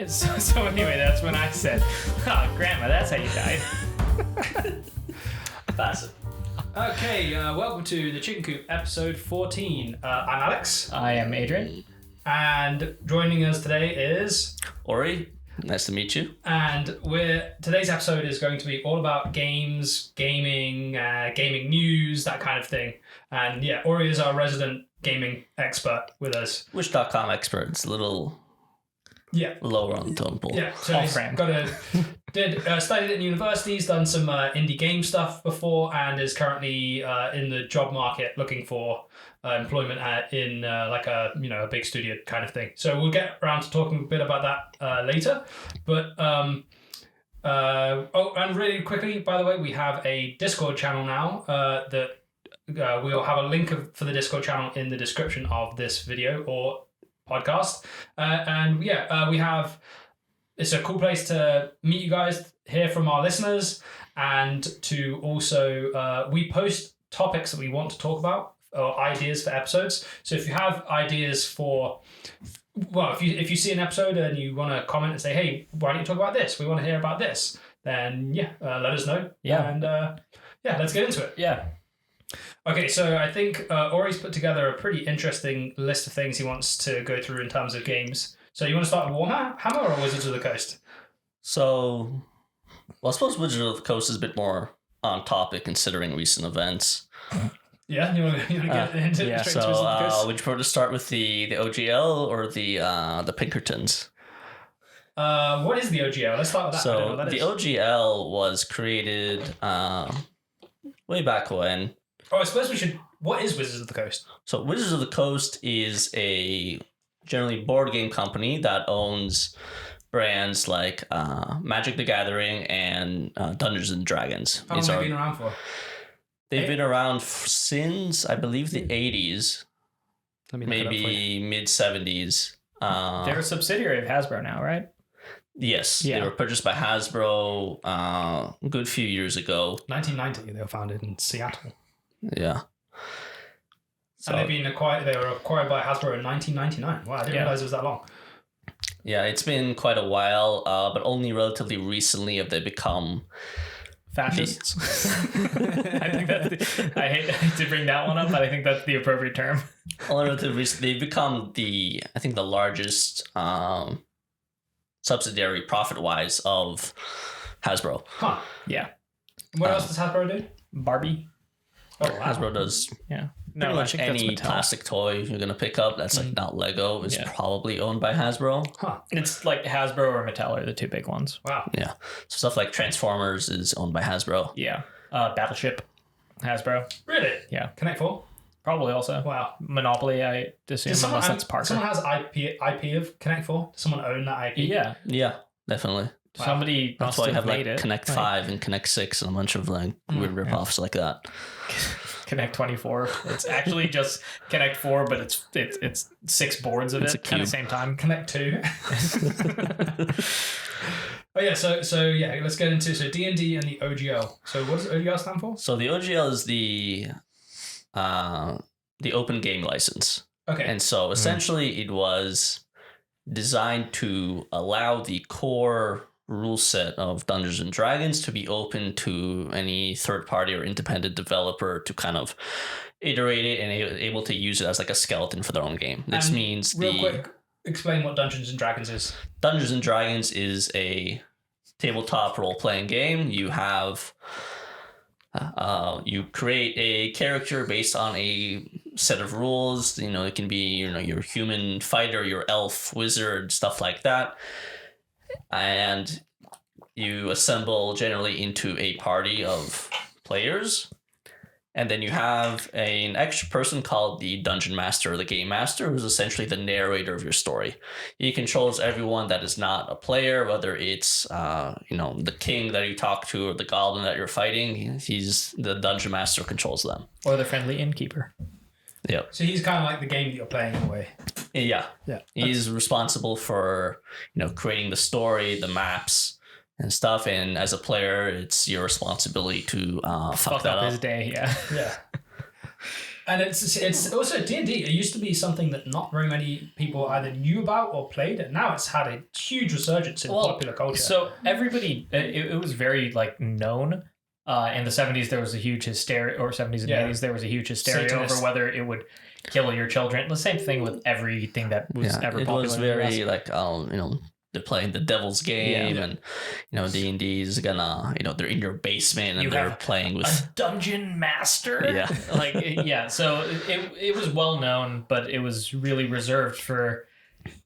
So anyway, that's when I said, "Oh, Grandma, that's how you died." Passive. Okay, welcome to the Chicken Coop episode 14. I'm Alex. I am Adrian. And joining us today is... Ori, nice to meet you. And today's episode is going to be all about games, gaming, gaming news, that kind of thing. And yeah, Ori is our resident gaming expert with us. Wish.com expert. It's a little lower on the totem pole. Yeah, so he's studied at university, he's done some indie game stuff before, and is currently in the job market looking for employment in a big studio kind of thing. So we'll get around to talking a bit about that later. But and really quickly, by the way, we have a Discord channel now that we'll have a link for the Discord channel in the description of this video or podcast. We have... It's a cool place to meet you guys, hear from our listeners, and to also we post topics that we want to talk about or ideas for episodes. So if you have ideas for, if you see an episode and you want to comment and say, hey, why don't you talk about this? We want to hear about this. Then let us know. Yeah. And let's get into it. Yeah. Okay, so I think Ori's put together a pretty interesting list of things he wants to go through in terms of games. So you want to start with Warhammer or Wizards of the Coast? So, I suppose Wizards of the Coast is a bit more on topic considering recent events. Yeah, you want to get into straight to Wizards of the Coast? Would you prefer to start with the OGL or the Pinkertons? What is the OGL? Let's start with that. So I don't know what that the is. OGL was created way back when. Oh, I suppose we should... What is Wizards of the Coast? So Wizards of the Coast is a generally board game company that owns brands like Magic the Gathering and Dungeons and Dragons. How long have they been around for? They've been around since, I believe, the 80s, maybe mid-70s. They're a subsidiary of Hasbro now, right? Yes, Yeah. they were purchased by Hasbro a good few years ago. 1990, they were founded in Seattle. Yeah. So, And they were acquired by Hasbro in 1999. Wow, I didn't realize it was that long. yeah, it's been quite a while, but only relatively recently have they become Fascists. I think I hate to bring that one up, but I think that's the appropriate term. only relatively recently they've become the largest subsidiary profit-wise of Hasbro. Huh. Yeah. What else does Hasbro do? Barbie. Oh, wow. Hasbro does Yeah. pretty much I think that's any Mattel. plastic toy you're going to pick up that's like not Lego is probably owned by Hasbro. Huh. It's like Hasbro or Mattel are the two big ones. Wow. Yeah. So stuff like Transformers is owned by Hasbro. Yeah. Battleship. Hasbro. Really? Yeah. Connect 4? Probably also. Wow. Monopoly, I assume, unless that's Parker. Someone has IP of Connect 4? Does someone own that IP? Yeah. Yeah, definitely. Wow. Somebody That's must why I have have made like it. Connect 5 and Connect 6 and a bunch of like weird ripoffs like that. Connect 24. It's actually just Connect 4, but it's 6 boards of It's it a at the cube. same time. Connect 2. Oh yeah, so let's get into D&D and the OGL. So what does OGL stand for? So the OGL is the open game license. Okay. And so essentially it was designed to allow the core rule set of Dungeons and Dragons to be open to any third party or independent developer to kind of iterate it and able to use it as like a skeleton for their own game. This And means real quick, explain what Dungeons and Dragons is. Dungeons and Dragons is a tabletop role-playing game. You have you create a character based on a set of rules. You know, it can be your human fighter, your elf, wizard, stuff like that. And you assemble generally into a party of players. And then you have an extra person called the Dungeon Master or the Game Master, who's essentially the narrator of your story. He controls everyone that is not a player, whether it's the king that you talk to or the goblin that you're fighting. He's the Dungeon Master controls them. Or the friendly innkeeper. Yep. So he's kind of like the game that you're playing in a way. Yeah. Yeah. He's responsible for creating the story, the maps, and stuff. And as a player, it's your responsibility to fuck that up up. his day, yeah. Yeah. And it's also D&D. It used to be something that not very many people either knew about or played, and now it's had a huge resurgence in popular culture. So everybody, it was very like known. In the 70s, there was a huge hysteria, or 70s and 80s, there was a huge hysteria over whether it would kill your children. The same thing with everything that was ever popular. It was very like, they're playing the devil's game, and D&D is gonna, they're in your basement and they're playing with a dungeon master. So it was well known, but it was really reserved for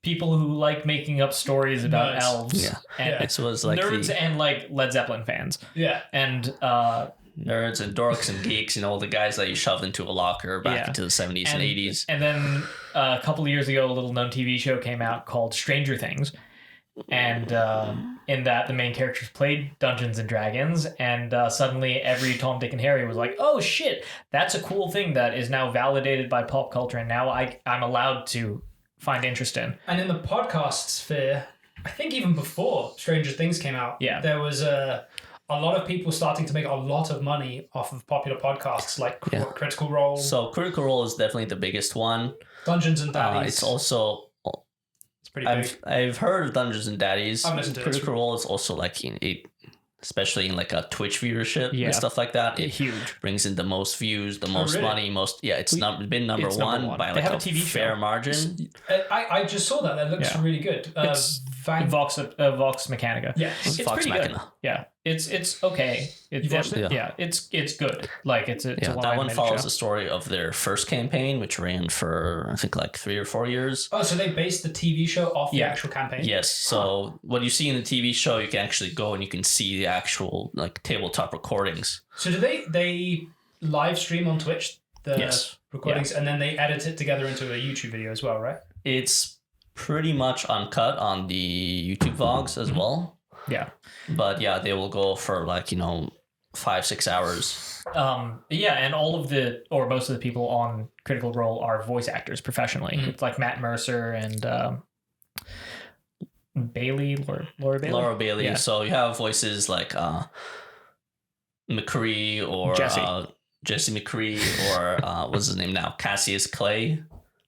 people who like making up stories about elves. And it was like nerds and like Led Zeppelin fans. And nerds and dorks and geeks, the guys that you shoved into a locker back into the 70s and 80s. And then a couple of years ago, a little known TV show came out called Stranger Things. And in that, the main characters played Dungeons and Dragons, and suddenly every Tom, Dick, and Harry was like, "Oh shit, that's a cool thing that is now validated by pop culture, and now I'm allowed to find interest in." And in the podcast sphere, I think even before Stranger Things came out, there was a lot of people starting to make a lot of money off of popular podcasts like Critical Role. So Critical Role is definitely the biggest one. Dungeons and Daddies. It's also... pretty big. I've heard of Dungeons and Daddies. I've listened to Critical Role is also like especially in like a Twitch viewership and stuff like that. It huge brings in the most views, the most money, it's been number one by like a TV fair margin. I just saw that. That looks really good. It's Vox Mechanica. Yeah, it's Vox pretty Machina. good. Yeah, it's okay. You've watched it? Yeah, it's good. Like it's a that one follows the story of their first campaign, which ran for I think like 3 or 4 years. Oh, so they based the TV show off the actual campaign? Yes. So what you see in the TV show, you can actually go and you can see the actual like tabletop recordings. So do they live stream on Twitch the recordings and then they edit it together into a YouTube video as well, right? It's pretty much uncut on the YouTube vlogs as well. Yeah. But they will go for like, 5-6 hours. And all of or most of the people on Critical Role are voice actors professionally. It's like Matt Mercer and Laura Bailey. Laura Bailey. Yeah. So you have voices like McCree or Jesse McCree or what's his name now? Cassius Clay.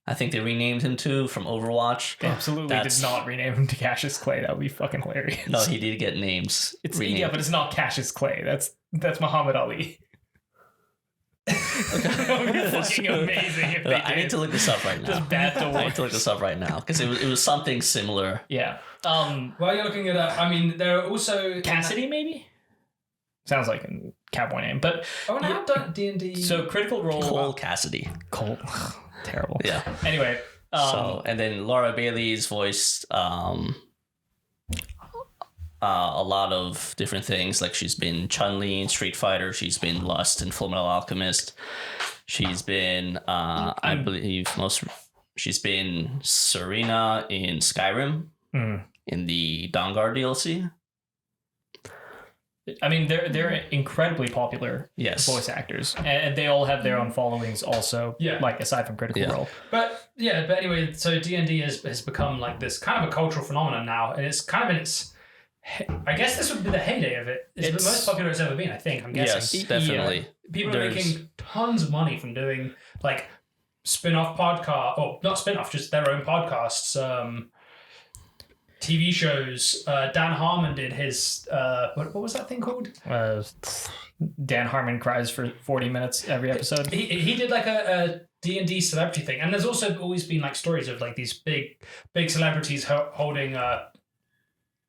I think they renamed him too from Overwatch. They absolutely did not rename him to Cassius Clay. That would be fucking hilarious. No, he did get names. But it's not Cassius Clay. That's Muhammad Ali. That would be fucking amazing if they did. I need to look this up right now. Just bad to I need to look this up right now because it was something similar. Yeah. While you're looking it up, I mean, there are also Cassidy maybe. Sounds like a cowboy name, but and I've done D&D. So Critical Role. Cole Cassidy. Cole. Terrible. Yeah. Anyway. And then Laura Bailey's voiced a lot of different things. Like she's been Chun-Li in Street Fighter. She's been Lust in Fullmetal Alchemist. She's been, I believe, she's been Serena in Skyrim in the Dawnguard DLC. I mean, they're incredibly popular voice actors, and they all have their own followings also, like aside from Critical Role. But anyway, so D&D has become like this kind of a cultural phenomenon now, and it's kind of in its... I guess this would be the heyday of it. It's the most popular it's ever been, I think, I'm guessing. Yes, definitely. People are making tons of money from doing like spin-off podcast, or not spin-off, just their own podcasts, TV shows. Dan Harmon did his what was that thing called? Dan Harmon cries for 40 minutes every episode. He did like a D&D celebrity thing, and there's also always been like stories of like these big celebrities holding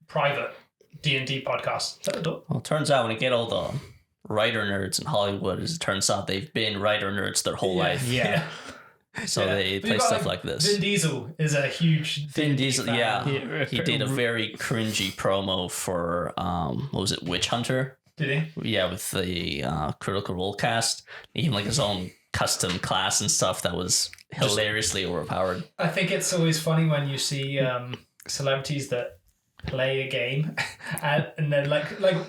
private D&D podcasts. Is that the door? Well, it turns out when you get all the writer nerds in Hollywood, it turns out they've been writer nerds their whole life. Yeah. So they play stuff like this. Vin Diesel is a huge Vin Diesel, he did a very cringy promo for what was it, Witch Hunter? Did he? Yeah, with the Critical Role cast, even like his own custom class and stuff that was hilariously overpowered. I think it's always funny when you see celebrities that play a game and then like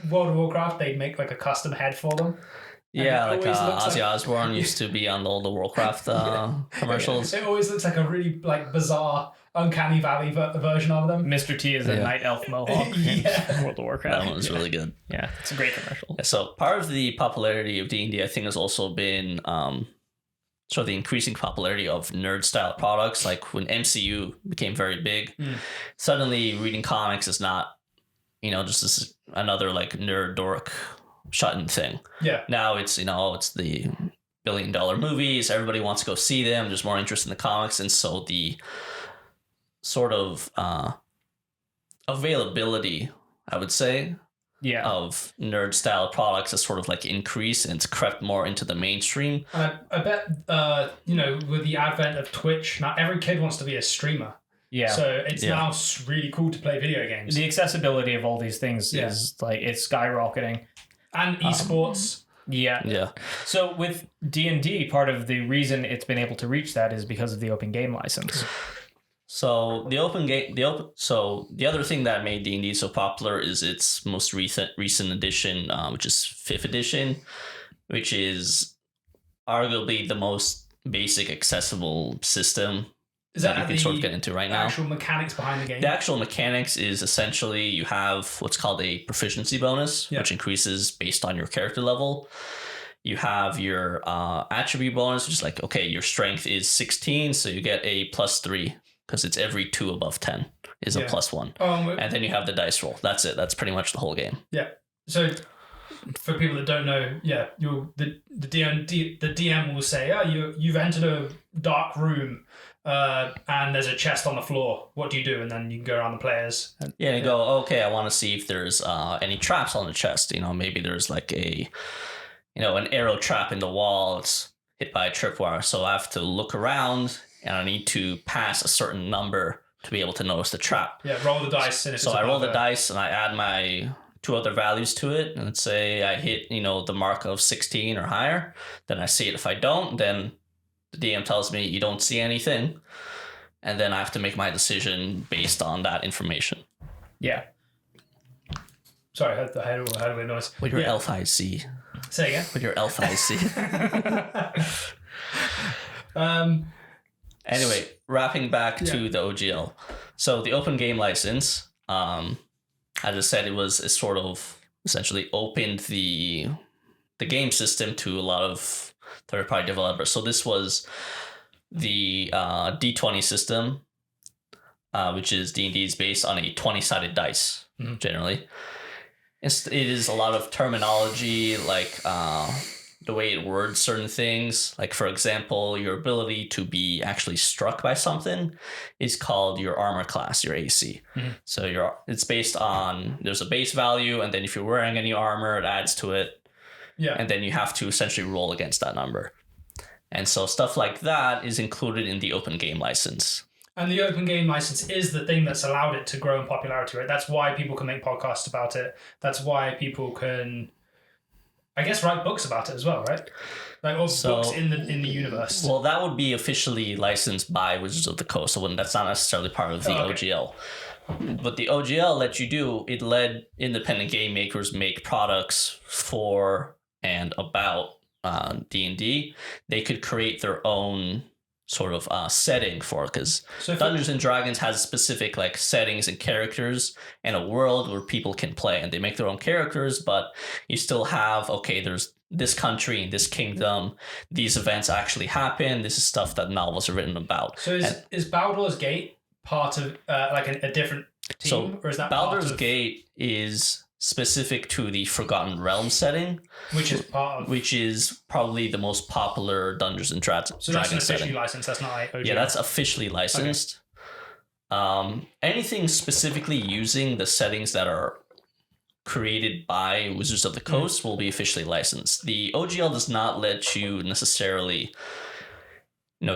World of Warcraft, they'd make like a custom head for them. Yeah, like Ozzy Osbourne used to be on all the Warcraft commercials. It always looks like a really like bizarre, uncanny valley version of them. Mr. T is a night elf mohawk in World of Warcraft. That one's really good. Yeah, it's a great commercial. So part of the popularity of D&D, I think, has also been sort of the increasing popularity of nerd style products. Like when MCU became very big, suddenly reading comics is not, just this another like nerd dork shut-in thing. Yeah. Now it's, it's the billion-dollar movies. Everybody wants to go see them. There's more interest in the comics. And so the sort of availability, I would say, of nerd style products has sort of like increased, and it's crept more into the mainstream. I bet, with the advent of Twitch, now every kid wants to be a streamer. Yeah. So it's now really cool to play video games. The accessibility of all these things is like, it's skyrocketing. And esports. Yeah. So with D&D, part of the reason it's been able to reach that is because of the open game license. So the other thing that made D&D so popular is its most recent edition, which is 5th edition, which is arguably the most basic accessible system Is that you can sort of get into right now. The actual mechanics behind the game? The actual mechanics is essentially you have what's called a proficiency bonus, which increases based on your character level. You have your attribute bonus, which is like, okay, your strength is 16, so you get a +3 because it's every 2 above 10 is a +1. And then you have the dice roll. That's it. That's pretty much the whole game. Yeah. So for people that don't know, the DM will say, you've entered a dark room and there's a chest on the floor. What do you do? And then you can go around the players. And you go, okay, I want to see if there's any traps on the chest. Maybe there's like an arrow trap in the wall. It's hit by a tripwire. So I have to look around and I need to pass a certain number to be able to notice the trap. Yeah, roll the dice. And so I roll the dice and I add my 2 other values to it. And let's say I hit, the mark of 16 or higher. Then I see it. If I don't, then the DM tells me you don't see anything. And then I have to make my decision based on that information. Yeah. Sorry, I had a weird noise. What your elf eyes see. Say again? What your elf eyes see. Anyway, wrapping back to the OGL. So the open game license, as I said, it sort of essentially opened the game system to a lot of third-party developers. So this was the D20 system, which is D&D is based on a 20-sided dice, generally. It is a lot of terminology, like the way it words certain things. Like, for example, your ability to be actually struck by something is called your armor class, your AC. So it's based on, there's a base value, and then if you're wearing any armor, it adds to it. Yeah. And then you have to essentially roll against that number. And so stuff like that is included in the open game license. And the open game license is the thing that's allowed it to grow in popularity, right? That's why people can make podcasts about it. That's why people can, I guess, write books about it as well, right? Like, or books in the universe. Well, that would be officially licensed by Wizards of the Coast, so that's not necessarily part of the OGL. But the OGL it let independent game makers make products for and about D&D. They could create their own sort of setting for it, because Dungeons and Dragons has specific like settings and characters and a world where people can play, and they make their own characters, but you still have, okay, there's this country, this kingdom, these events actually happen, this is stuff that novels are written about. So is Baldur's Gate part of like a different team, or is that Baldur's Gate is specific to the Forgotten Realms setting, which is probably the most popular Dungeons and Dragons setting. So that's an officially licensed. That's not like OGL. Yeah, that's officially licensed. Okay. Anything specifically using the settings that are created by Wizards of the Coast will be officially licensed. The OGL does not let you necessarily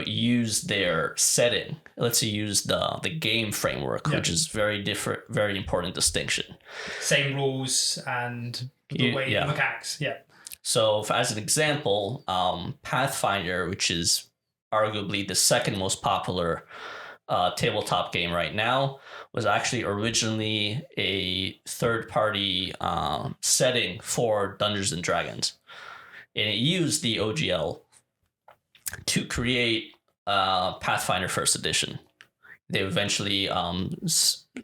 use their setting. It lets you use the game framework, which is very different, very important distinction. Same rules and the way the mechanics. Yeah. So as an example, Pathfinder, which is arguably the second most popular tabletop game right now, was actually originally a third-party setting for Dungeons and Dragons. And it used the OGL to create Pathfinder First Edition. They eventually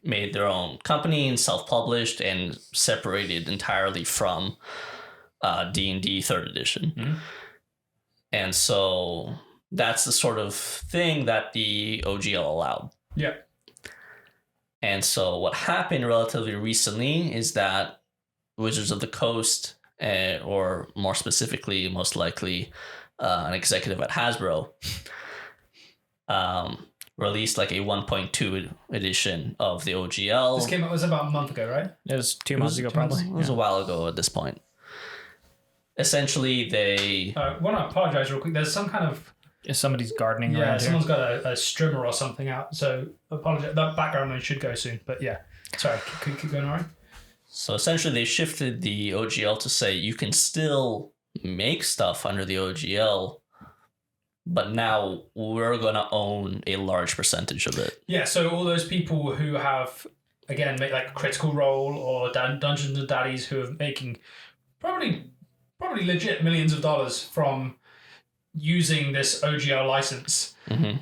made their own company and self-published and separated entirely from D&D Third Edition. And so that's the sort of thing that the OGL allowed. Yeah. And so what happened relatively recently is that Wizards of the Coast, or more specifically, most likely, an executive at Hasbro, released like a 1.2 edition of the OGL. This came out was about a month ago, right? It was 2 months ago, probably. It was a while ago at this point. Essentially, they... I want to apologize real quick. There's some kind of... Somebody's gardening Yeah, around here. someone's got a strimmer or something out. So apologize. That background noise should go soon. But yeah. Sorry, keep going, Ori. So essentially, they shifted the OGL to say you can still make stuff under the OGL, but now we're going to own a large percentage of it. Yeah, so all those people who have, again, make like Critical Role or Dungeons and Daddies who are making probably legit millions of dollars from using this OGL license. Mm-hmm.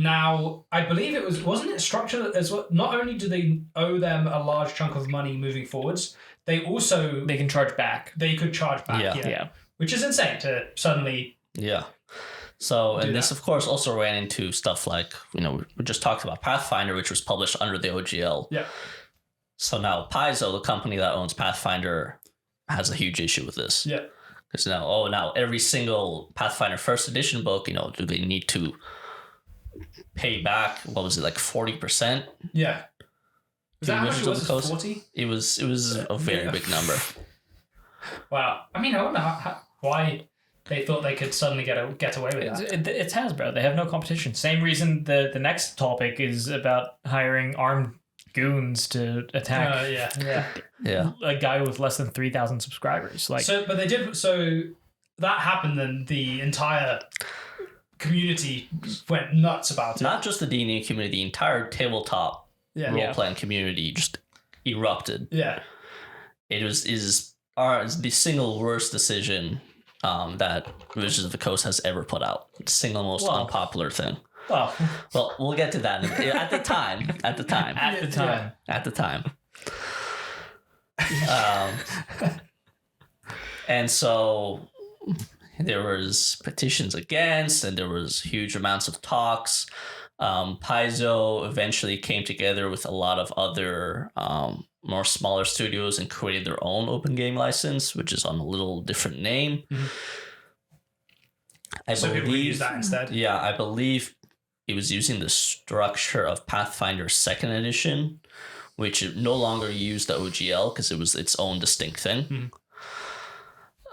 Now, I believe wasn't it structured as well? Not only do they owe them a large chunk of money moving forwards, they can charge back. They could charge back. Yeah. Which is insane to suddenly. Yeah. So, and this, of course, also ran into stuff like, we just talked about Pathfinder, which was published under the OGL. Yeah. So now Paizo, the company that owns Pathfinder, has a huge issue with this. Yeah. Because now every single Pathfinder first edition book, do they need to pay back, what was it, like 40%? Yeah. Was that how much it was? 40? It was a very big number. Wow. I mean, I wonder why they thought they could suddenly get away with that. It's Hasbro. They have no competition. Same reason the next topic is about hiring armed goons to attack. Yeah. A guy with less than 3,000 subscribers. But they did. So that happened, then the entire community went nuts about it. Not just the D&D community, the entire tabletop role-playing community just erupted. Yeah. It is the single worst decision that Wizards of the Coast has ever put out. The single most unpopular thing. Well, we'll get to that at the time. And so there was petitions against, and there was huge amounts of talks. Paizo eventually came together with a lot of other more smaller studios and created their own open game license, which is on a little different name. Mm-hmm. I believe people use that instead. Yeah, I believe it was using the structure of Pathfinder 2nd edition, which no longer used the OGL because it was its own distinct thing.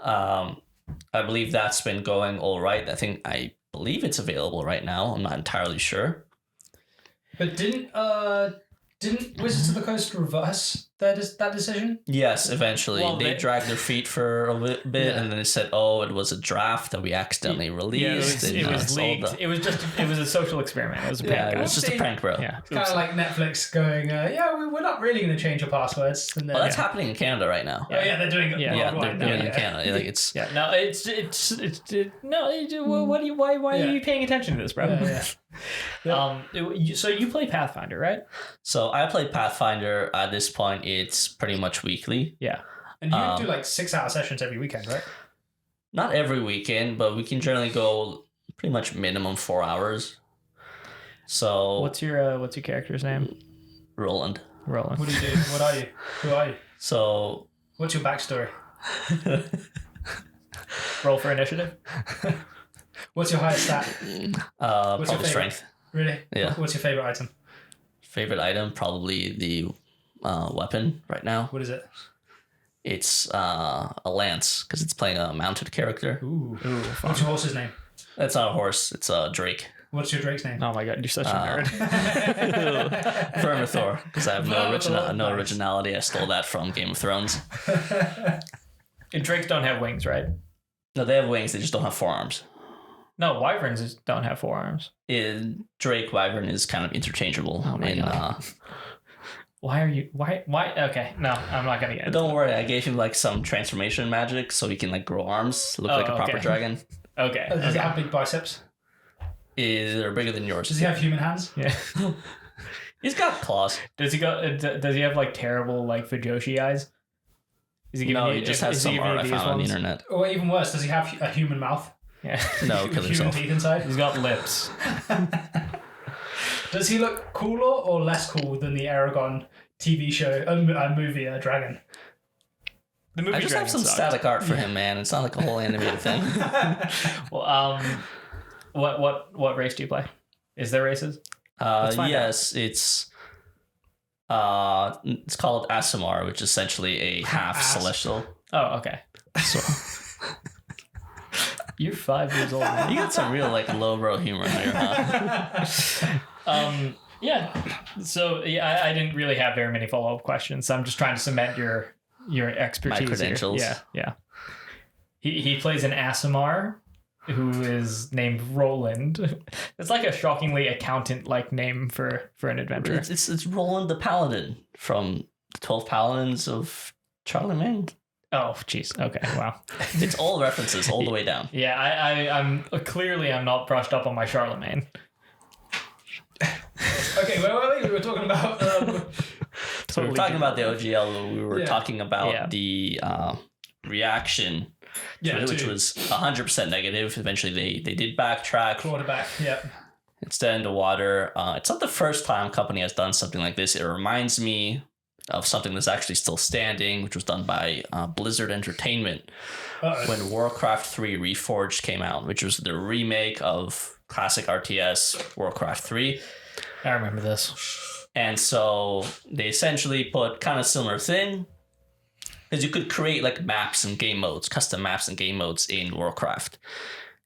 Mm-hmm. I believe that's been going all right. I believe it's available right now. I'm not entirely sure. But didn't Wizards of the Coast reverse that decision? Yes, eventually. They dragged their feet for a bit, and then they said, it was a draft that we accidentally released. It was leaked. It was a social experiment. It was a prank. It was just a prank, bro. Yeah. It's kind of like Netflix going, we're not really going to change your passwords. And then, that's happening in Canada right now. Oh, yeah, they're doing it. Yeah, they're doing it in Canada. Like it's... Yeah, no, why are you paying attention to this, bro? So you play Pathfinder, right? So I play Pathfinder. At this point, it's pretty much weekly. Yeah. And you do like 6-hour sessions every weekend, right? Not every weekend, but we can generally go pretty much minimum 4 hours. So what's your character's name? Roland. What do you do? What are you? Who are you? So what's your backstory? Roll for initiative. What's your highest stat? What's probably strength. Really? Yeah. What's your favorite item? Favorite item, probably the weapon right now. What is it? It's a lance because it's playing a mounted character. Ooh. What's your horse's name? It's not a horse. It's a drake. What's your drake's name? Oh my god, you're such a nerd. Vermithor, because I have no originality. I stole that from Game of Thrones. And drakes don't have wings, right? No, they have wings. They just don't have forearms. No, wyverns don't have forearms. Drake wyvern is kind of interchangeable. Oh my god. Why? Okay, no, I'm not gonna get into Don't worry, I gave him like some transformation magic so he can like grow arms, look like a proper dragon. Okay. Does he have big biceps? They're bigger than yours. Does he have human hands? Yeah. He's got claws. Does he have like terrible like Fujoshi eyes? He just has some art I found on the internet. Or even worse, does he have a human mouth? Yeah. No, kill Human himself. teeth inside. He's got lips. Does he look cooler or less cool than the Aragon TV show, movie, Dragon? The movie I just have Dragon some sucked. static art for him, man. It's not like a whole animated thing. Well, what race do you play? Is there races? Let's find Yes, it's called Asimar, which is essentially a half celestial. Oh, okay. So You're 5 years old. Man. you got some real like lowbrow humor here, huh? Yeah. So yeah, I didn't really have very many follow-up questions. So I'm just trying to cement your expertise. My credentials. Here. Yeah. He plays an Asimar who is named Roland. It's like a shockingly accountant-like name for an adventurer. It's Roland the Paladin from the 12 Paladins of Charlemagne. Oh, jeez. Okay. Wow. It's all references all the way down. Yeah, I'm not brushed up on my Charlemagne. Okay, wait. We were talking about. So we were talking about the OGL. We were talking about Yeah. the reaction, which was 100% negative. Eventually, they did backtrack. Quarterback. Yeah. It's dead in the water. It's not the first time a company has done something like this. It reminds me of something that's actually still standing, which was done by Blizzard Entertainment when Warcraft 3 Reforged came out, which was the remake of classic RTS Warcraft 3. I remember this. And so they essentially put kind of similar thing, because you could create like maps and game modes, custom maps and game modes in Warcraft,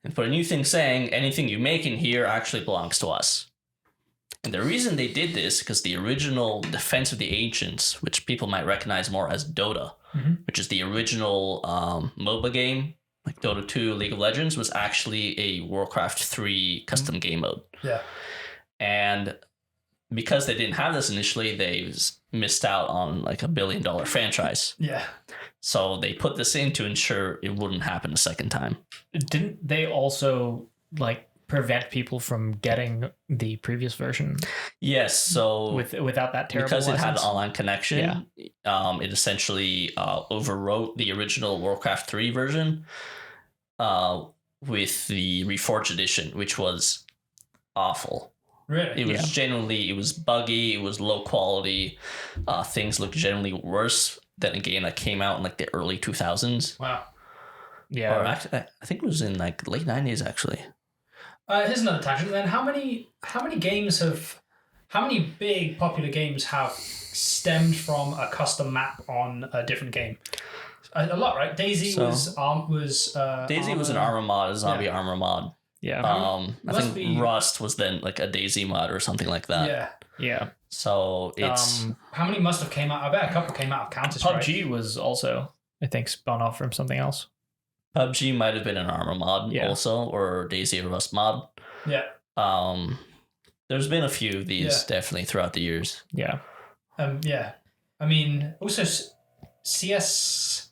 and put a new thing saying anything you make in here actually belongs to us. And the reason they did this, because the original Defense of the Ancients, which people might recognize more as Dota, which is the original MOBA game, like Dota 2, League of Legends, was actually a Warcraft 3 custom game mode. Yeah. And because they didn't have this initially, they missed out on like $1 billion franchise. Yeah. So they put this in to ensure it wouldn't happen a second time. Didn't they also like prevent people from getting the previous version Yes, so without that terrible because it had an license? online connection, it essentially overwrote the original Warcraft 3 version with the Reforged edition, which was awful. Really? It was it was buggy, it was low quality. Things looked generally worse than a game that came out in like the early 2000s. Wow. Yeah. Or actually, I think it was in like late 90s actually. Here's another tangent. Then, how many big popular games have stemmed from a custom map on a different game? A lot, right? Daisy was Daisy was an armor mod, a zombie armor mod. Yeah. I think Rust was then like a Daisy mod or something like that. Yeah. Yeah. So it's How many must have came out? I bet a couple came out of Counter-Strike. PUBG was also, I think, spun off from something else. PUBG might have been an armor mod also, or Daisy or Rust mod. Yeah. There's been a few of these definitely throughout the years. Yeah. Yeah. I mean, also CS.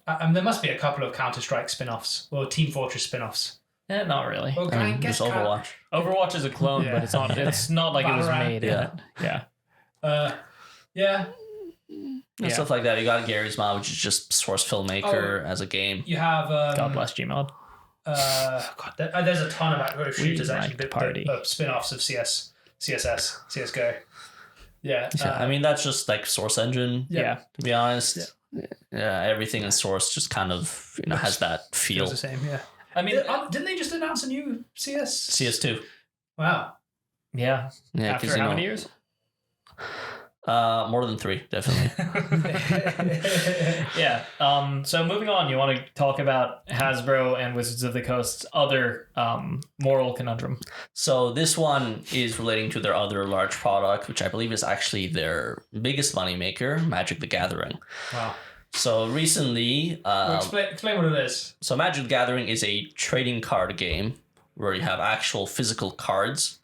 There must be a couple of Counter-Strike spin-offs or Team Fortress spin-offs. Not really. Well, I guess just Overwatch. Overwatch is a clone, but it's not. It's not like it was Valorant. made. Yeah. Yeah. And stuff like that. You got Gary's mod, which is just Source Filmmaker as a game. You have God bless Gmod. there's a ton of active shooters like actually, party. spin-offs of CSS, CS:GO. Yeah. I mean, that's just like Source Engine. Yeah. To be honest, everything in Source just kind of has that feel. Feels the same. Yeah. I mean, Didn't they just announce a new CS? CS2. Wow. yeah. Yeah, After how many years? More than 3, definitely. Yeah. So moving on, you want to talk about Hasbro and Wizards of the Coast's other moral conundrum. So this one is relating to their other large product, which I believe is actually their biggest moneymaker, Magic the Gathering. Wow. So recently... explain what it is. So Magic the Gathering is a trading card game where you have actual physical cards,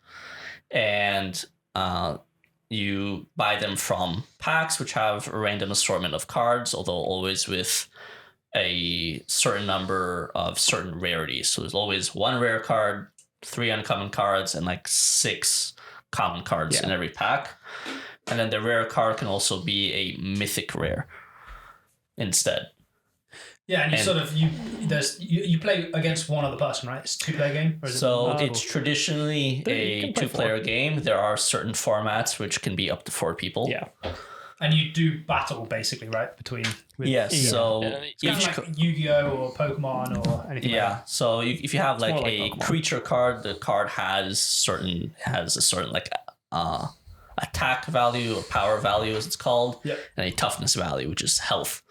and you buy them from packs, which have a random assortment of cards, although always with a certain number of certain rarities. So there's always 1 rare card, 3 uncommon cards, and like 6 common cards in every pack. And then the rare card can also be a mythic rare instead. Yeah, and you play against one other person, right? It's a 2-player game. Or is So it it's traditionally a play 2-player game. There are certain formats which can be up to 4 people. Yeah. and you do battle basically, right? Yes. So It's kind of like Yu-Gi-Oh or Pokemon or anything. yeah. Like that. So if you have like more like a Pokemon. creature card, the card has a certain like attack value or power value, as it's called, Yep. and a toughness value, which is health.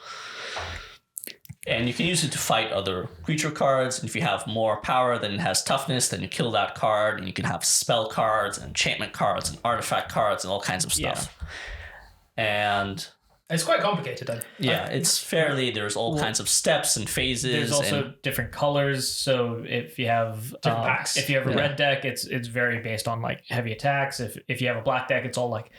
And you can use it to fight other creature cards. And if you have more power than it has toughness, then you kill that card. And you can have spell cards and enchantment cards and artifact cards and all kinds of stuff. And It's quite complicated, though. yeah, it's fairly, there's all kinds of steps and phases. There's also and different colors. So if you have Different packs. if you have a Yeah. red deck, it's very based on like heavy attacks. If you have a black deck, it's all like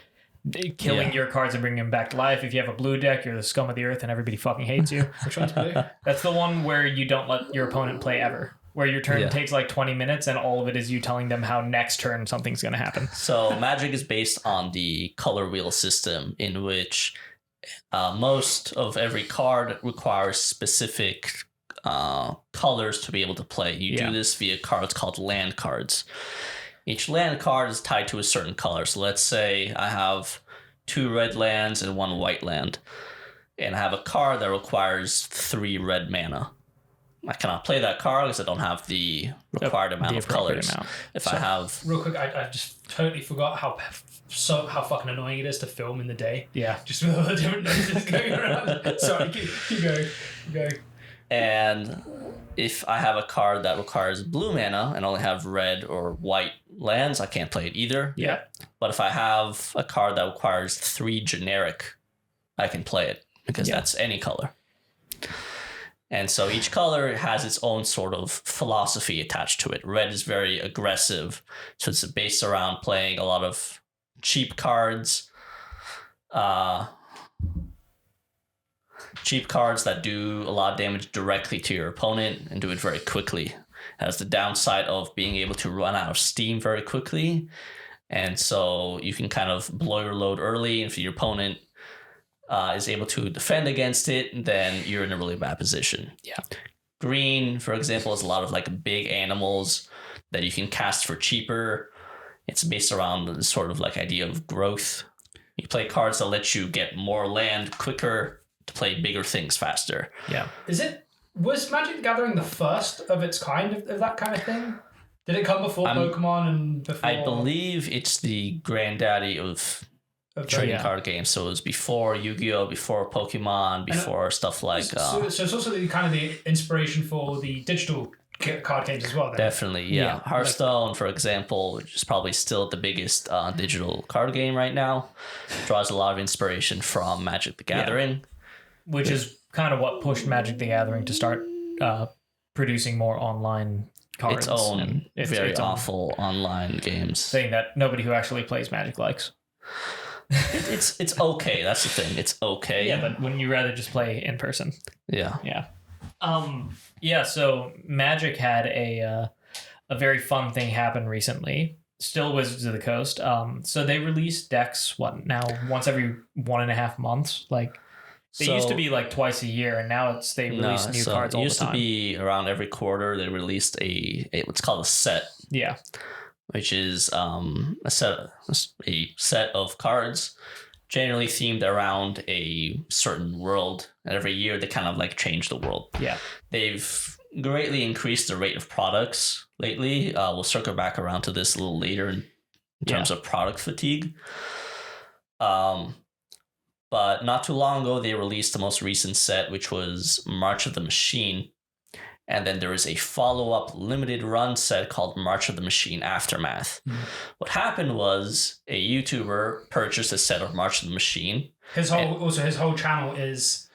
killing your cards and bringing them back to life. If you have a blue deck, you're the scum of the earth and everybody fucking hates you. Which one's blue? That's the one where you don't let your opponent play ever. Where your turn Yeah. takes like 20 minutes and all of it is you telling them how next turn something's going to happen. So Magic is based on the color wheel system, in which most of every card requires specific colors to be able to play. You do this via cards called land cards. Each land card is tied to a certain color. So let's say I have 2 red lands and 1 white land, and I have a card that requires 3 red mana. I cannot play that card because I don't have the required amount The of appropriate colors. amount. If I have Real quick, I just totally forgot how fucking annoying it is to film in the day. Yeah. Just with all the different noises going around. Sorry, keep going. Keep going. And if I have a card that requires blue mana and only have red or white lands, I can't play it either. Yeah. But if I have a card that requires 3 generic, I can play it because that's any color. And so each color has its own sort of philosophy attached to it. Red is very aggressive, so it's based around playing a lot of cheap cards. Cheap cards that do a lot of damage directly to your opponent and do it very quickly. It has the downside of being able to run out of steam very quickly. And so you can kind of blow your load early. And if your opponent is able to defend against it, then you're in a really bad position. Yeah. Green, for example, is a lot of like big animals that you can cast for cheaper. It's based around the sort of like idea of growth. You play cards that let you get more land quicker to play bigger things faster. Yeah. Was Magic the Gathering the first of its kind of that kind of thing? Did it come before Pokemon and before? I believe it's the granddaddy of trading card games. So it was before Yu-Gi-Oh, before Pokemon, before stuff like... So it's also the kind of the inspiration for the digital card games as well, then. Definitely, yeah. Hearthstone, for example, which is probably still the biggest digital card game right now, draws a lot of inspiration from Magic the Gathering. Which is kind of what pushed Magic the Gathering to start producing more online cards. Its own and very own awful online games. thing that nobody who actually plays Magic likes. It's okay. That's the thing. It's okay. Yeah, but wouldn't you rather just play in person? Yeah. Yeah. So Magic had a very fun thing happen recently. Still Wizards of the Coast. So they release decks once every 1.5 months. Like they used to be like twice a year, and now they release new cards all the time. It used to be around every quarter they released a what's called a set. Yeah. Which is a set of cards generally themed around a certain world. And every year they kind of like change the world. Yeah. They've greatly increased the rate of products lately. We'll circle back around to this a little later in terms of product fatigue. But not too long ago, they released the most recent set, which was March of the Machine. And then there is a follow-up limited run set called March of the Machine Aftermath. What happened was a YouTuber purchased a set of March of the Machine. His whole channel is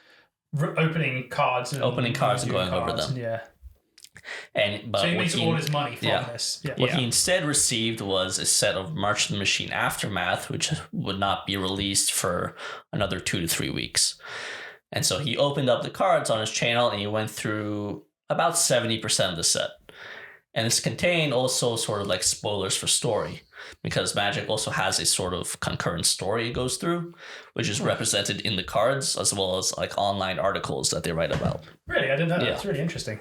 opening cards and going over them. Yeah. But so he makes all his money from this. Yeah. What he instead received was a set of March of the Machine Aftermath, which would not be released for another 2 to 3 weeks. And so he opened up the cards on his channel and he went through about 70% of the set. And this contained also sort of like spoilers for story, because Magic also has a sort of concurrent story it goes through, which is represented in the cards as well as like online articles that they write about. Really? I didn't know that. Yeah. That's really interesting.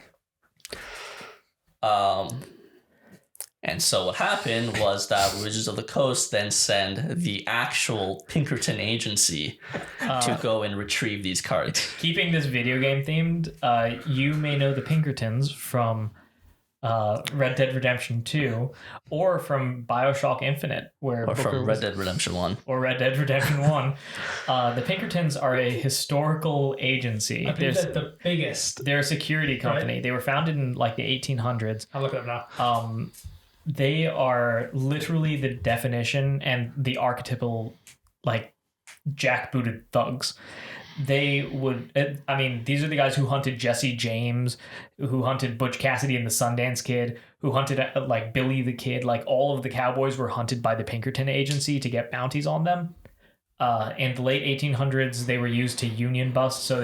And so what happened was that Wizards of the Coast then send the actual Pinkerton agency to go and retrieve these cards. Keeping this video game themed, you may know the Pinkertons from Red Dead Redemption 2 or from BioShock Infinite, Or from Red Dead Redemption 1. Or Red Dead Redemption 1. The Pinkertons are a historical agency. I believe they're the biggest. They're a security company. Right. They were founded in like the 1800s. I'll look it up now. They are literally the definition and the archetypal, like, jackbooted thugs. They would, I mean, these are the guys who hunted Jesse James, who hunted Butch Cassidy and the Sundance Kid, who hunted, like, Billy the Kid. Like, all of the cowboys were hunted by the Pinkerton agency to get bounties on them. In the late 1800s, they were used to union bust, so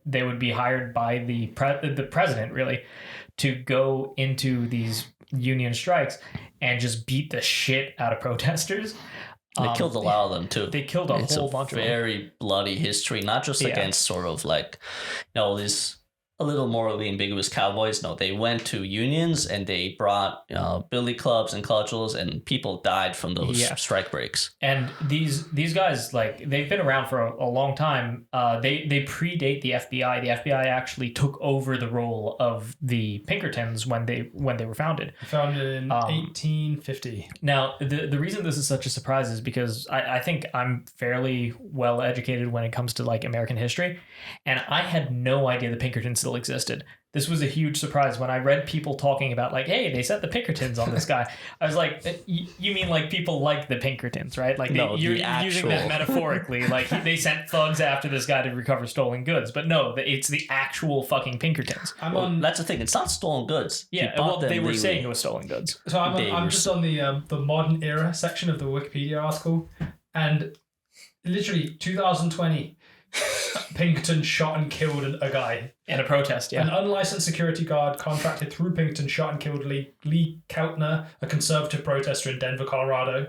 they would be hired by the president, really, to go into these union strikes and just beat the shit out of protesters. They killed a lot of them too. They killed a whole bunch of them. Very bloody history, not just against sort of like, these a little morally ambiguous cowboys. No, they went to unions and they brought billy clubs and cudgels, and people died from those strike breaks. And these guys, like, they've been around for a long time. They predate the FBI. The FBI actually took over the role of the Pinkertons when they were founded. Founded in 1850. Now, the reason this is such a surprise is because I think I'm fairly well educated when it comes to, like, American history, and I had no idea the Pinkertons still existed. This was a huge surprise when I read people talking about, like, hey, they set the Pinkertons on this guy. I was like, you mean like people like the Pinkertons, right? Like, you're using that metaphorically. Like, they sent thugs after this guy to recover stolen goods. But no, it's the actual fucking Pinkertons. That's the thing. It's not stolen goods. Yeah, well, they were saying it was stolen goods. So I'm just on the modern era section of the Wikipedia article, and literally 2020. Pinkerton shot and killed a guy in a protest. Yeah, an unlicensed security guard contracted through Pinkerton shot and killed Lee Keltner, a conservative protester in Denver, Colorado.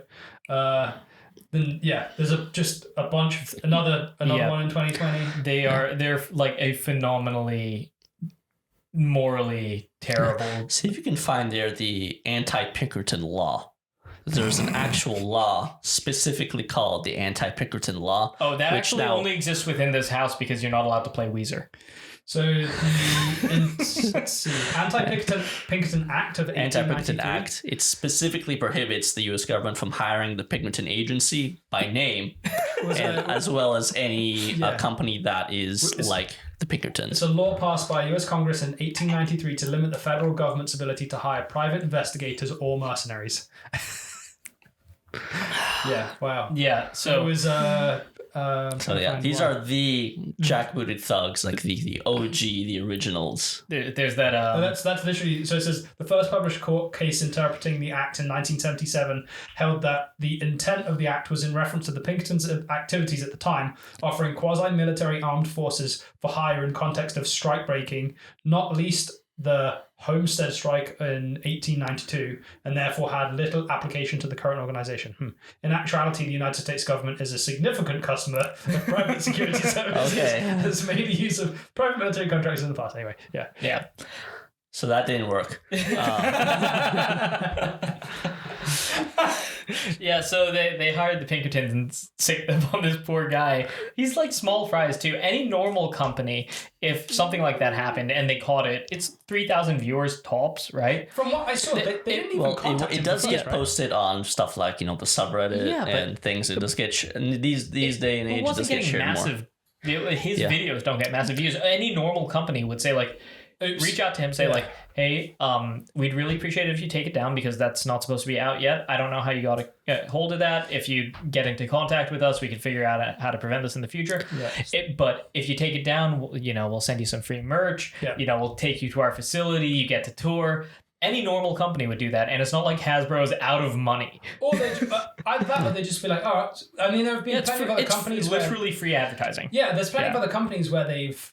Then there's just a bunch of another one in 2020. They're like a phenomenally morally terrible. See if you can find there the anti-Pinkerton law. There's an actual law specifically called the anti-Pinkerton law. Oh, that actually only exists within this house because you're not allowed to play Weezer. So let's see, Anti-Pinkerton Act of 1892. Anti-Pinkerton Act. It specifically prohibits the U.S. government from hiring the Pinkerton agency by name, as well as any company that is like the Pinkertons. It's a law passed by U.S. Congress in 1893 to limit the federal government's ability to hire private investigators or mercenaries. Yeah. Wow. Yeah. So it was. These are the jackbooted thugs, like the OG, the originals. There's that. That's literally. So it says the first published court case interpreting the act in 1977 held that the intent of the act was in reference to the Pinkertons' activities at the time, offering quasi-military armed forces for hire in context of strike breaking, not least the Homestead Strike in 1892, and therefore had little application to the current organization. In actuality, the United States government is a significant customer of private security services. Has made use of private military contracts in the past. Anyway, yeah. So that didn't work. Yeah, so they hired the Pinkertons and sicked them on this poor guy. He's like small fries too. Any normal company, if something like that happened and they caught it, it's 3,000 viewers tops, right? From what I saw, they didn't even contact him. It does get posted on stuff like, the subreddit and things. It does get these day and age. It does get shared massive, more. His videos don't get massive views. Any normal company would say, like, reach out to him, say like, hey, we'd really appreciate it if you take it down because that's not supposed to be out yet. I don't know how you got a hold of that. If you get into contact with us, we can figure out how to prevent this in the future. But if you take it down, we'll send you some free merch. We'll take you to our facility. You get to tour. Any normal company would do that, and it's not like Hasbro's out of money. Or they just be like, all right. I mean, there have been plenty of other companies. It's literally free advertising. Yeah, there's plenty of other companies where they've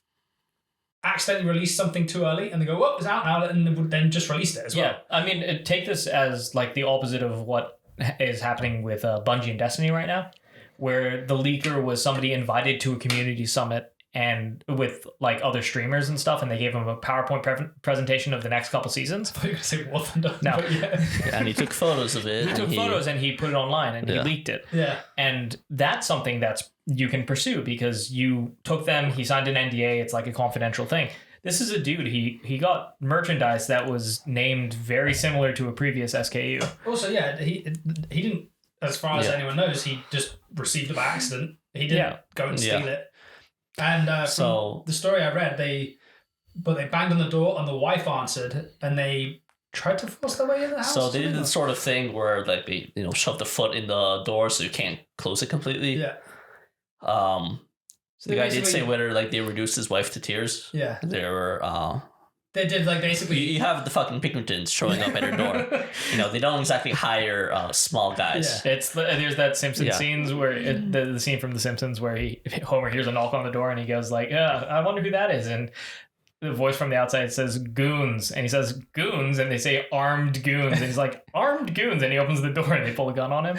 accidentally released something too early and they go, well, it's out now, and then just released it as well. Yeah, I mean, take this as like the opposite of what is happening with Bungie and Destiny right now, where the leaker was somebody invited to a community summit and with like other streamers and stuff, and they gave him a PowerPoint presentation of the next couple seasons. I thought you were going to say War Thunder. No. But yeah. And he took photos of it. He took photos and he put it online and he leaked it. Yeah. And that's something that's you can pursue because you took them, he signed an NDA, it's like a confidential thing. This is a dude, he got merchandise that was named very similar to a previous SKU. Also, yeah, he didn't, as far as anyone knows, he just received it by accident. He didn't go and steal it. And from the story I read, they banged on the door and the wife answered and they tried to force their way in the house. So they did the sort of thing where like they shove the foot in the door so you can't close it completely. Yeah. So the guy did say whether like they reduced his wife to tears. Yeah. They were they did like basically you have the fucking Pinkertons showing up at your door. They don't exactly hire small guys. Yeah. There's that Simpsons scenes where the scene from The Simpsons where Homer hears a knock on the door and he goes like, I wonder who that is, and the voice from the outside says goons, and he says goons, and they say armed goons, and he's like armed goons, and he opens the door and they pull a gun on him.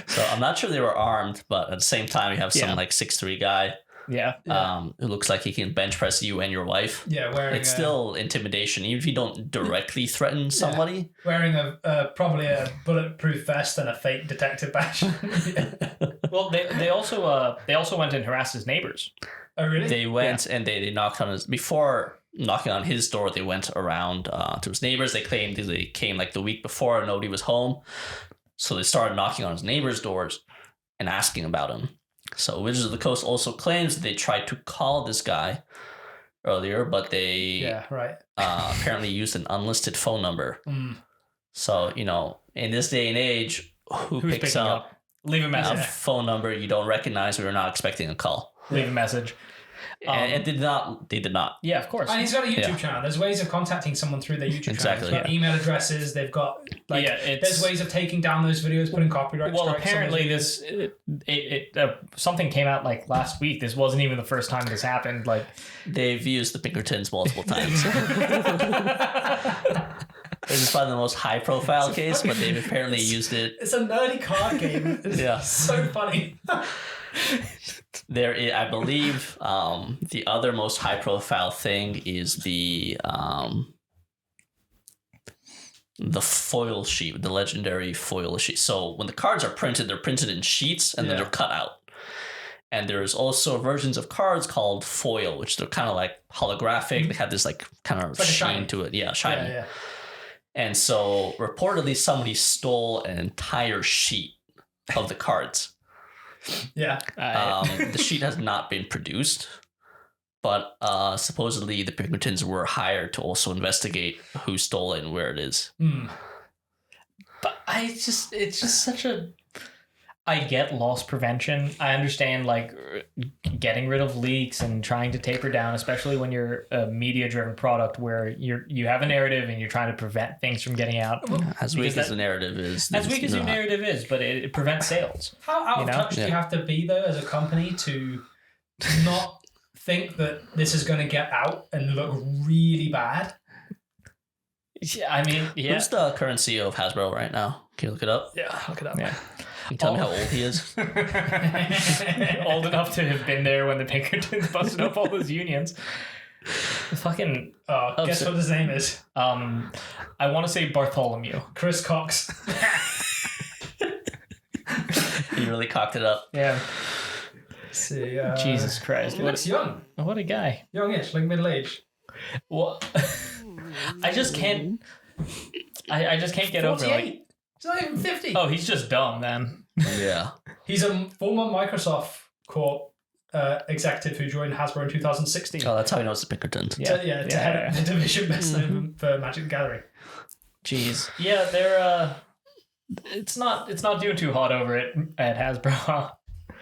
So I'm not sure they were armed, but at the same time you have some like 6'3" guy. Yeah. Who looks like he can bench press you and your wife. Yeah, it's still intimidation, even if you don't directly threaten somebody. Wearing probably a bulletproof vest and a fake detective badge. Well, they also went and harassed his neighbors. Oh, really? They went and they knocked on his before knocking on his door. They went around to his neighbors. They claimed they came like the week before and nobody was home, so they started knocking on his neighbors' doors and asking about him. So Wizards of the Coast also claims that they tried to call this guy earlier, but they apparently used an unlisted phone number. So, in this day and age, who's picks up? Leave a message. A phone number you don't recognize, we were not expecting a call. Leave a message. And they did not. Yeah, of course. And he's got a YouTube channel. There's ways of contacting someone through their YouTube channel. They've got email addresses. They've got there's ways of taking down those videos, putting copyright strikes. Well, apparently something came out like last week. This wasn't even the first time this happened. Like they've used the Pinkertons multiple times. This is probably the most high-profile case, but they've apparently used it. It's a nerdy card game. It's so funny. I believe the other most high-profile thing is the foil sheet, the legendary foil sheet. So when the cards are printed, they're printed in sheets and then they're cut out. And there's also versions of cards called foil, which they're kind of like holographic. They have this like kind of shine to it. Yeah, shiny. Yeah. And so reportedly somebody stole an entire sheet of the cards. Yeah. The sheet has not been produced, but supposedly the Pinkertons were hired to also investigate who stole it and where it is. But it's just such a... I get loss prevention. I understand like getting rid of leaks and trying to taper down, especially when you're a media-driven product where you have a narrative and you're trying to prevent things from getting out. As weak as the narrative is. As weak as your narrative is, but it prevents sales. How out of touch do you have to be though as a company to not think that this is going to get out and look really bad? Yeah, I mean, Who's the current CEO of Hasbro right now? Can you look it up? Yeah, look it up. Yeah. Can you tell me how old he is? Old enough to have been there when the Pinkertons busted up all those unions. Fucking. Guess what his name is? I want to say Bartholomew. Chris Cox. He really cocked it up. Yeah. Let's see. Jesus Christ. He looks young. What a guy. Youngish, like middle age. Well, I just can't. I just can't get 48. over like. He's not even 50. Oh, he's just dumb then. Yeah. He's a former Microsoft Corp executive who joined Hasbro in 2016. Oh, that's how he knows the Pinkertons. To head up the division best known for Magic the Gathering. Jeez. Yeah, they're it's not doing too hot over it at Hasbro.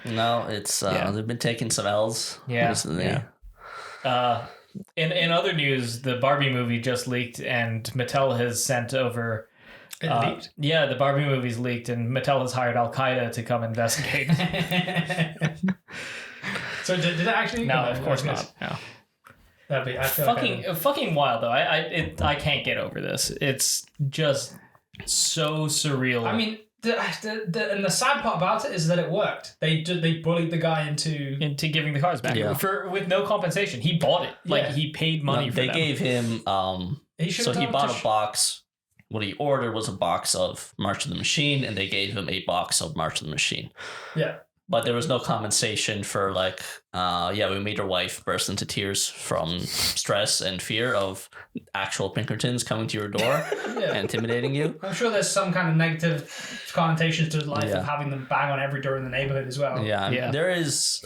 No, it's they've been taking some L's recently. Yeah. In other news, the Barbie movie just leaked and Mattel has sent over... It leaked? Yeah, the Barbie movie's leaked and Mattel has hired Al-Qaeda to come investigate. So did it actually? No, of course not. No. That'd be... I feel fucking wild, though. I can't get over this. It's just so surreal. I mean, And the sad part about it is that it worked. They bullied the guy into giving the cars back with no compensation. He bought it. Like he paid money for they them. gave him he bought a box. What he ordered was a box of March of the Machine, and they gave him a box of March of the Machine. Yeah. But there was no compensation for we made your wife burst into tears from stress and fear of actual Pinkertons coming to your door and intimidating you. I'm sure there's some kind of negative connotations to life of having them bang on every door in the neighborhood as well. Yeah. There is,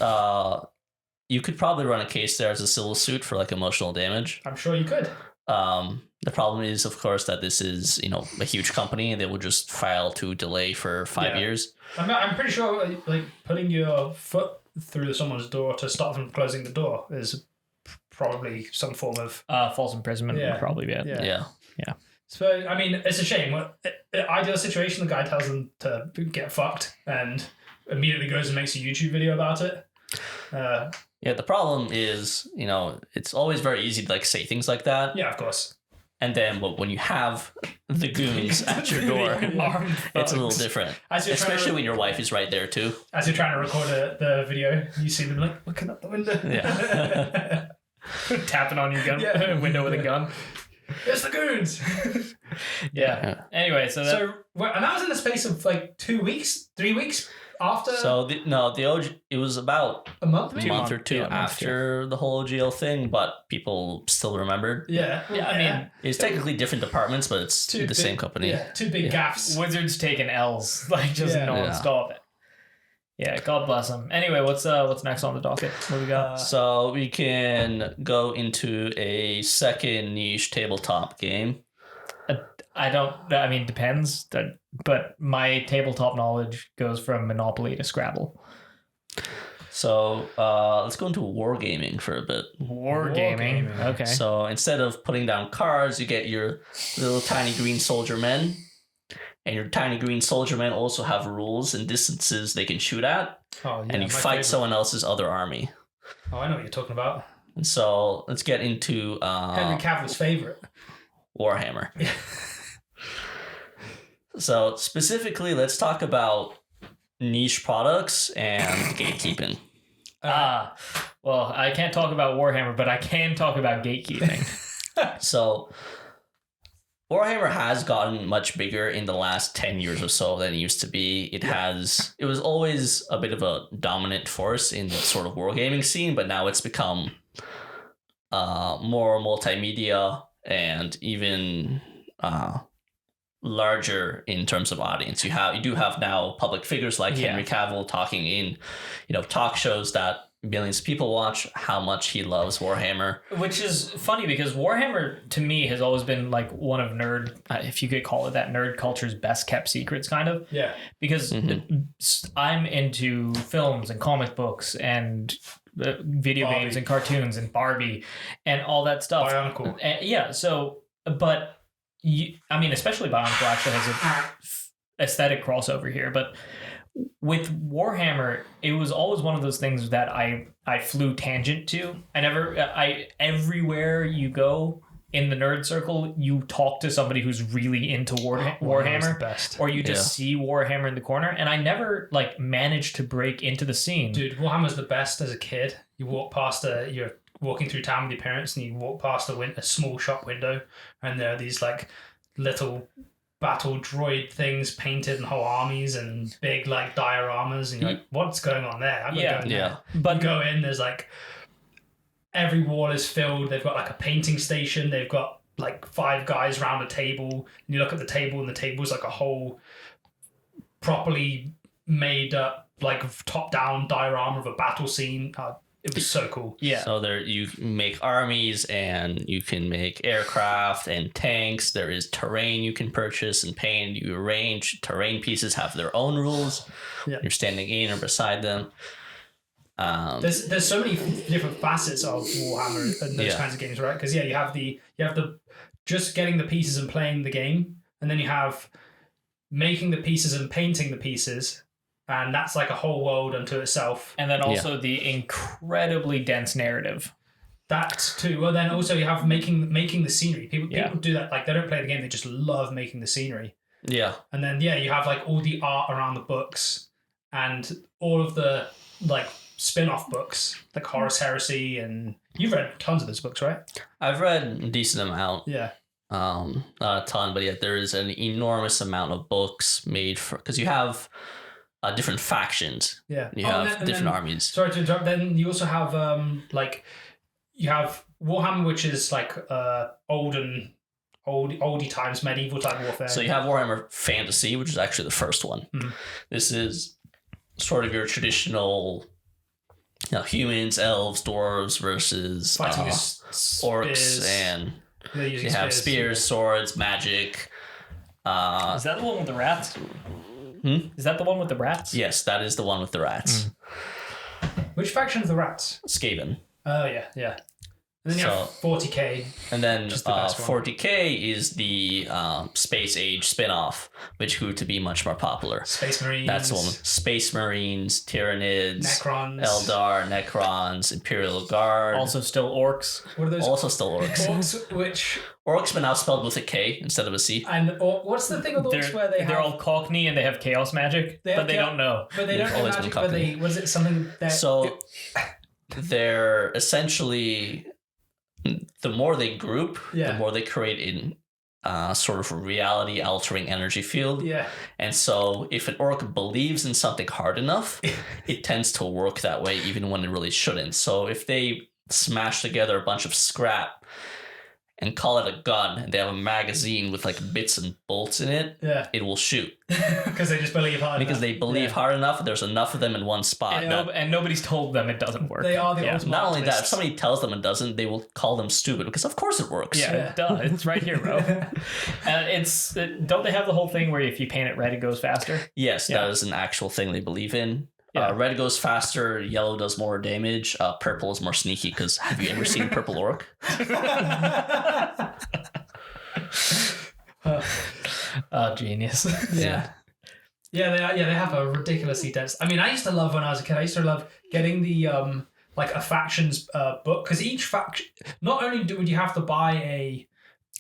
you could probably run a case there as a civil suit for emotional damage. I'm sure you could. The problem is, of course, that this is, a huge company and they will just file to delay for 5 years. I'm pretty sure putting your foot through someone's door to stop them closing the door is probably some form of false imprisonment would probably be it. Yeah. So, I mean, it's a shame. Ideal situation, the guy tells them to get fucked and immediately goes and makes a YouTube video about it. The problem is, it's always very easy to say things like that. Yeah, of course. And then when you have the goons at your door, it's a little different. Especially when your wife is right there too. As you're trying to record the video, you see them looking out the window. Yeah. Tapping on your window with a gun. It's the goons. Yeah. Anyway, and that was in the space of 2 weeks, 3 weeks after. So it was about a month, maybe? A month or two after the whole OGL thing, but people still remembered. Yeah. I mean, it's technically different departments, but it's the same company. Yeah, two big gaffes. Wizards taking L's non-stop. Yeah, God bless them. Anyway, what's next on the docket? What we got? So we can go into a second niche tabletop game. Depends. But my tabletop knowledge goes from Monopoly to Scrabble. So let's go into wargaming for a bit. Wargaming. Okay. So instead of putting down cards, you get your little tiny green soldier men. And your tiny green soldier men also have rules and distances they can shoot at. Oh, yeah, and you fight someone else's other army. Oh, I know what you're talking about. And so let's get into Henry Cavill's favorite. Warhammer. So specifically, let's talk about niche products and gatekeeping. Well, I can't talk about Warhammer, but I can talk about gatekeeping. So Warhammer has gotten much bigger in the last 10 years or so than it used to be. It was always a bit of a dominant force in the sort of wargaming scene, but now it's become more multimedia and even larger in terms of audience. You do have now public figures like Henry Cavill talking in, talk shows that millions of people watch how much he loves Warhammer. Which is funny because Warhammer to me has always been one of nerd, if you could call it that, nerd culture's best kept secrets kind of. Yeah. Because I'm into films and comic books and video games and cartoons and Barbie and all that stuff. Bionicle. Especially Bionicle actually has a aesthetic crossover here, but with Warhammer, it was always one of those things that I flew tangent to. Everywhere you go in the nerd circle, you talk to somebody who's really into Warhammer, best. Or you just see Warhammer in the corner. And I never managed to break into the scene. Dude, Warhammer's the best as a kid. You walk past you're walking through town with your parents, and you walk past a small shop window, and there are these little battle droid things painted in whole armies and big dioramas, and you're like, what's going on there? I'm gonna go in there. But you go in, there's every wall is filled. They've got a painting station. They've got 5 guys around a table, and you look at the table, and the table's a whole properly made up top down diorama of a battle scene. It was so cool. Yeah. So there you make armies and you can make aircraft and tanks. There is terrain you can purchase and paint. You arrange terrain pieces have their own rules. Yeah. You're standing in or beside them. There's so many different facets of Warhammer and those kinds of games, right? Because you have the just getting the pieces and playing the game, and then you have making the pieces and painting the pieces. And that's a whole world unto itself. And then also the incredibly dense narrative. That too. Well, then also you have making the scenery. People do that. They don't play the game. They just love making the scenery. Yeah. And then you have like all the art around the books and all of the like spin-off books, like Horus Heresy, and you've read tons of those books, right? I've read a decent amount. Yeah. Not a ton, but yeah, there is an enormous amount of books made for, because you have different factions. Yeah. You have different armies. Sorry to interrupt. Then you also have like you have Warhammer, which is like oldie times, medieval type warfare. So you have Warhammer Fantasy, which is actually the first one. Mm-hmm. This is sort of your traditional humans, elves, dwarves versus orcs, and you have spears, swords, magic. Is that the one with the rats? Is that the one with the rats? Yes, that is the one with the rats. Which faction of the rats? Skaven. Oh, yeah. And then you have 40k. And then Just the best one. 40k is the Space Age spin-off, which grew to be much more popular. Space Marines. That's the one with Space Marines, Tyranids, Necrons. Eldar, Necrons, Imperial Guard. Also still orcs. What are those? Also still orcs. Orcs, which... Orcs, but now spelled with a K instead of a C. And what's the thing with orcs where they're all Cockney and they have chaos magic, but they don't know. But they don't know always magic, been but Cockney. was it something that... So they're essentially... The more they group, the more they create in sort of a reality-altering energy field. Yeah. And so if an orc believes in something hard enough, it tends to work that way even when it really shouldn't. So if they smash together a bunch of scrap and call it a gun, and they have a magazine with like bits and bolts in it, it will shoot. Because they just believe hard enough. Because they believe hard enough, there's enough of them in one spot. And nobody's told them it doesn't work. They are the ultimate Not only that, if optimists. somebody tells them it doesn't, they will call them stupid, because of course it works. Yeah, it does. It's right here, bro. And don't they have the whole thing where if you paint it red, it goes faster? Yes, that is an actual thing they believe in. Yeah. Red goes faster, yellow does more damage, purple is more sneaky, because have you ever seen a purple orc? Genius. Yeah. Yeah, they have a ridiculously dense... I mean, I used to love when I was a kid, I used to love getting the, like a factions book, because each faction... Not only would you have to buy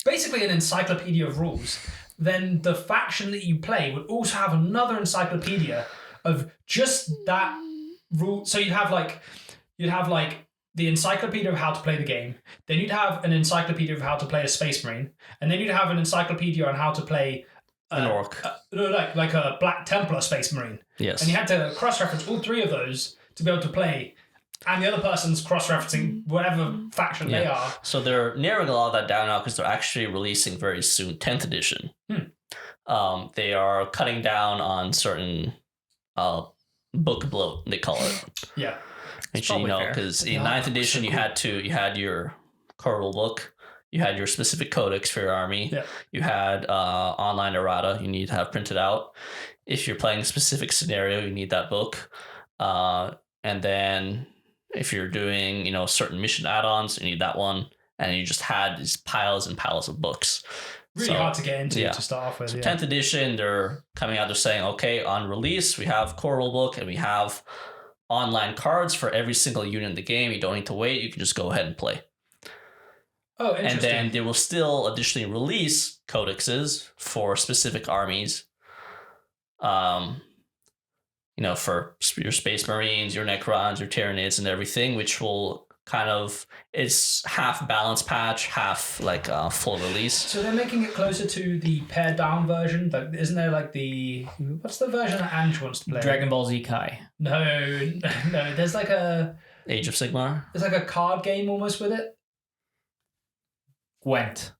basically an encyclopedia of rules, then the faction that you play would also have another encyclopedia of just that rule. So you'd have like the encyclopedia of how to play the game. Then you'd have an encyclopedia of how to play a Space Marine, and then you'd have an encyclopedia on how to play an orc, like a Black Templar Space Marine. Yes, and you had to cross-reference all three of those to be able to play. And the other person's cross-referencing whatever faction they are. So they're narrowing a lot of that down now because they're actually releasing very soon 10th edition. They are cutting down on certain book bloat, they call it. Yeah. Which, because in 9th edition you had your core rule book, you had your specific codex for your army, you had online errata you need to have printed out. If you're playing a specific scenario, you need that book. And then if you're doing, certain mission add-ons, you need that one. And you just had these piles and piles of books. Really hard to get into to start off with. So 10th edition, they're coming out, they're saying, okay, on release, we have core rulebook and we have online cards for every single unit in the game. You don't need to wait. You can just go ahead and play. Oh, interesting. And then they will still additionally release codexes for specific armies. For your Space Marines, your Necrons, your Tyranids, and everything, which will it's half balance patch, half like full release. So they're making it closer to the pared down version. Isn't there like what's the version that Ange wants to play? Dragon Ball Z Kai. No. There's like Age of Sigmar. There's like a card game almost with it. Gwent.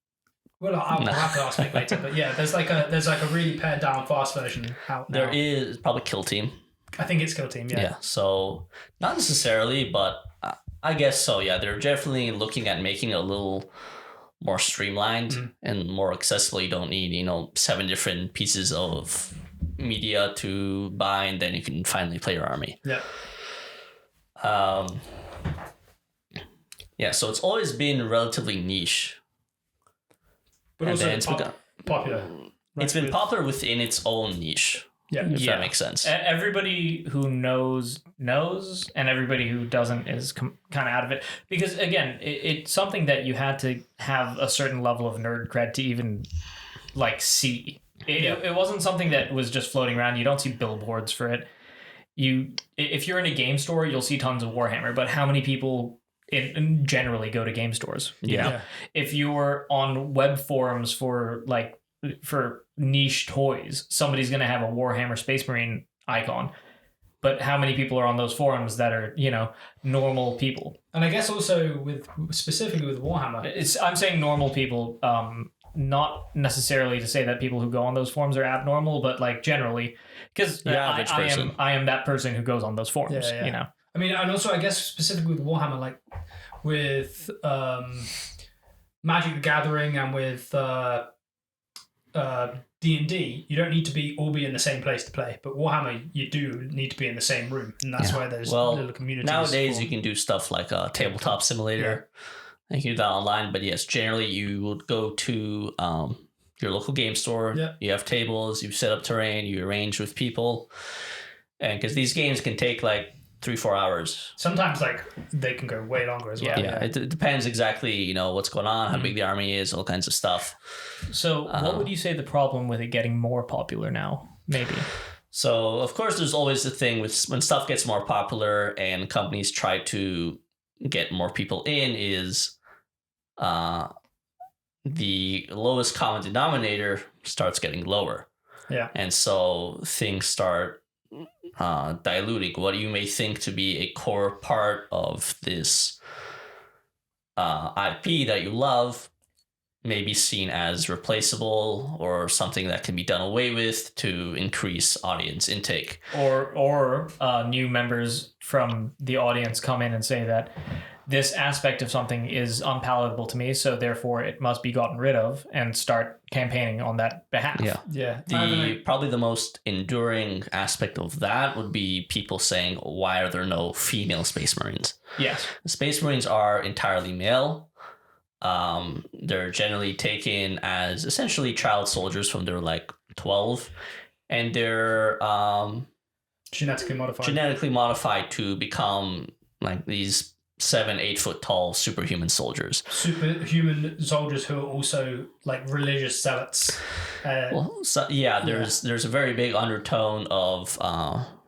Well, I'll have to ask Nick later, but yeah, there's like a really pared down fast version out now. There is probably Kill Team. I think it's Kill Team, yeah. Yeah, so not necessarily, but I guess so, yeah. They're definitely looking at making it a little more streamlined and more accessible. You don't need, 7 different pieces of media to buy, and then you can finally play your army. Yeah. Yeah, so it's always been relatively niche. But also it's popular. It's been popular within its own niche. Yeah, if that makes sense. Everybody who knows, and everybody who doesn't is kind of out of it. Because, again, it's something that you had to have a certain level of nerd cred to even, see. It wasn't something that was just floating around. You don't see billboards for it. If you're in a game store, you'll see tons of Warhammer, but how many people generally go to game stores? You know? If you're on web forums for niche toys, somebody's going to have a Warhammer Space Marine icon. But how many people are on those forums that are, normal people? And I guess also specifically with Warhammer, I'm saying normal people, not necessarily to say that people who go on those forums are abnormal, but like generally, because I am that person who goes on those forums. I mean, and also I guess specifically with Warhammer, like with Magic the Gathering and with D&D, you don't need to all be in the same place to play, but Warhammer, you do need to be in the same room, and that's why there's little communities. Nowadays, you can do stuff like a tabletop simulator. You can do that online, but yes, generally you would go to your local game store. You have tables, you set up terrain, you arrange with people, and because these games can take like 3-4 hours. Sometimes they can go way longer as well. It depends exactly, what's going on, how big the army is, all kinds of stuff. So what would you say the problem with it getting more popular now, maybe? So of course there's always the thing with when stuff gets more popular and companies try to get more people in is the lowest common denominator starts getting lower. And so things start diluting what you may think to be a core part of this IP that you love may be seen as replaceable or something that can be done away with to increase audience intake. Or new members from the audience come in and say that this aspect of something is unpalatable to me, so therefore it must be gotten rid of, and start campaigning on that behalf. Probably the most enduring aspect of that would be people saying, why are there no female Space Marines? Yes. Space Marines are entirely male. They're generally taken as essentially child soldiers from they're like 12, and they're genetically modified to become like these 7-8 foot tall superhuman soldiers. Superhuman soldiers who are also like religious zealots. There's a very big undertone of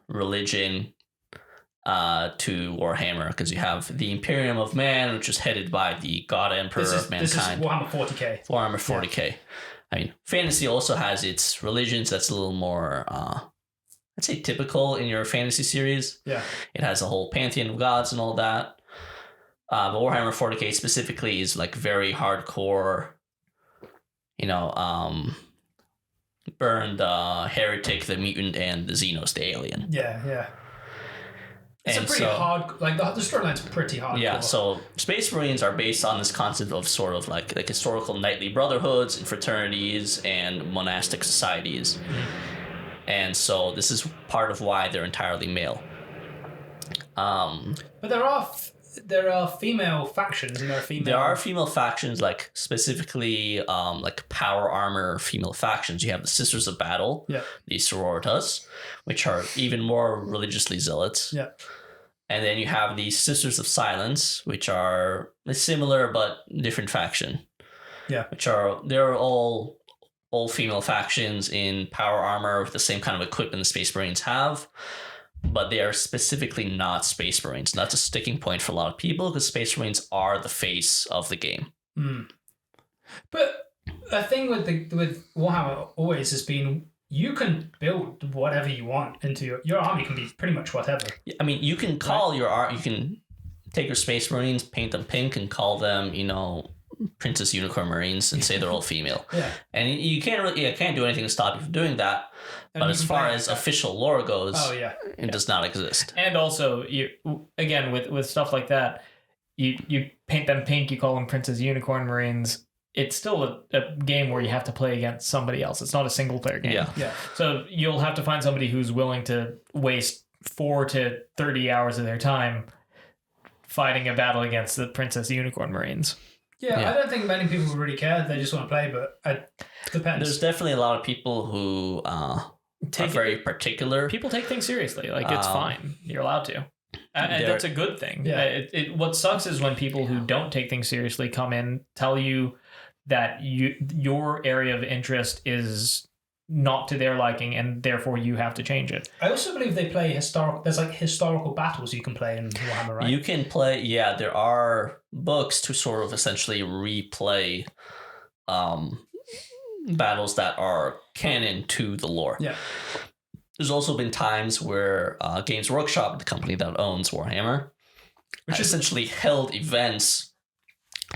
religion to Warhammer, because you have the Imperium of Man, which is headed by the God Emperor of Mankind. This is Warhammer 40k. Warhammer 40k. I mean, fantasy also has its religions that's a little more, I'd say, typical in your fantasy series. It has a whole pantheon of gods and all that. But Warhammer 40k specifically is like very hardcore, burn the heretic, the mutant, and the Xenos, the alien. It's a pretty hard, like the storyline's pretty hard. So Space Marines are based on this concept of sort of like historical knightly brotherhoods and fraternities and monastic societies. And so this is part of why they're entirely male. But there are female factions, and there are female factions, like specifically like power armor female factions. You have the Sisters of Battle, the Sororitas, which are even more religiously zealots. And then you have the Sisters of Silence, which are a similar but different faction. They're all female factions in power armor with the same kind of equipment the Space Marines have. But they are specifically not Space Marines. And that's a sticking point for a lot of people, because Space Marines are the face of the game. But the thing with Warhammer always has been, you can build whatever you want into your army can be pretty much whatever. I mean, you can call your art. You can take your Space Marines, paint them pink, and call them, Princess Unicorn Marines, and say they're all female. And you can't do anything to stop you from doing that. But as far as official lore goes, it does not exist. And also, again, with stuff like that, you paint them pink, you call them Princess Unicorn Marines. It's still a game where you have to play against somebody else. It's not a single player game. So you'll have to find somebody who's willing to waste 4 to 30 hours of their time fighting a battle against the Princess Unicorn Marines. I don't think many people really care. They just want to play, but it depends. There's definitely a lot of people who are very particular. People take things seriously. Like, it's fine. You're allowed to. And that's a good thing. What sucks is when people who don't take things seriously come in, tell you that your area of interest is not to their liking, and therefore you have to change it. I also believe they play historical. There's like historical battles you can play in Warhammer, right? You can play. Yeah, there are books to sort of essentially replay battles that are canon to the lore. Yeah. There's also been times where Games Workshop, the company that owns Warhammer, which essentially held events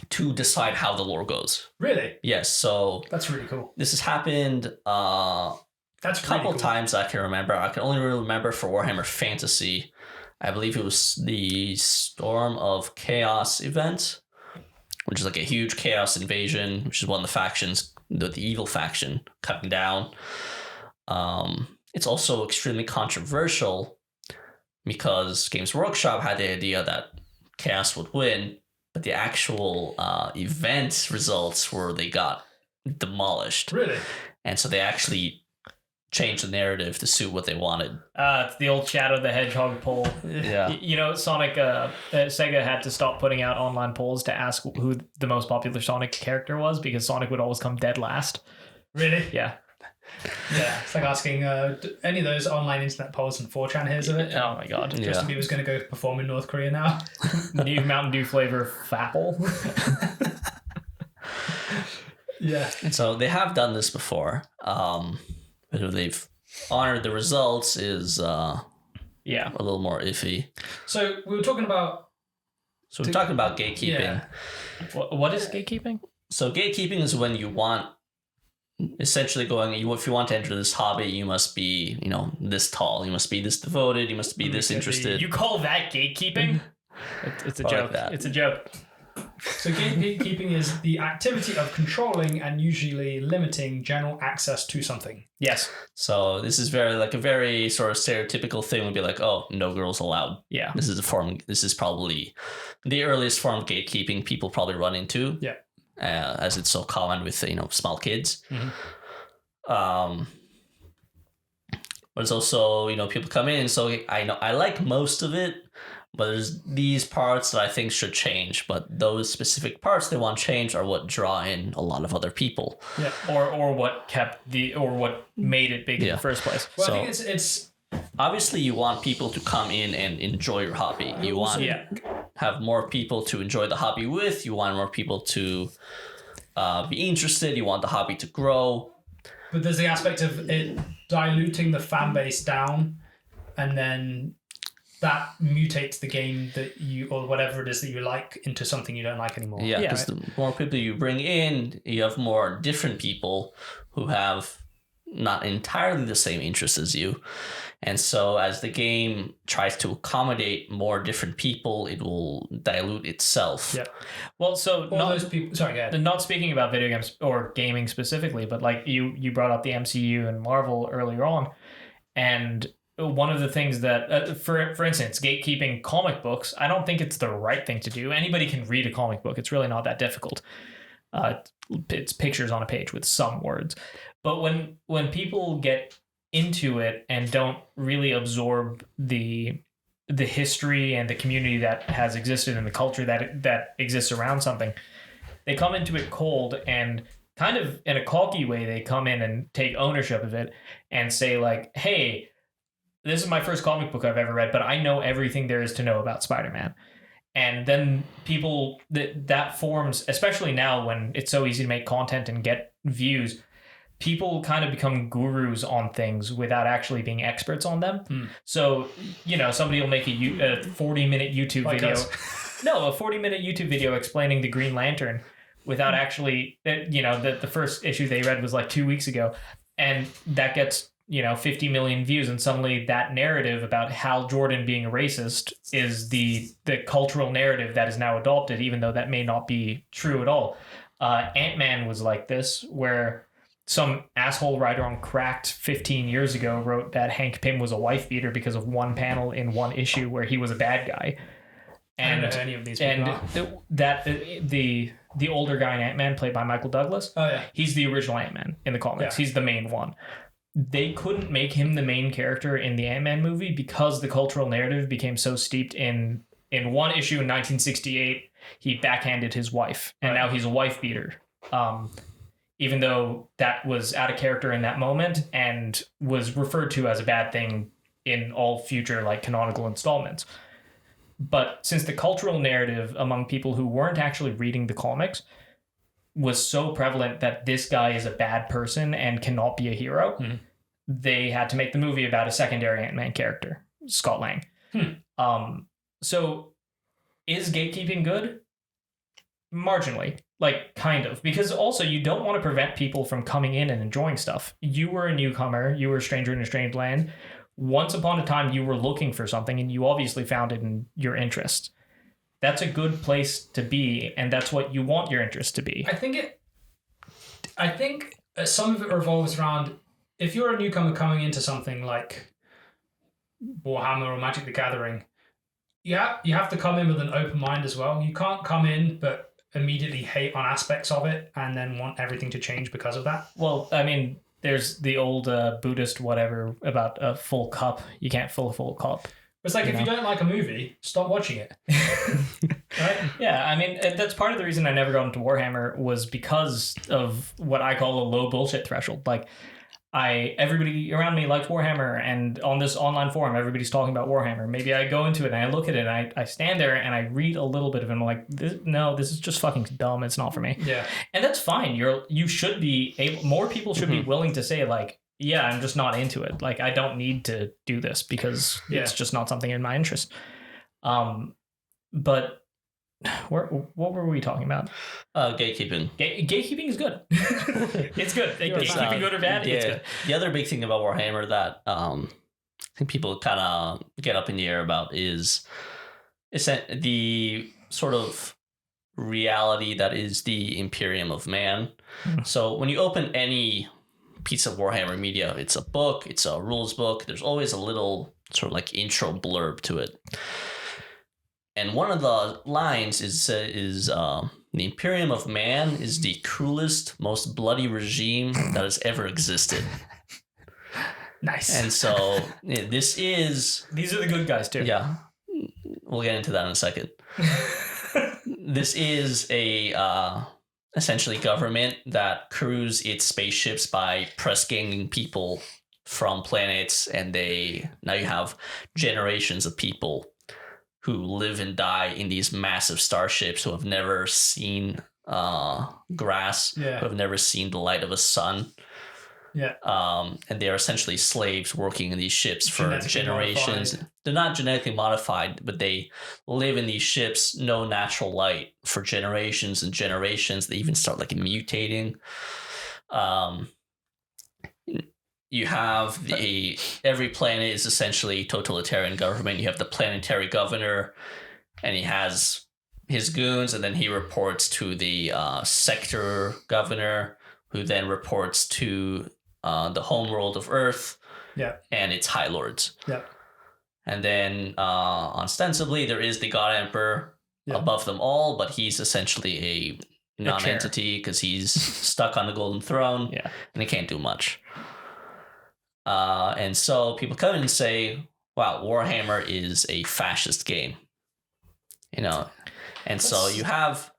to decide how the lore goes. Really? Yes. So that's really cool. This has happened that's a couple really cool. times I can remember. I can only really remember for Warhammer Fantasy. I believe it was the Storm of Chaos event, which is like a huge chaos invasion, which is one of the factions, the evil faction, cutting down. It's also extremely controversial because Games Workshop had the idea that Chaos would win, but the actual event results were they got demolished. Really? And so they actually changed the narrative to suit what they wanted. It's the old Shadow the Hedgehog poll. Yeah. You know, Sonic, Sega had to stop putting out online polls to ask who the most popular Sonic character was because Sonic would always come dead last. Really? Yeah. Yeah, it's like asking any of those online internet polls and 4chan hears of it. Oh my god. Justin Bieber's going to go perform in North Korea now. New Mountain Dew flavor Fapple. Yeah. And so they have done this before. Whether they've honored the results is a little more iffy. So we were talking about... So we're talking about gatekeeping. Yeah. What is gatekeeping? So gatekeeping is when you want... Essentially if you want to enter this hobby, you must be, this tall. You must be this devoted. You must be this interested. You call that gatekeeping? It's a joke. Like it's a joke. So gatekeeping is the activity of controlling and usually limiting general access to something. Yes. So this is a very sort of stereotypical thing would be like, oh, no girls allowed. Yeah. This is probably the earliest form of gatekeeping people probably run into. Yeah. As it's so common with small kids. Mm-hmm. But it's also people come in, so I like most of it, but there's these parts that I think should change. But those specific parts they want changed are what draw in a lot of other people. Yeah. Or what what made it big in the first place. Well, So, I think it's obviously you want people to come in and enjoy your hobby. You want have more people to enjoy the hobby with. You want more people to be interested. You want the hobby to grow. But there's the aspect of it diluting the fan base down, and then that mutates the game that you, or whatever it is that you like, into something you don't like anymore. Yeah, because the more people you bring in, you have more different people who have not entirely the same interests as you. And so as the game tries to accommodate more different people, it will dilute itself. Yeah. Well, so All those people. Sorry, go ahead. not speaking about video games or gaming specifically, but like you brought up the MCU and Marvel earlier on, and one of the things that, for instance, gatekeeping comic books, I don't think it's the right thing to do. Anybody can read a comic book. It's really not that difficult. It's pictures on a page with some words. But when people get into it and don't really absorb the history and the community that has existed and the culture that exists around something, they come into it cold and kind of in a cocky way, they come in and take ownership of it and say like, hey, this is my first comic book I've ever read, but I know everything there is to know about Spider-Man. And then people that forms, especially now when it's so easy to make content and get views, people kind of become gurus on things without actually being experts on them. So, somebody will make a 40-minute YouTube video. No, a 40-minute YouTube video explaining the Green Lantern without actually, the first issue they read was like 2 weeks ago. And that gets, 50 million views. And suddenly that narrative about Hal Jordan being a racist is the cultural narrative that is now adopted, even though that may not be true at all. Ant-Man was like this, where some asshole writer on Cracked 15 years ago wrote that Hank Pym was a wife beater because of one panel in one issue where he was a bad guy. And I don't know any of these people. And the older guy in Ant-Man, played by Michael Douglas, he's the original Ant-Man in the comics. Yeah. He's the main one. They couldn't make him the main character in the Ant-Man movie because the cultural narrative became so steeped in one issue in 1968. He backhanded his wife, and now he's a wife beater. even though that was out of character in that moment and was referred to as a bad thing in all future like canonical installments. But since the cultural narrative among people who weren't actually reading the comics was so prevalent that this guy is a bad person and cannot be a hero, they had to make the movie about a secondary Ant-Man character, Scott Lang. So is Gatekeeping good? Marginally, like kind of, because also you don't want to prevent people from coming in and enjoying stuff. You were a newcomer, you were a stranger in a strange land. Once upon a time, you were looking for something and you obviously found it in your interest. That's a good place to be, and that's what you want your interest to be. I think some of it revolves around, if you're a newcomer coming into something like Warhammer or Magic the Gathering, you have to come in with an open mind as well. You can't come in but immediately hate on aspects of it and then want everything to change because of that. Well, I mean, there's the old Buddhist whatever about a full cup. You can't fill a full cup. It's like, if you don't like a movie, stop watching it. Right? Yeah, I mean, that's part of the reason I never got into Warhammer was because of what I call a low bullshit threshold. Like, everybody around me likes Warhammer, and on this online forum, everybody's talking about Warhammer. Maybe I go into it and I look at it and I stand there and I read a little bit of it and I'm like, this is just fucking dumb. It's not for me. Yeah. And that's fine. You should be able, more people should be willing to say like, yeah, I'm just not into it. Like, I don't need to do this because it's just not something in my interest. But what were we talking about? Gatekeeping. Gatekeeping is good. It's good. Gatekeeping good or bad? It's good. The other big thing about Warhammer that I think people kind of get up in the air about is the sort of reality that is the Imperium of Man. So when you open any piece of Warhammer media, it's a book, it's a rules book, there's always a little sort of like intro blurb to it. And one of the lines is the Imperium of Man is the cruelest, most bloody regime that has ever existed. Nice. And so these are the good guys too. Yeah, we'll get into that in a second. This is a essentially government that crews its spaceships by press ganging people from planets, and now you have generations of people who live and die in these massive starships, who have never seen grass, who have never seen the light of a sun. Yeah. And they are essentially slaves working in these ships for generations. Modified. They're not genetically modified, but they live in these ships, no natural light for generations and generations. They even start like mutating. You have every planet is essentially totalitarian government. You have the planetary governor, and he has his goons, and then he reports to the sector governor, who then reports to the homeworld of Earth, and its high lords. And then ostensibly there is the God Emperor above them all, but he's essentially a non-entity because he's stuck on the golden throne, and he can't do much. And so people come in and say, wow, Warhammer is a fascist game, and so you have,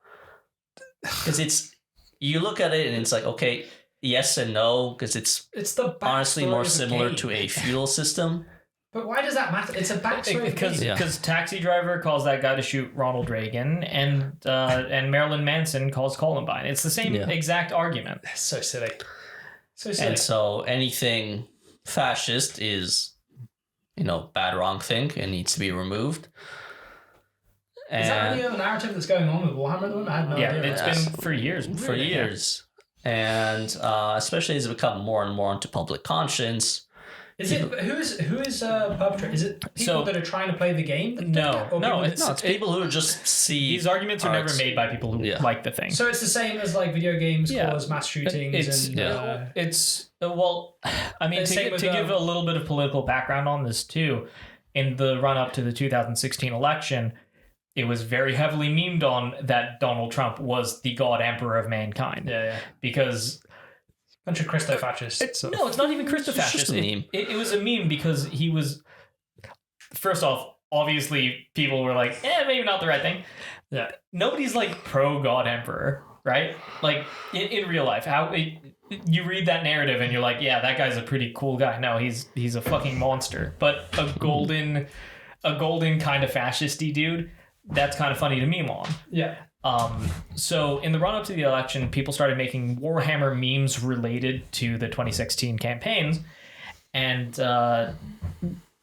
because you look at it and it's like, okay, yes and no, because it's the honestly more similar to a feudal system. But why does that matter? It's a backstory because Taxi Driver calls that guy to shoot Ronald Reagan, and Marilyn Manson calls Columbine. It's the same exact argument. That's so silly. And so anything fascist is, bad, wrong thing, and needs to be removed. Is that really a narrative that's going on with Warhammer at the moment? I had no idea. It's been for years. For years. And especially as it become more and more into public conscience. Who is perpetrator? Is it people that are trying to play the game? It's people who just see these arguments are never made by people who like the thing. So it's the same as like video games cause mass shootings to give a little bit of political background on this too, in the run up to the 2016 election, it was very heavily memed on that Donald Trump was the God Emperor of mankind. Because bunch of Christo-fascists. No, it's not even Christo-fascist. It's just a meme. It was a meme because he was... First off, obviously, people were like, maybe not the right thing. Yeah. Nobody's like pro-God Emperor. right? Like in real life, you read that narrative and you're like, yeah, that guy's a pretty cool guy. No, he's a fucking monster. But a golden kind of fascisty dude, that's kind of funny to meme on. Yeah. So in the run up to the election, people started making Warhammer memes related to the 2016 campaigns, and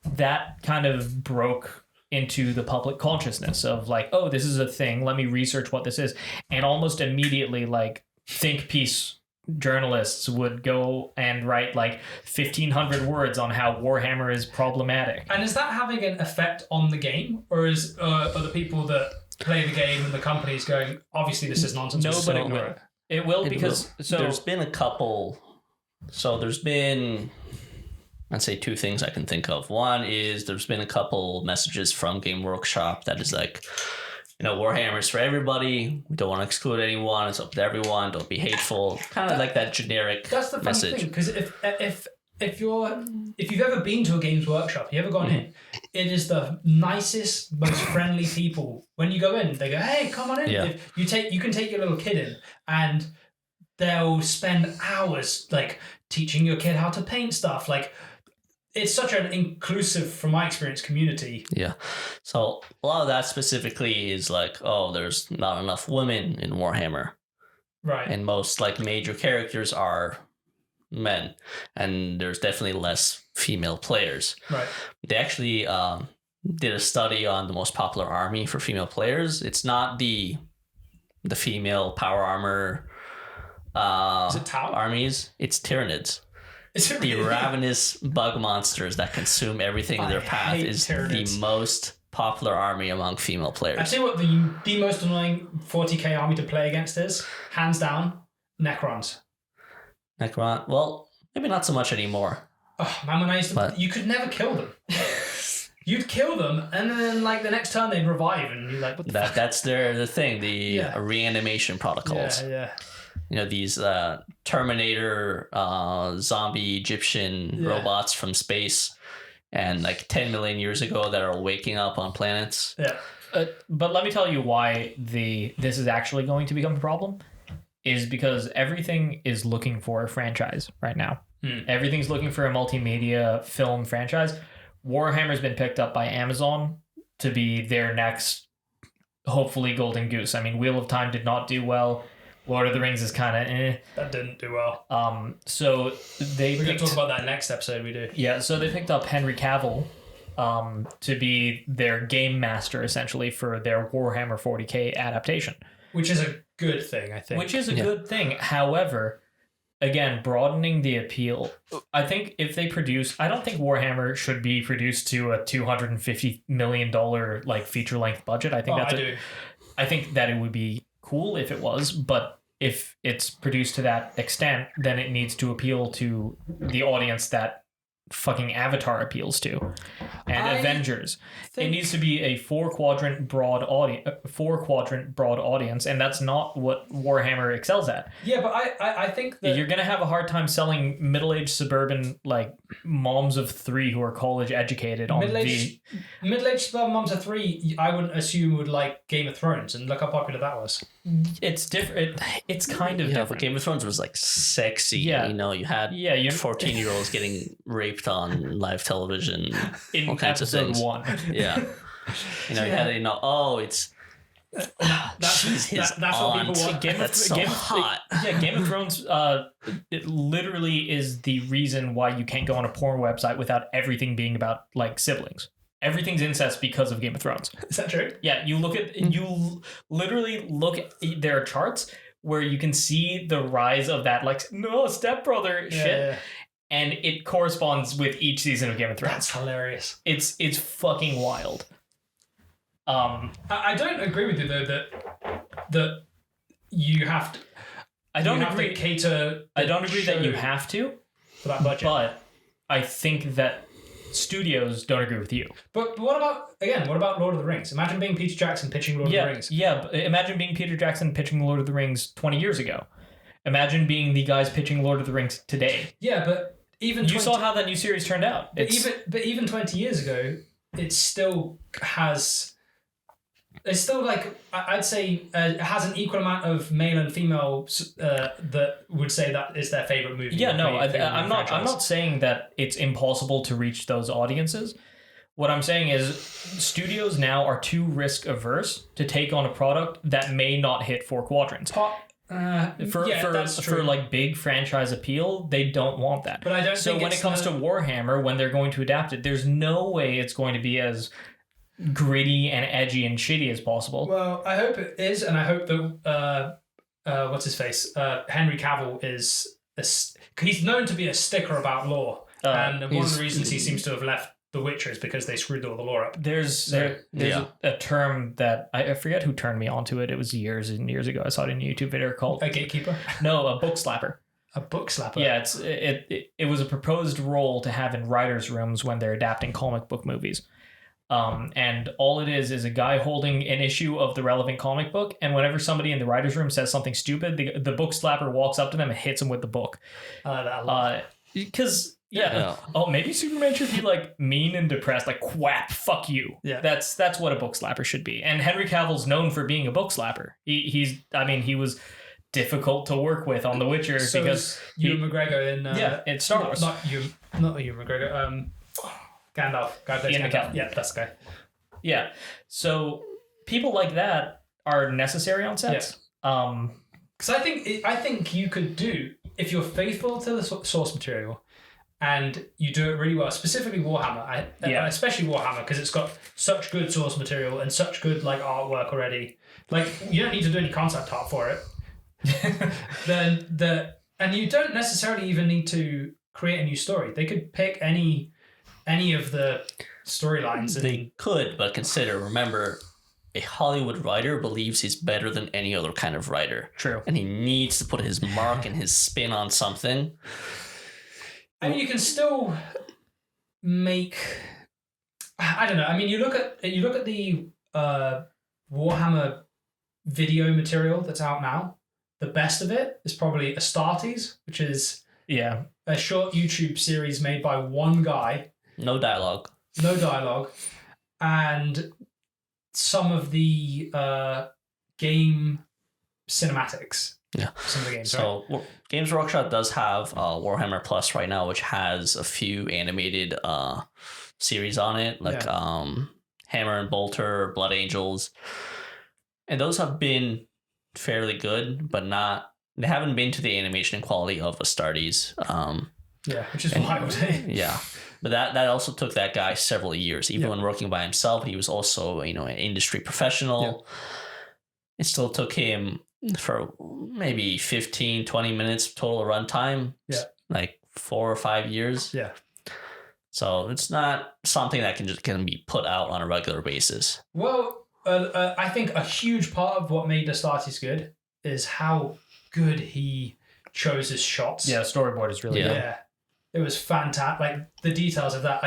that kind of broke into the public consciousness of like, oh, this is a thing. Let me research what this is. And almost immediately, like, think piece journalists would go and write like 1,500 words on how Warhammer is problematic. And is that having an effect on the game, or are the people that play the game and the companies going, obviously this is nonsense? No, but it will. It will because so there's been a couple. So there's been, I'd say, two things I can think of. One is there's been a couple messages from Game Workshop that is like, Warhammer's for everybody. We don't want to exclude anyone. It's up to everyone. Don't be hateful. Kind of like that generic That's the funny message. thing, because if you've ever been to a Games Workshop, you ever gone in, it is the nicest, most friendly people. When you go in, they go, "Hey, come on in." Yeah. You can take your little kid in, and they'll spend hours like teaching your kid how to paint stuff. Like, it's such an inclusive, from my experience, community. Yeah. So a lot of that specifically is like, oh, there's not enough women in Warhammer. Right. And most like major characters are men. And there's definitely less female players. Right. They actually did a study on the most popular army for female players. It's not the female power armor Is it Tau? armies. It's Tyranids. Is it The really? ravenous bug monsters that consume everything in their I path hate is Tyranids. the most popular army among female I players. tell you what, the most annoying 40k army to play against is, hands down, Necrons. Necron, well, maybe not so much anymore. Oh man, when I used to, But- you could never kill them. You'd kill them, and then like the next turn they'd revive, and you're like, what the fuck? That's the thing, the Yeah. reanimation protocols. Yeah. These Terminator, zombie Egyptian robots from space, and like 10 million years ago that are waking up on planets. Yeah. but let me tell you why this is actually going to become a problem is because everything is looking for a franchise right now. Everything's looking for a multimedia film franchise. Warhammer's been picked up by Amazon to be their next, hopefully, golden goose. I mean, Wheel of Time did not do well. Lord of the Rings is kind of That didn't do well. So they We're going picked, to talk about that next episode we do. yeah, so they picked up Henry Cavill to be their game master, essentially, for their Warhammer 40k adaptation. Which is a good thing, I think. Which is a good thing. However, again, broadening the appeal. I think if they produce, I don't think Warhammer should be produced to a $250 million like feature length budget. I think I think that it would be cool if it was, but if it's produced to that extent, then it needs to appeal to the audience that fucking Avatar appeals to, and Avengers. It needs to be a four quadrant broad audience, and that's not what Warhammer excels at. Yeah, but I think that You're gonna have a hard time selling middle-aged suburban like moms of three who are college educated on middle-aged suburban moms of 3, I wouldn't assume would like Game of Thrones, and look how popular that was. It's different. It's kind of But different. Game of Thrones was like sexy. Yeah. You had Yeah, 14-year-olds getting raped on live television. in all kinds of episode things. 1. Yeah. You had it's That's what aunt. people want. That's so hot. Game of Thrones it literally is the reason why you can't go on a porn website without everything being about like siblings. Everything's incest because of Game of Thrones. Is that true? Yeah, you literally look at their charts where you can see the rise of that like no stepbrother shit. Yeah. And it corresponds with each season of Game of Thrones. That's hilarious. It's fucking wild. I don't agree with you though that you have to. I don't you have agree. to cater. I don't agree that you show have to, for that budget. but I think that studios don't agree with you. But what about Lord of the Rings? Imagine being Peter Jackson pitching Lord of the Rings. Yeah. But imagine being Peter Jackson pitching Lord of the Rings 20 years ago. Imagine being the guys pitching Lord of the Rings today. Yeah, but even You saw how that new series turned out. But even 20 years ago, it still has it's still like I'd say it has an equal amount of male and female that would say that is their favorite movie. Yeah, no, favorite I'm not saying that it's impossible to reach those audiences. What I'm saying is studios now are too risk averse to take on a product that may not hit 4 quadrants. For like big franchise appeal, they don't want that. But I don't. So when it comes to Warhammer, when they're going to adapt it, there's no way it's going to be as gritty and edgy and shitty as possible. Well, I hope it is, and I hope that what's his face, Henry Cavill he's known to be a sticker about lore, and one of the reasons he seems to have left The Witcher is because they screwed all the lore up. There's a term that I forget who turned me onto it. It was years and years ago. I saw it in a YouTube video called A gatekeeper? No, a book slapper. A book slapper? Yeah, it was a proposed role to have in writers' rooms when they're adapting comic book movies. And all it is a guy holding an issue of the relevant comic book, and whenever somebody in the writer's room says something stupid, the book slapper walks up to them and hits them with the book. Because oh, maybe Superman should be like mean and depressed, like quack, fuck you. Yeah, that's what a book slapper should be. And Henry Cavill's known for being a book slapper. He was difficult to work with on The Witcher because Ewan McGregor in Star Wars. Not Ewan McGregor. Gandalf. Gandalf. Yeah, that's the guy. Yeah. So people like that are necessary on sets. Because I think you could do, if you're faithful to the source material and you do it really well, specifically Warhammer, especially Warhammer, because it's got such good source material and such good like artwork already. Like you don't need to do any concept art for it. And you don't necessarily even need to create a new story. They could pick any of the storylines. They could, but remember, a Hollywood writer believes he's better than any other kind of writer. True. And he needs to put his mark and his spin on something. I mean, you can still make... I don't know. I mean, you look at the Warhammer video material that's out now. The best of it is probably Astartes, which is a short YouTube series made by one guy. No dialogue. And some of the game cinematics. Yeah. Some of the games, so right? Games Workshop does have Warhammer Plus right now, which has a few animated series on it, like Hammer and Bolter, Blood Angels. And those have been fairly good, but they haven't been to the animation quality of Astartes. Which is wild. Yeah. But that also took that guy several years. Even when working by himself, he was also, an industry professional. It still took him for maybe 15, 20 minutes total runtime. Yeah. Like 4 or 5 years. Yeah. So it's not something that can be put out on a regular basis. Well, I think a huge part of what made Astartes good is how good he chose his shots. Yeah, storyboard is really good. Yeah. It was fantastic. Like the details of that,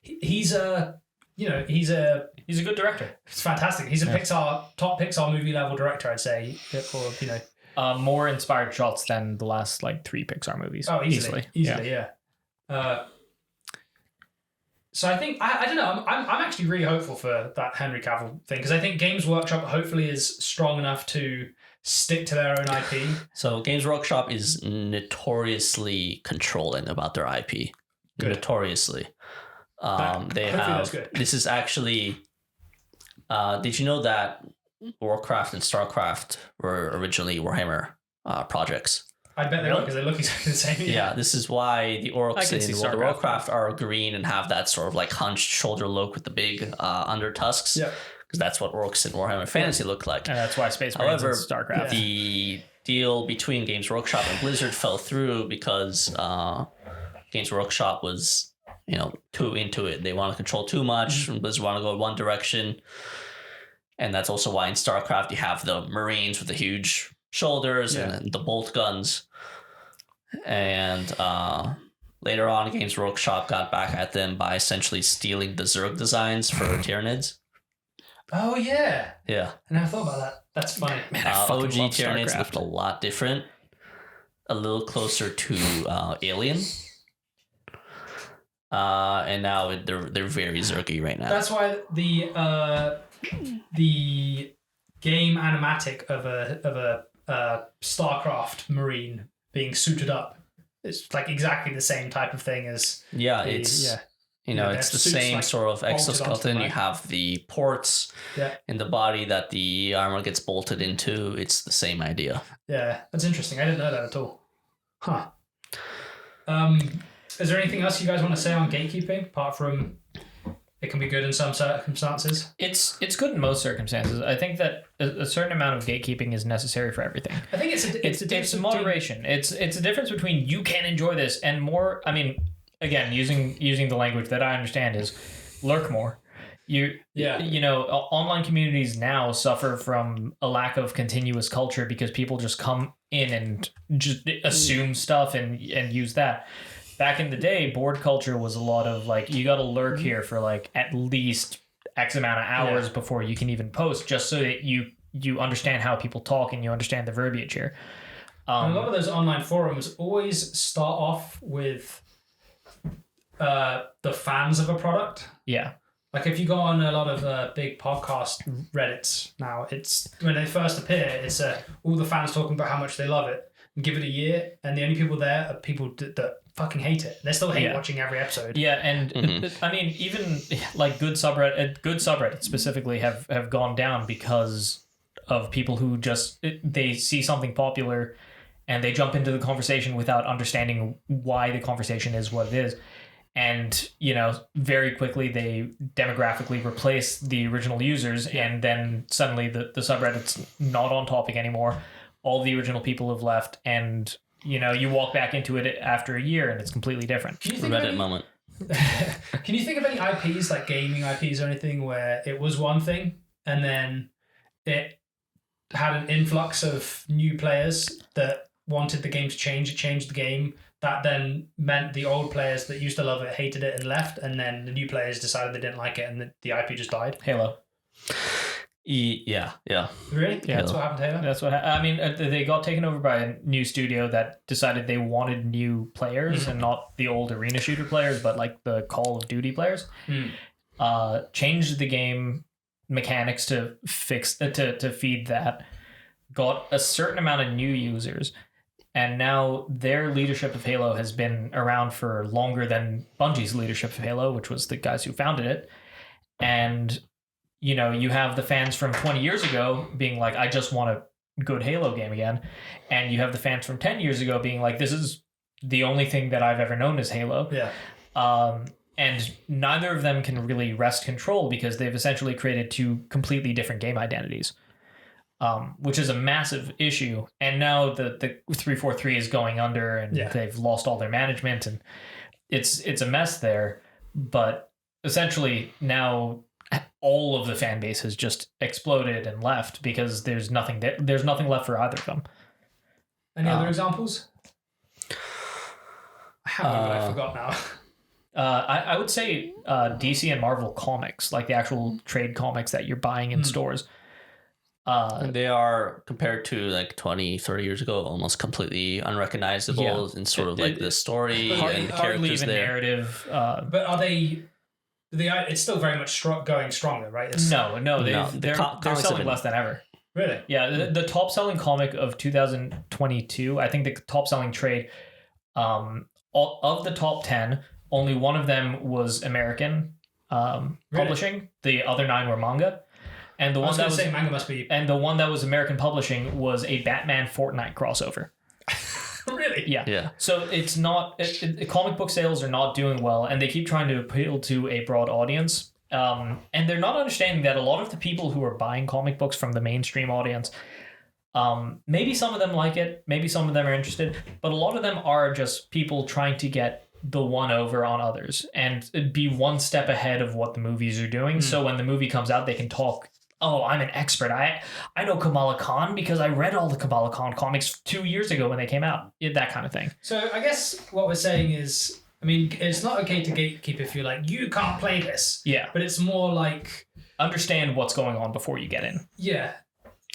he's a good director. It's fantastic. He's a top Pixar movie level director, I'd say. Or more inspired shots than the last 3 Pixar movies. Oh, easily, yeah. So I think I don't know. I'm actually really hopeful for that Henry Cavill thing because I think Games Workshop hopefully is strong enough to stick to their own IP. So Games Workshop is notoriously controlling about their IP. Good. Notoriously. That's good. This is actually, did you know that Warcraft and Starcraft were originally Warhammer projects? I bet they were because they look exactly the same. Yeah, this is why the orcs in World of Warcraft are green and have that sort of hunched shoulder look with the big under tusks. Yeah. Because that's what orcs in Warhammer Fantasy look like. And that's why Space Marines in StarCraft. The deal between Games Workshop and Blizzard fell through because Games Workshop was, too into it. They want to control too much, and Blizzard want to go in one direction. And that's also why in StarCraft you have the Marines with the huge shoulders and the bolt guns. And later on, Games Workshop got back at them by essentially stealing the Zerg designs for Tyranids. Oh, yeah. Yeah. I never thought about that. That's funny. Man, OG Tyranids looked a lot different. A little closer to Alien. And now they're very Zergy right now. That's why the the game animatic of a StarCraft Marine being suited up. It's like exactly the same type of thing as it's the same like sort of bolted onto exoskeleton. them, You right? have the ports in the body that the armor gets bolted into. It's the same idea. Yeah, that's interesting. I didn't know that at all. Huh. Is there anything else you guys want to say on gatekeeping apart from it can be good in some circumstances? It's good in most circumstances. I think that a certain amount of gatekeeping is necessary for everything. I think it's moderation. It's a difference between you can enjoy this and more. I mean, again, using the language that I understand is lurk more. Online communities now suffer from a lack of continuous culture because people just come in and just assume stuff and use that. Back in the day, board culture was a lot of like, you got to lurk here for like at least X amount of hours before you can even post, just so that you understand how people talk and you understand the verbiage here. And a lot of those online forums always start off with the fans of a product. Yeah. Like if you go on a lot of big podcast Reddits now, it's when they first appear, it's all the fans talking about how much they love it. And give it a year, and the only people there are people that fucking hate it. They still hate watching every episode. Yeah, and I mean, even like good subreddits specifically have gone down because of people who just they see something popular and they jump into the conversation without understanding why the conversation is what it is. And, very quickly they demographically replace the original users, and then suddenly the subreddit's not on topic anymore. All the original people have left, and, you walk back into it after a year and it's completely different. Reddit moment. Can you think of any IPs, like gaming IPs or anything, where it was one thing and then it had an influx of new players that wanted the game to change? It changed the game. That then meant the old players that used to love it hated it and left, and then the new players decided they didn't like it, and the IP just died. Halo. Yeah. Really? Yeah, that's what happened to Halo? That's what I mean, they got taken over by a new studio that decided they wanted new players and not the old arena shooter players, but like the Call of Duty players. Changed the game mechanics to feed that. Got a certain amount of new users. And now their leadership of Halo has been around for longer than Bungie's leadership of Halo, which was the guys who founded it. And, you have the fans from 20 years ago being like, I just want a good Halo game again. And you have the fans from 10 years ago being like, this is the only thing that I've ever known as Halo. Yeah. And neither of them can really wrest control because they've essentially created two completely different game identities. Which is a massive issue. And now the 343 is going under, and they've lost all their management, and it's a mess there. But essentially now all of the fan base has just exploded and left because there's nothing left for either of them. Any other examples? I have one, but I forgot now. I would say DC and Marvel comics, like the actual trade comics that you're buying in stores. They are, compared to like 20, 30 years ago, almost completely unrecognizable in sort of like the story and the hardly characters even there. narrative. But are they? It's still very much going stronger, right? They're selling less than ever. Really? Yeah, the top selling comic of 2022, I think the top selling trade, of the top 10, only one of them was American publishing. The other 9 were manga. And the one that was manga must be. And the one that was American publishing was a Batman Fortnite crossover. Really? Yeah. So it's not comic book sales are not doing well, and they keep trying to appeal to a broad audience. And they're not understanding that a lot of the people who are buying comic books from the mainstream audience, maybe some of them like it, maybe some of them are interested, but a lot of them are just people trying to get the one over on others and be one step ahead of what the movies are doing. So when the movie comes out, they can talk. Oh, I'm an expert. I know Kamala Khan because I read all the Kamala Khan comics 2 years ago when they came out. That kind of thing. So I guess what we're saying is, I mean, it's not okay to gatekeep if you're like, you can't play this. Yeah. But it's more like... understand what's going on before you get in. Yeah.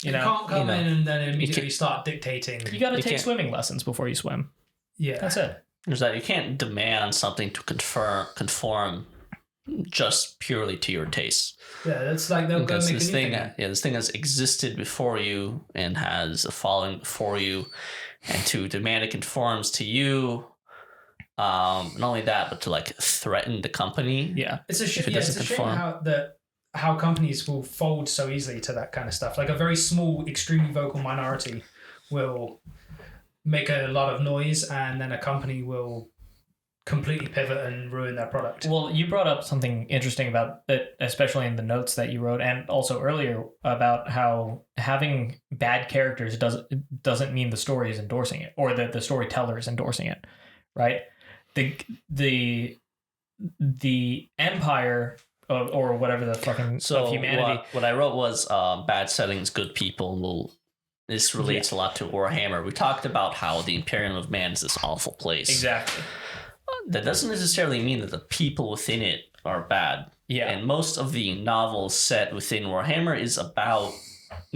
You can't come in and then immediately start dictating. You got to take swimming lessons before you swim. Yeah. That's it. There's that you can't demand something to conform just purely to your taste. Yeah, it's like they'll go Because make a this new thing, thing. this thing has existed before you and has a following before you, and to demand it conforms to you. Not only that, but to like threaten the company. Yeah. It's a if shame. it Yeah, doesn't it's a shame conform. how companies will fold so easily to that kind of stuff. Like a very small, extremely vocal minority will make a lot of noise, and then a company will completely pivot and ruin their product. Well, you brought up something interesting about it, especially in the notes that you wrote, and also earlier about how having bad characters doesn't mean the story is endorsing it, or that the storyteller is endorsing it, right? The empire or whatever the fucking of humanity. What I wrote was bad settings, good people. This relates a lot to Warhammer. We talked about how the Imperium of Man is this awful place. Exactly. That doesn't necessarily mean that the people within it are bad. Yeah. And most of the novels set within Warhammer is about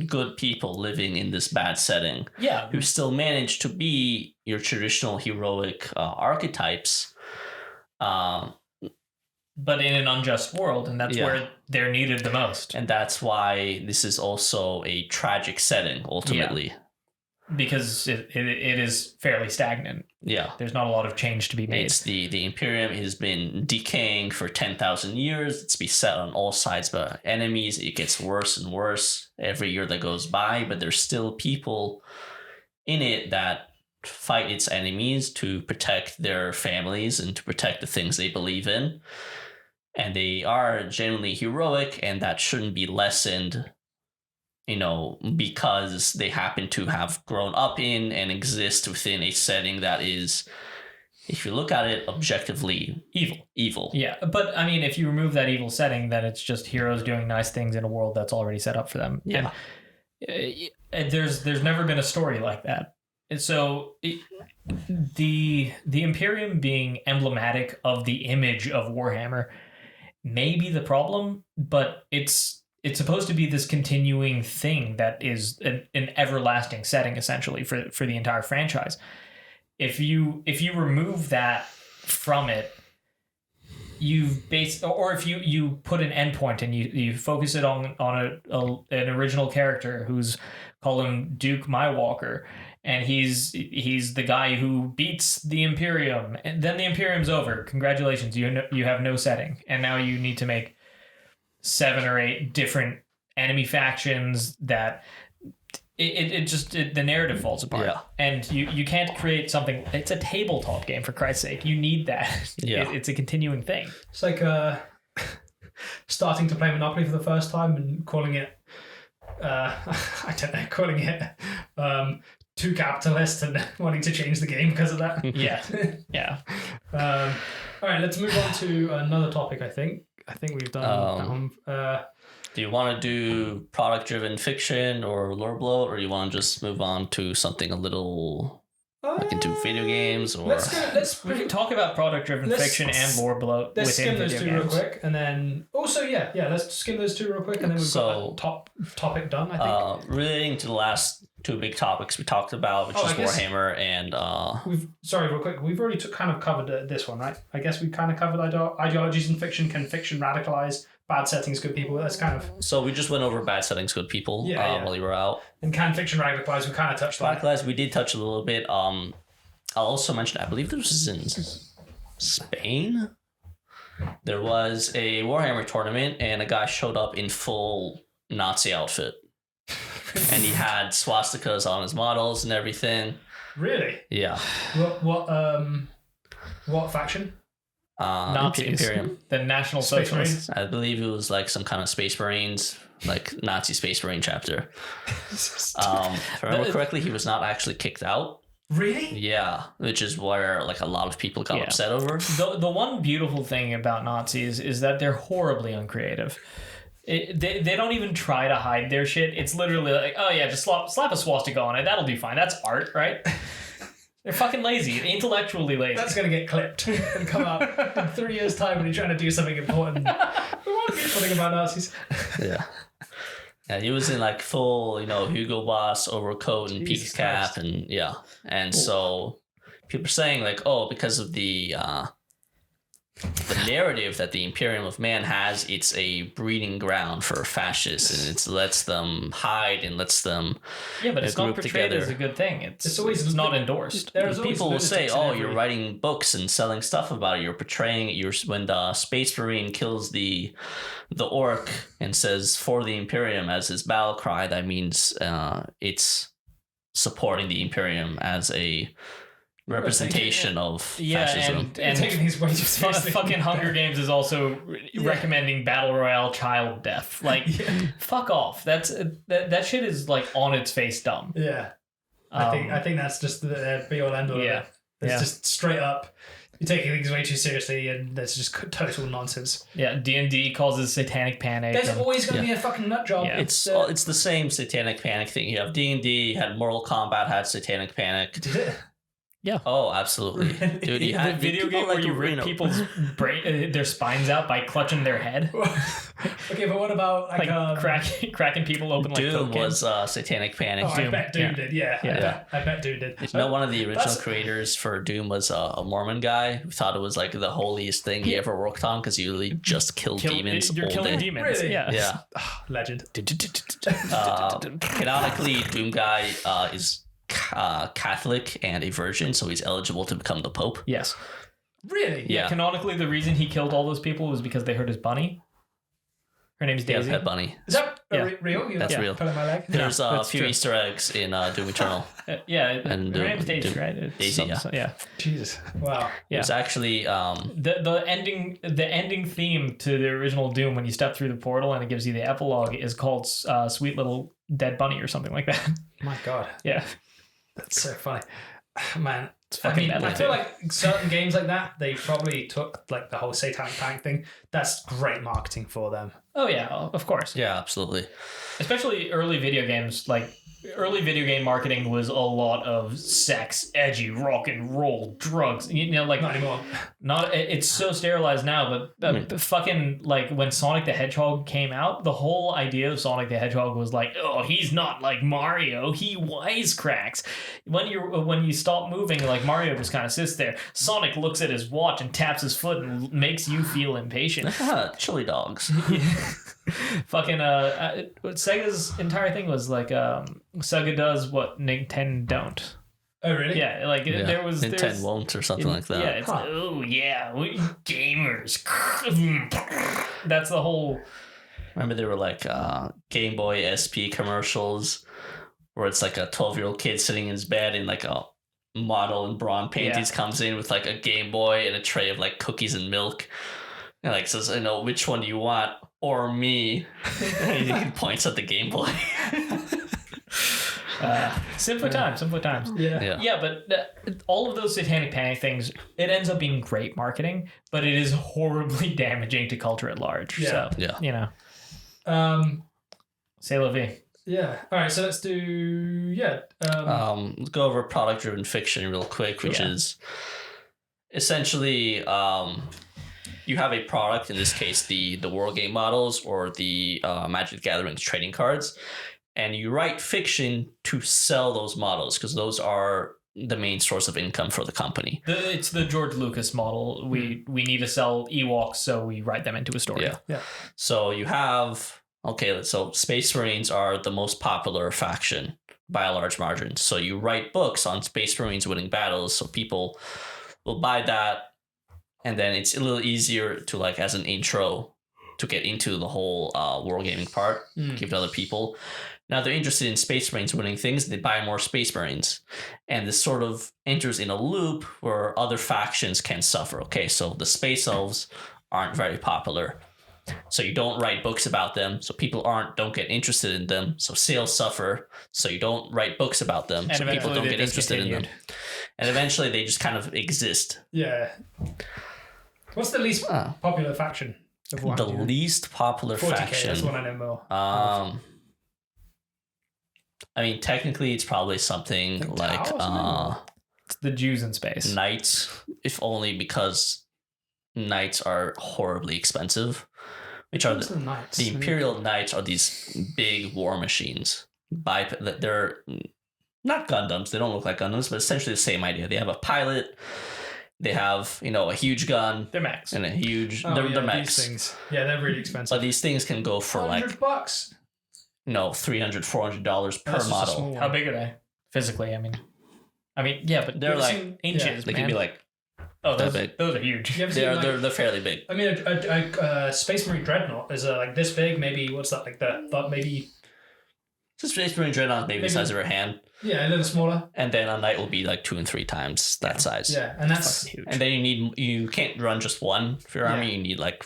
good people living in this bad setting. Yeah. Who still manage to be your traditional heroic archetypes. But in an unjust world, and that's where they're needed the most. And that's why this is also a tragic setting, ultimately. Yeah. Because it is fairly stagnant. Yeah. There's not a lot of change to be made. It's the Imperium has been decaying for 10,000 years. It's beset on all sides by enemies. It gets worse and worse every year that goes by, but there's still people in it that fight its enemies to protect their families and to protect the things they believe in. And they are genuinely heroic, and that shouldn't be lessened, because they happen to have grown up in and exist within a setting that is, if you look at it objectively, evil. Yeah, but I mean, if you remove that evil setting, then it's just heroes doing nice things in a world that's already set up for them. Yeah. And there's never been a story like that. And so the Imperium being emblematic of the image of Warhammer may be the problem, but it's supposed to be this continuing thing that is an everlasting setting, essentially, for the entire franchise. If you remove that from it, if you put an endpoint and you focus it on an original character who's, call him Duke Mywalker, and he's the guy who beats the Imperium, and then the Imperium's over. Congratulations, you have no setting, and now you need to make 7 or 8 different enemy factions that the narrative falls apart. Yeah. And you can't create something. It's a tabletop game, for Christ's sake. You need that. Yeah. It's a continuing thing. It's like starting to play Monopoly for the first time and calling it too capitalist and wanting to change the game because of that. Yeah. Yeah. All right, let's move on to another topic. I think we've done that one. Do you want to do product-driven fiction or lore bloat, or you want to just move on to something a little like into video games? Or We can talk about product-driven fiction and lore bloat let's within skim those video two games. real quick, and then also let's skim those two real quick, and then we've got a top topic done. I think relating to the last 2 big topics we talked about, which is Warhammer and real quick, we've already kind of covered this one, right? I guess we kind of covered ideologies in fiction. Can fiction radicalize? Bad settings, good people. That's kind of. So we just went over bad settings, good people while you were out. And can fiction radicalize? We kind of touched on. Radicalize, we did touch a little bit. I'll also mention, I believe this was in Spain. There was a Warhammer tournament, and a guy showed up in full Nazi outfit, and he had swastikas on his models and everything. Really? Yeah. What faction? Nazis. Imperium. The National Space Socialists. I believe it was like some kind of Space Marines, like Nazi Space Marine chapter. If I remember correctly, he was not actually kicked out. Really? Yeah, which is where like a lot of people got upset over. The one beautiful thing about Nazis is that they're horribly uncreative. They don't even try to hide their shit. It's literally like, oh yeah, just slap a swastika on it. That'll do fine. That's art, right? They're fucking lazy, intellectually lazy. That's going to get clipped and come out in 3 years' time when you're trying to do something important. The one beautiful thing about Nazis. Yeah. Yeah, he was in like full, Hugo Boss overcoat and peak cap, and so people are saying like, oh, because of the the narrative that the Imperium of Man has, it's a breeding ground for fascists, and it lets them hide and lets them but it's not group portrayed together. as a good thing. It's always it's not endorsed. There's always People will say, lunatics in "Oh, every- you're writing books and selling stuff about it. You're portraying it. You're when the Space Marine kills the orc and says for the Imperium as his battle cry. That means it's supporting the Imperium as a representation of fascism." And taking these way too seriously. Fucking Hunger Games is also recommending battle royale child death. Like, fuck off. That shit is like on its face dumb. Yeah. I think that's just the be all end all of it. It's just straight up. You're taking things way too seriously, and that's just total nonsense. Yeah, D&D causes satanic panic. There's always going to be a fucking nut job. Yeah. It's the same satanic panic thing. You have D&D, you had Mortal Kombat, had satanic panic. Did it? Yeah. Oh, absolutely, dude. You The had video people game where you rip know, people's brain, their spines out by clutching their head, Okay, but what about like cracking people open like Doom cocaine? was satanic panic. Oh, I bet Doom did. Yeah. I bet Doom did. You know, one of the original creators for Doom was a Mormon guy who thought it was like the holiest thing he ever worked on because you really just killed demons You're all killing day. demons. Really? Yeah. Legend. Canonically, Doom guy is Catholic and a virgin, so he's eligible to become the Pope. Yes. Really? Yeah. Canonically, the reason he killed all those people was because they hurt his bunny. Her name's Yeah, Daisy. Pet Bunny. Is that Yeah. real? That's real. Pulling my leg? There's a that's few true. Easter eggs in Doom Eternal. And her name's Daisy, Doom- right? It's Daisy, yeah. Jesus. Wow. Yeah. It's actually The ending theme to the original Doom when you step through the portal and it gives you the epilogue is called Sweet Little Dead Bunny or something like that. My God. Yeah. That's so funny. Man. fucking metal I feel too. like certain games like that, they probably took like the whole satanic panic thing. That's great marketing for them. Oh yeah, of course. yeah, absolutely. Especially early video games, like early video game marketing was a lot of sex, edgy, rock and roll, drugs. You know, like Not anymore. it's so sterilized now, but fucking like when Sonic the Hedgehog came out, the whole idea of Sonic the Hedgehog was like, oh, he's not like Mario, he wisecracks. When you stop moving, like Mario just kind of sits there. Sonic looks at his watch and taps his foot and makes you feel impatient. Chili dogs. Fucking Sega's entire thing was like Sega does what Nintendo don't. Oh, really? Yeah, like there was Nintendo won't or something like that. Yeah, it's like, oh yeah, we gamers. That's the whole. Remember there were like Game Boy SP commercials where it's like a 12-year-old kid sitting in his bed in like a model in bra and panties comes in with like a Game Boy and a tray of like cookies and milk. And like says, you know, which one do you want? Or me? And he points at the Game Boy. Simpler times. Yeah. But all of those satanic panic things, it ends up being great marketing, but it is horribly damaging to culture at large. Yeah. So, Yeah. you know, c'est la vie. Yeah. All right. So let's do Let's go over product-driven fiction real quick, which is essentially you have a product, in this case the war game models or the Magic the Gathering trading cards, and you write fiction to sell those models because those are the main source of income for the company. It's the George Lucas model. We need to sell Ewoks, so we write them into a story. Yeah. So you have so Space Marines are the most popular faction by a large margin. So you write books on Space Marines winning battles, so people will buy that, and then it's a little easier to like as an intro to get into the whole wargaming part, give to other people. Now they're interested in Space Marines winning things, they buy more Space Marines. And this sort of enters in a loop where other factions can suffer. Okay, so the Space Elves aren't very popular. So you don't write books about them, so people don't get interested in them. So sales suffer, so you don't write books about them, And so people don't eventually get they interested in them. discontinued. And eventually they just kind of exist. Yeah. What's the least popular faction of Warhammer? The least popular 40K, faction. that's one I know more. I mean, technically, it's probably something like Tau or something? It's the Jews in space. Knights, if only because Knights are horribly expensive. Which are What's the Knights? the Imperial Knights are these big war machines. They're not Gundams. They don't look like Gundams, but essentially the same idea. They have a pilot, They have, a huge gun They're max. and a huge. Oh, they're yeah, max. these things. Yeah, they're really expensive. But these things can go for like $100. $300, $400 per That's just a model. small How one. big are they physically? I mean, yeah, but They're you've like- seen inches. They man. can be like oh, that those, big. those are huge. You ever seen, like, they're fairly big. I mean, a Space Marine Dreadnought is like this big, maybe, what's that, like maybe, So Space Marine Dreadnought maybe the Maybe- size of your hand, yeah, a little smaller. and then a Knight will be like 2 and 3 times that size. Yeah, and that's, Fucking huge. And then you can't run just one for your Yeah. army. You need like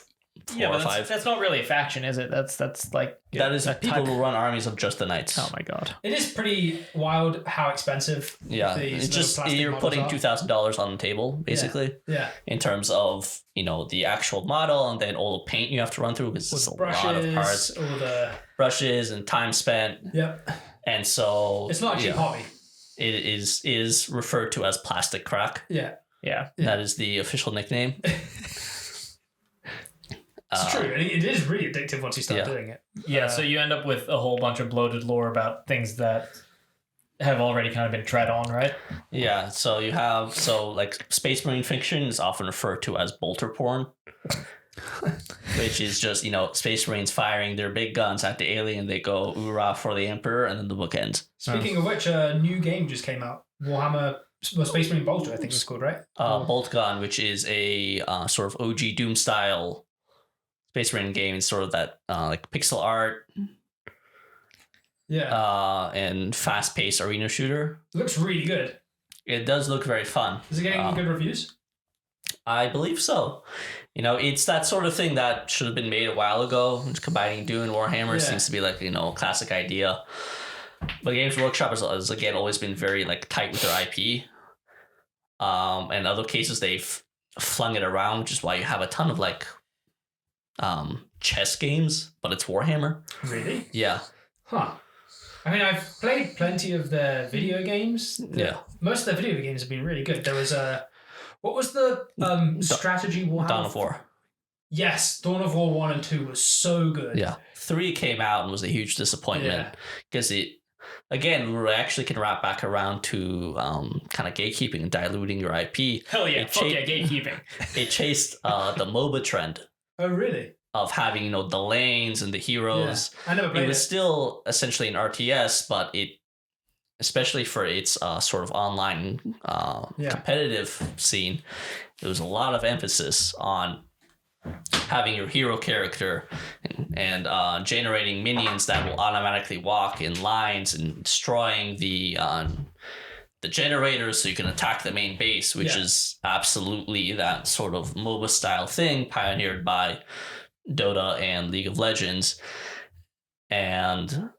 4 yeah, or but 5. that's not really a faction, is it? That's like That is a people type- who run armies of just the Knights. Oh my god. it is pretty wild how expensive Yeah, these it's little just plastic you're models putting are. $2,000 on the table basically Yeah, in terms of the actual model and then all the paint you have to run through because it's with a lot of parts, brushes, all the, brushes and time spent, yep. and so It's not a cheap hobby. it is referred to as plastic crack. Yeah, Yeah. Yeah. That is the official nickname. it's true. And it is really addictive once you start yeah. doing it. Yeah, so you end up with a whole bunch of bloated lore about things that have already kind of been tread on, right? Yeah, so you have like Space Marine fiction is often referred to as bolter porn, which is just Space Marines firing their big guns at the alien. They go "Hoorah for the Emperor," and then the book ends. Speaking of which, a new game just came out. Warhammer, Space Marine Bolter, I think it's called, right? Bolt Gun, which is a sort of OG Doom style Space Marine game. It's sort of that like pixel art Yeah, and fast paced arena shooter. it looks really good. It does look very fun. Is it getting good reviews? I believe so. It's that sort of thing that should have been made a while ago. Combining Dune and Warhammer Yeah. seems to be like, a classic idea. But Games Workshop has again always been very like tight with their IP. In other cases, they've flung it around, which is why you have a ton of like chess games, but it's Warhammer. Really? Yeah. Huh. I mean, I've played plenty of their video games. Yeah. Most of their video games have been really good. There was what was the strategy Warhammer? Dawn of War. Yes, Dawn of War 1 and 2 was so good. Yeah. 3 came out and was a huge disappointment because again, we actually can wrap back around to kind of gatekeeping and diluting your IP. Hell yeah, It fuck cha- yeah, gatekeeping. It chased the MOBA trend Oh, really? of having, the lanes and the heroes. Yeah. I never It played was it. still essentially an RTS, but it, especially for its sort of online competitive scene, there was a lot of emphasis on having your hero character and generating minions that will automatically walk in lines and destroying the generators so you can attack the main base, which is absolutely that sort of MOBA style thing pioneered by Dota and League of Legends. And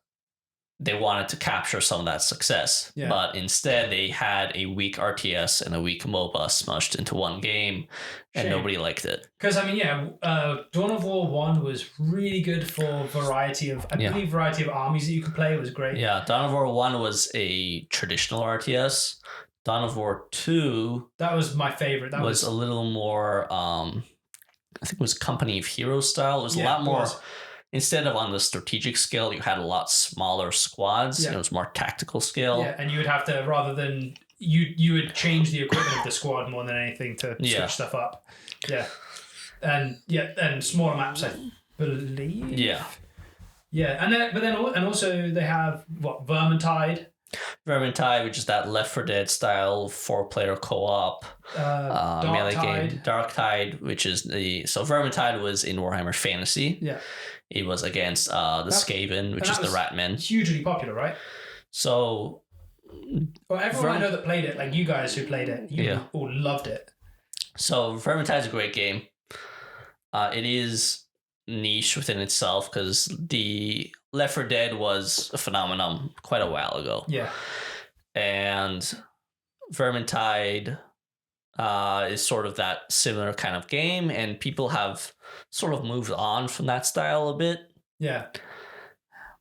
they wanted to capture some of that success, but instead they had a weak RTS and a weak MOBA smushed into one game, and nobody liked it. Because, I mean, Dawn of War 1 was really good for variety of armies that you could play. It was great. Yeah, Dawn of War 1 was a traditional RTS. Dawn of War 2 That was my favorite. That was a little more, I think it was Company of Heroes style. It was a lot more, instead of on the strategic scale, you had a lot smaller squads. Yeah. It was more tactical scale. Yeah, and you would have to, rather than, you would change the equipment of the squad more than anything to switch stuff up. Yeah. And smaller maps, I believe. Yeah. Yeah, and also they have Vermintide. Vermintide, which is that Left 4 Dead style 4-player co-op melee game. Darktide, which is so Vermintide was in Warhammer Fantasy. Yeah. It was against the Skaven, which is the Ratmen. Hugely popular, right? So Well, everyone I know that played it, like you guys who played it, you all loved it. So Vermintide is a great game. It is niche within itself because the Left 4 Dead was a phenomenon quite a while ago. Yeah. And Vermintide is sort of that similar kind of game, and people have sort of moved on from that style a bit. Yeah.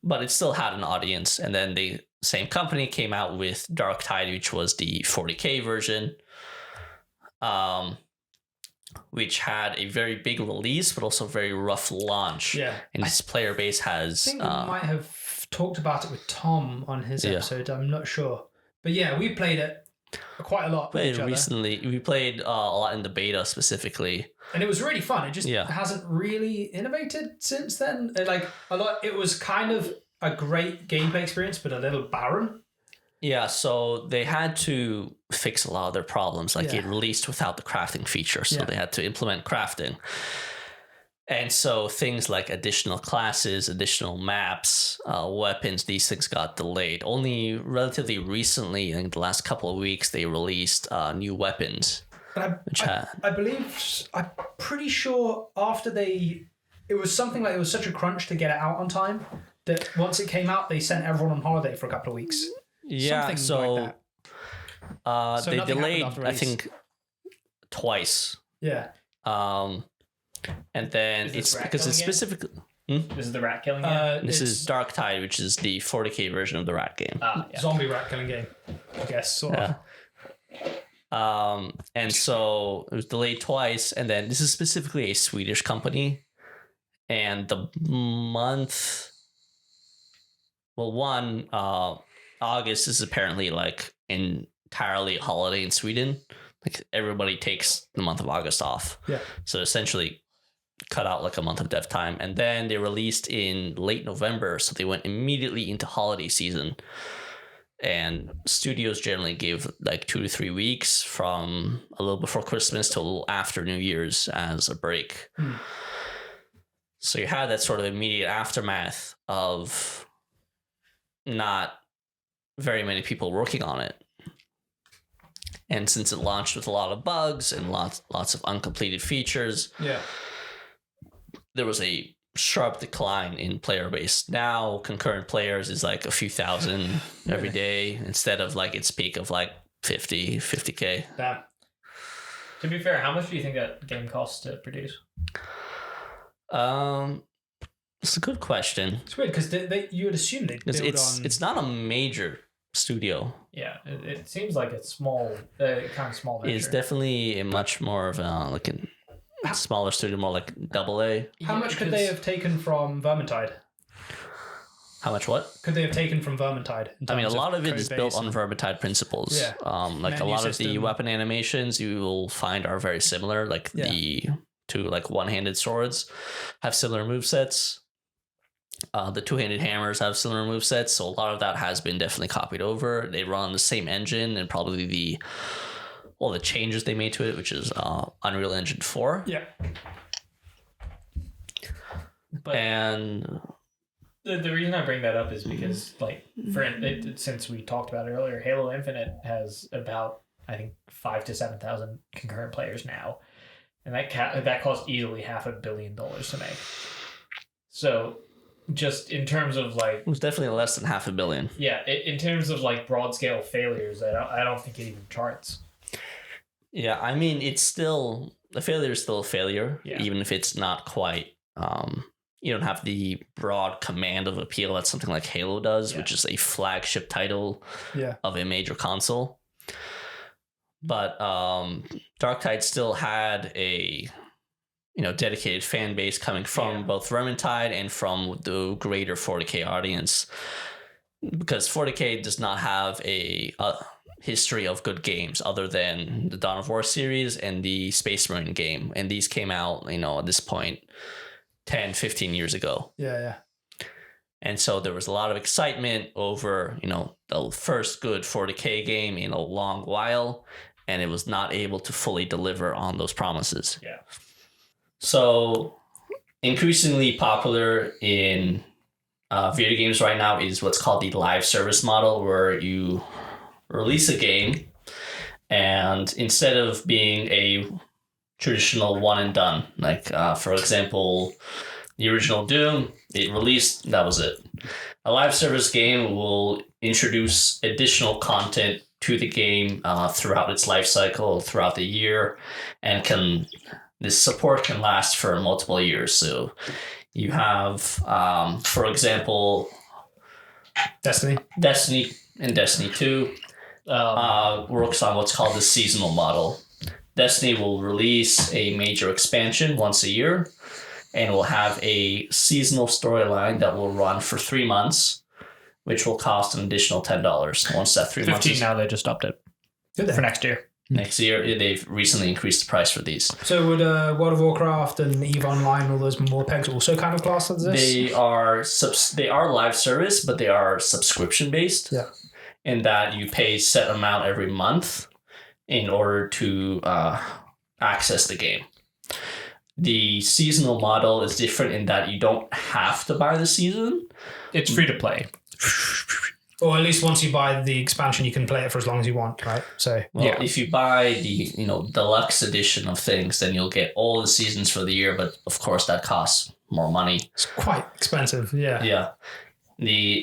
But it still had an audience. And then the same company came out with Darktide, which was the 40K version, which had a very big release, but also very rough launch. Yeah. And its player base has... I think we might have talked about it with Tom on his episode. I'm not sure. But yeah, we played it. quite a lot. With each other. Recently, we played a lot in the beta specifically. And it was really fun. It just hasn't really innovated since then. It was kind of a great gameplay experience, but a little barren. Yeah, so they had to fix a lot of their problems. Like it released without the crafting feature, so they had to implement crafting. And so things like additional classes, additional maps, weapons, these things got delayed. Only relatively recently, in the last couple of weeks, they released new weapons. But I believe, I'm pretty sure after it was something like it was such a crunch to get it out on time that once it came out, they sent everyone on holiday for a couple of weeks. Yeah, something so like that. They delayed, I think, twice. Yeah. And then it's because it's specifically... This is the rat killing game? This is Dark Tide, which is the 40k version of the rat game. Zombie rat killing game, I guess. Sort of. And so it was delayed twice, and then this is specifically a Swedish company, and the month, August is apparently like entirely a holiday in Sweden. Like everybody takes the month of August off. Yeah. So essentially cut out like a month of dev time, and then they released in late November, so they went immediately into holiday season. And studios generally give like 2 to 3 weeks from a little before Christmas to a little after New Year's as a break. So you had that sort of immediate aftermath of not very many people working on it. And since it launched with a lot of bugs and lots of uncompleted features, there was a sharp decline in player base. Now concurrent players is like a few thousand every day instead of like its peak of like 50k. Damn. To be fair, how much do you think that game costs to produce? It's a good question. It's weird because you would assume they'd build it's not a major studio. Yeah, it seems like it's small, kind of small venture. It's definitely a much more of a smaller studio, more like AA. How much could they have taken from Vermintide? How much what? Could they have taken from Vermintide? I mean, a lot of it is built on Vermintide principles. Yeah. Like a lot of the weapon animations you will find are very similar. Like the two like one-handed swords have similar movesets. The two-handed hammers have similar movesets, so a lot of that has been definitely copied over. They run on the same engine, and probably the changes they made to it, which is Unreal Engine 4. Yeah. And the reason I bring that up is because, like, since we talked about it earlier, Halo Infinite has about, I think, 5,000 to 7,000 concurrent players now, and that cost easily $500 million to make. So, just in terms of like, it was definitely less than $500 million. Yeah, in terms of like broad scale failures, I don't think it even charts. Yeah, I mean, it's still a failure is still a failure, even if it's not quite. You don't have the broad command of appeal that something like Halo does, which is a flagship title of a major console. But Darktide still had a dedicated fan base coming from both Vermintide and from the greater 40k audience, because 40k does not have a history of good games other than the Dawn of War series and the Space Marine game, and these came out at this point 10-15 years ago. And so there was a lot of excitement over the first good 40k game in a long while, and it was not able to fully deliver on those promises. So increasingly popular in video games right now is what's called the live service model, where you release a game, and instead of being a traditional one and done, like for example, the original Doom, it released, that was it. A live service game will introduce additional content to the game throughout its life cycle, throughout the year, and this support can last for multiple years. So you have, for example, Destiny and Destiny 2 works on what's called the seasonal model. Destiny will release a major expansion once a year, and will have a seasonal storyline that will run for 3 months, which will cost an additional $10. Once that 3 months 15 now, they just upped it. Good for next year. Next year, they've recently increased the price for these. So would World of Warcraft and EVE Online, all those more pegs, also kind of class as this? They are live service, but they are subscription based. Yeah. In that you pay set amount every month in order to access the game. The seasonal model is different in that you don't have to buy the season. It's free to play. Or at least once you buy the expansion, you can play it for as long as you want, right? So If you buy the deluxe edition of things, then you'll get all the seasons for the year. But of course, that costs more money. It's quite expensive. Yeah. Yeah.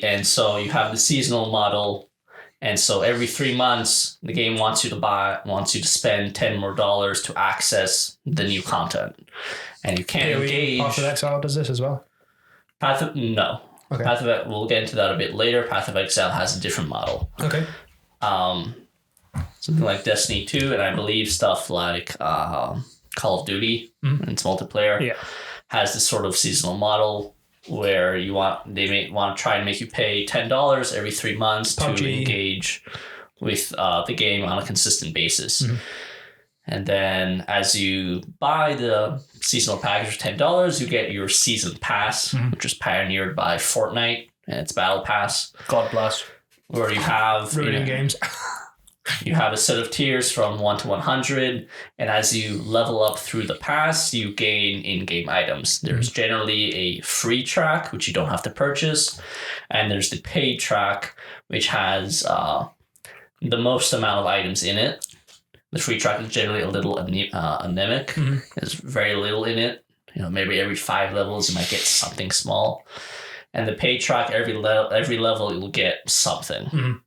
And so you have the seasonal model, and so every 3 months, the game wants you to spend $10 more to access the new content, and you can't engage. Path of Exile does this as well. No. Okay. We'll get into that a bit later. Path of Exile has a different model. Okay. Something like Destiny 2, and I believe stuff like Call of Duty and its multiplayer has this sort of seasonal model where they may want to try and make you pay $10 every 3 months PUBG. to engage with the game on a consistent basis. And then as you buy the seasonal package for $10, you get your season pass, which was pioneered by Fortnite and its battle pass. God bless. Where you have Ruining games. you have a set of tiers from 1 to 100, and as you level up through the pass, you gain in-game items. There's generally a free track, which you don't have to purchase, and there's the paid track, which has the most amount of items in it. The free track is generally a little anemic. There's very little in it. Maybe every 5 levels you might get something small. And the paid track, every level you'll get something.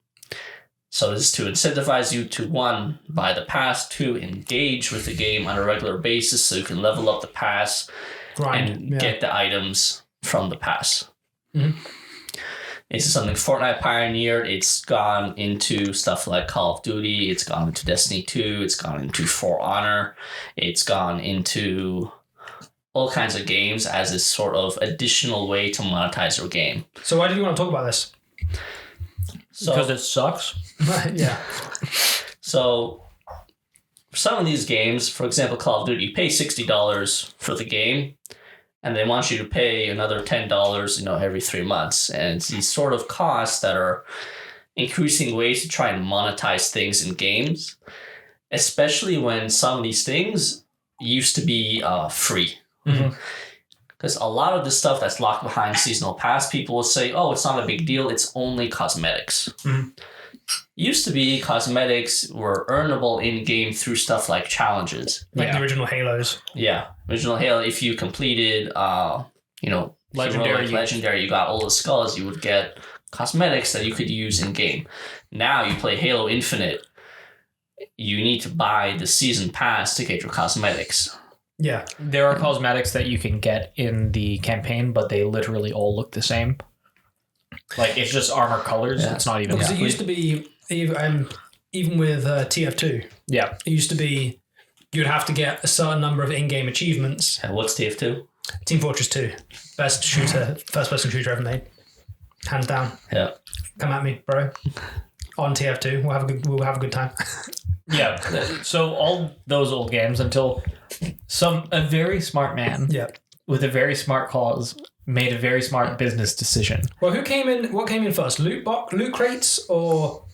So this is to incentivize you to, 1, buy the pass, 2, engage with the game on a regular basis so you can level up the pass and get the items from the pass. This is something Fortnite pioneered. It's gone into stuff like Call of Duty. It's gone into Destiny 2. It's gone into For Honor. It's gone into all kinds of games as this sort of additional way to monetize your game. So why did you want to talk about this? Because it sucks. Yeah. So for some of these games, for example, Call of Duty, you pay $60 for the game, and they want you to pay another $10, every 3 months. And it's these sort of costs that are increasing ways to try and monetize things in games, especially when some of these things used to be free. Because a lot of the stuff that's locked behind seasonal pass, people will say, oh, it's not a big deal. It's only cosmetics. Used to be cosmetics were earnable in-game through stuff like challenges. Like the original Halos. Yeah. Original Halo, if you completed, Legendary, you got all the skulls, you would get cosmetics that you could use in-game. Now you play Halo Infinite, you need to buy the season pass to get your cosmetics. Yeah. There are cosmetics that you can get in the campaign, but they literally all look the same. Like, it's just armor colors. Yeah. It's not even... Because it used to be, even with TF2, it used to be you'd have to get a certain number of in-game achievements. And what's TF2? Team Fortress 2. Best shooter, first-person shooter ever made. Hands down. Yeah. Come at me, bro. On TF2. We'll have a good time. Yeah. So all those old games until a very smart man with a very smart cause made a very smart business decision. Well, what came in first? Loot crates or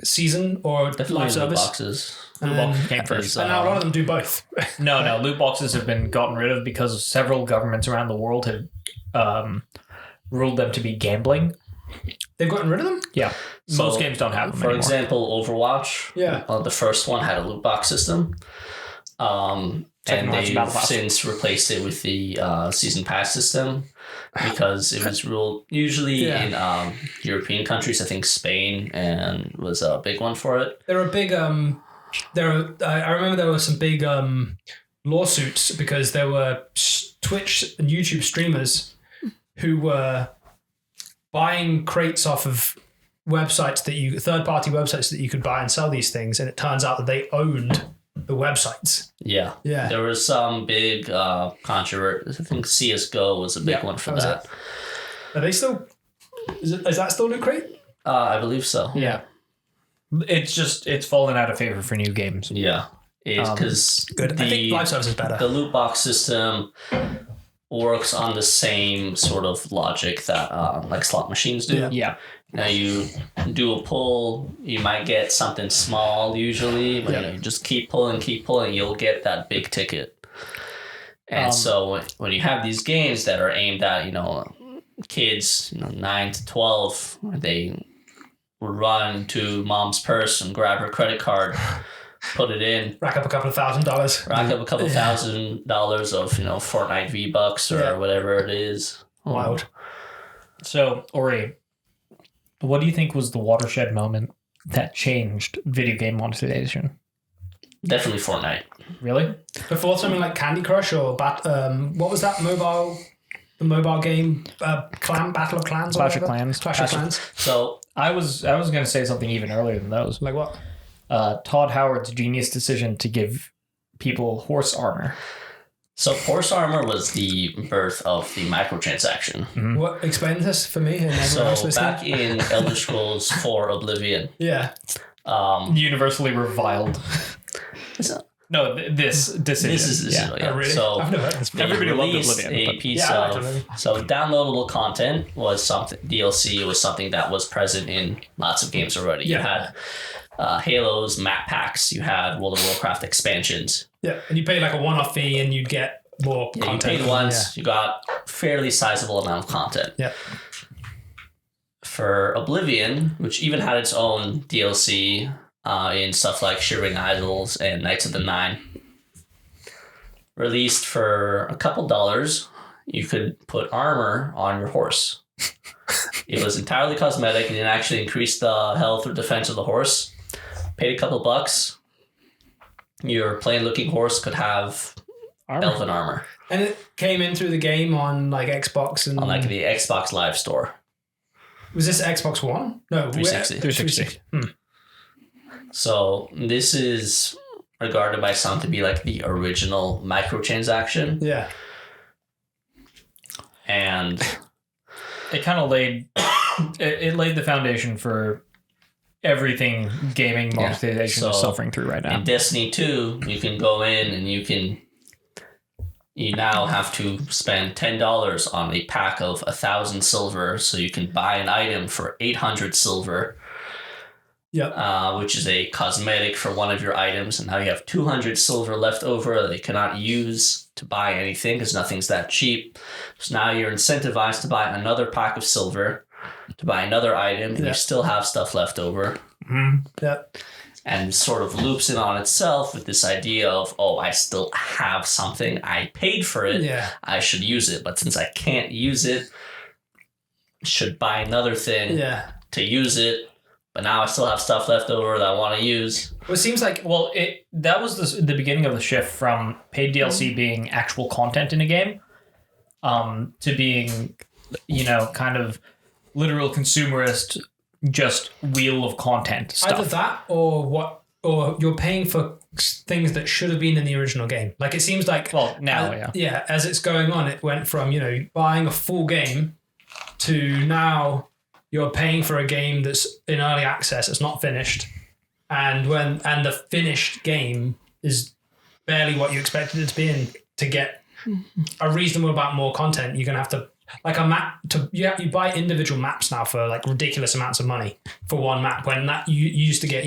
season or live service? Loot boxes. Loot boxes came first. And now a lot of them do both. No. Loot boxes have been gotten rid of because several governments around the world have ruled them to be gambling. They've gotten rid of them? Yeah. So, most games don't have them for anymore. Example, Overwatch. The first one had a loot box system. And they've since replaced it with the season pass system because it was ruled usually in European countries. I think Spain was a big one for it. There are big. I remember there were some big lawsuits because there were Twitch and YouTube streamers who were buying crates off of websites third-party websites that you could buy and sell these things, and it turns out that they owned the websites. Yeah. There was some big controversy. I think CSGO was a big one for that. Are they still? Is that still Loot Crate? I believe so. Yeah. It's fallen out of favor for new games. Yeah, it's because Good. I think live service is better. The loot box system works on the same sort of logic that like slot machines do. Yeah. Now you do a pull, you might get something small usually, but you just keep pulling, you'll get that big ticket. And so when you have these games that are aimed at, kids, 9 to 12, they would run to mom's purse and grab her credit card, put it in, rack up a couple of $1,000. Rack up a couple $1,000 of, Fortnite V-Bucks or whatever it is. Wild. So, Ori, what do you think was the watershed moment that changed video game monetization? Definitely Fortnite. Really? Before something like Candy Crush or what was that the mobile game? Battle of Clans? Clash of Clans. Clash of Clans. So I was going to say something even earlier than those. Like what? Todd Howard's genius decision to give people horse armor. So horse armor was the birth of the microtransaction. Mm-hmm. What explain this for me and everyone else So listening? back in Elder Scrolls 4 Oblivion, Universally reviled. No, this decision. This is Oh, really? So I've never heard this. they Everybody loved released Oblivion, a but- piece Yeah, I liked of Oblivion. so downloadable content was something. DLC was something that was present in lots of games already. You Yeah. had Halos, map packs. You had World of Warcraft expansions. Yeah, and you pay like a one-off fee and you'd get more Yeah, you content. paid once, you got fairly sizable amount of content. Yeah. For Oblivion, which even had its own DLC in stuff like Shivering Isles and Knights of the Nine, released for a couple dollars, you could put armor on your horse. It was entirely cosmetic and it actually increased the health or defense of the horse. Paid a couple bucks. Your plain looking horse could have elven armor. And it came in through the game on like Xbox and On like the Xbox Live store. was this Xbox One? No, 360. 360. So this is regarded by some to be like the original microtransaction. Yeah. And It kind of laid it laid the foundation for everything gaming monetization So, is suffering through right now. in Destiny 2, you can go in and you now have to spend $10 on a pack of 1,000 silver so you can buy an item for 800 silver. Yep. Which is a cosmetic for one of your items, and now you have 200 silver left over that you cannot use to buy anything because nothing's that cheap. So now you're incentivized to buy another pack of silver to buy another item, and you still have stuff left over. Yep. And sort of loops in on itself with this idea of, oh, I still have something. I paid for it. Yeah. I should use it. But since I can't use it, should buy another thing to use it. But now I still have stuff left over that I want to use. Well, it seems like That was the beginning of the shift from paid DLC being actual content in a game to being, kind of literal consumerist, just wheel of content stuff. either that or you're paying for things that should have been in the original game. Like it seems like now, as it's going on, it went from buying a full game to now you're paying for a game that's in early access, it's not finished, and the finished game is barely what you expected it to be, and to get a reasonable amount more content, you're gonna have to like a map you buy individual maps now for like ridiculous amounts of money for one map, when that you used to get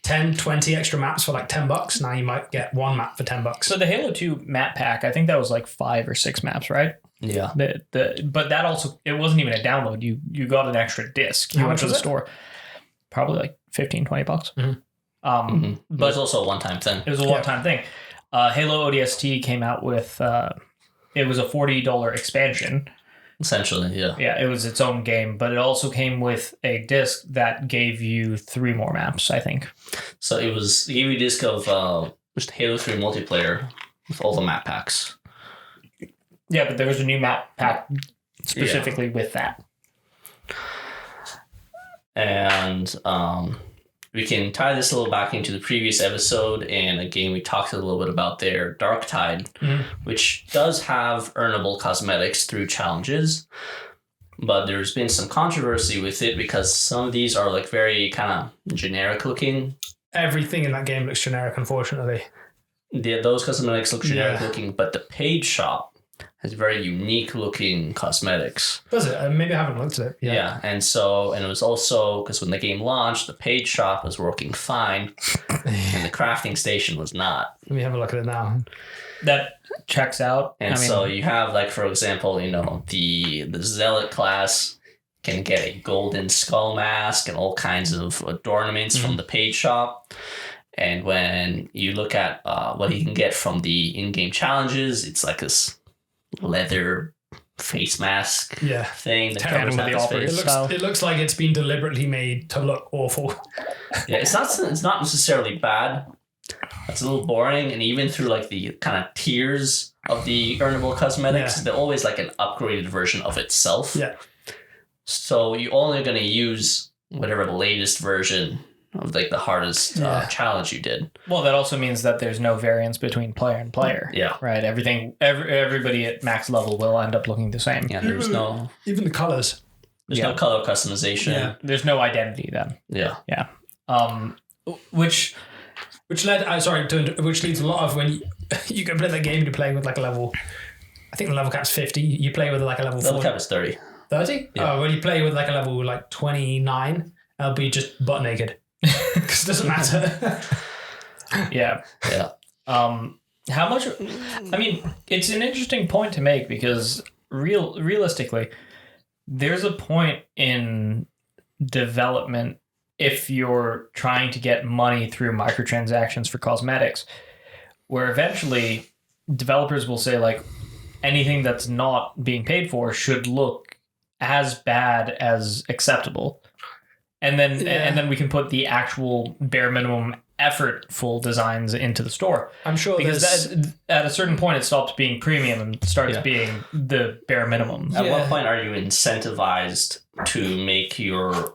10, 20 extra maps for like $10. Now you might get one map for $10. So the Halo 2 map pack, I think that was like 5 or 6 maps, right? Yeah. But that also, it wasn't even a download. You got an extra disc. You How went much to the was it? store. Probably like $15-20. Mm-hmm. But But it's also a one-time thing. it was a one-time thing. Halo ODST came out with, it was a $40 expansion. Essentially, yeah. Yeah, it was its own game, but it also came with a disc that gave you 3 more maps, I think. So it gave you a disc of just Halo 3 multiplayer with all the map packs. Yeah, but there was a new map pack specifically with that. And we can tie this a little back into the previous episode and a game we talked a little bit about there, Dark Tide, which does have earnable cosmetics through challenges. but there's been some controversy with it because some of these are like very kind of generic looking. Everything in that game looks generic, unfortunately. Those cosmetics look generic Yeah. looking, but the paid shop has very unique looking cosmetics. Does it? Maybe I haven't looked at it. Yeah. And it was also because when the game launched, the paid shop was working fine and the crafting station was not. Let me have a look at it now. That checks out. And so you have, like, for example, the Zealot class can get a golden skull mask and all kinds of adornments from the paid shop. And when you look at what you can get from the in-game challenges, it's like this leather face mask thing that Terrible covers with half the his face. operative It looks like it's been deliberately made to look awful. Yeah, it's not necessarily bad. It's a little boring, and even through like the kind of tiers of the earnable cosmetics, they're always like an upgraded version of itself. Yeah. So you're only going to use whatever the latest version of like the hardest challenge you did. Well, that also means that there's no variance between player and player. Yeah. Right. Everybody at max level will end up looking the same. Yeah. There's no colors. no color customization. Yeah. There's no identity then. Yeah. Yeah. Which Which leads a lot of when you go play that game, you're playing with like a level. I think the level cap's 50. You play with like a level Level cap is 30. 30? Yeah. Oh, when you play with like a level like 29, I'll be just butt naked. Because it doesn't matter. Yeah. Yeah. How much? I mean, it's an interesting point to make because realistically, there's a point in development if you're trying to get money through microtransactions for cosmetics, where eventually developers will say like anything that's not being paid for should look as bad as acceptable. And then we can put the actual bare minimum effortful designs into the store. I'm sure Because at a certain point it stops being premium and starts being the bare minimum. At what point are you incentivized to make your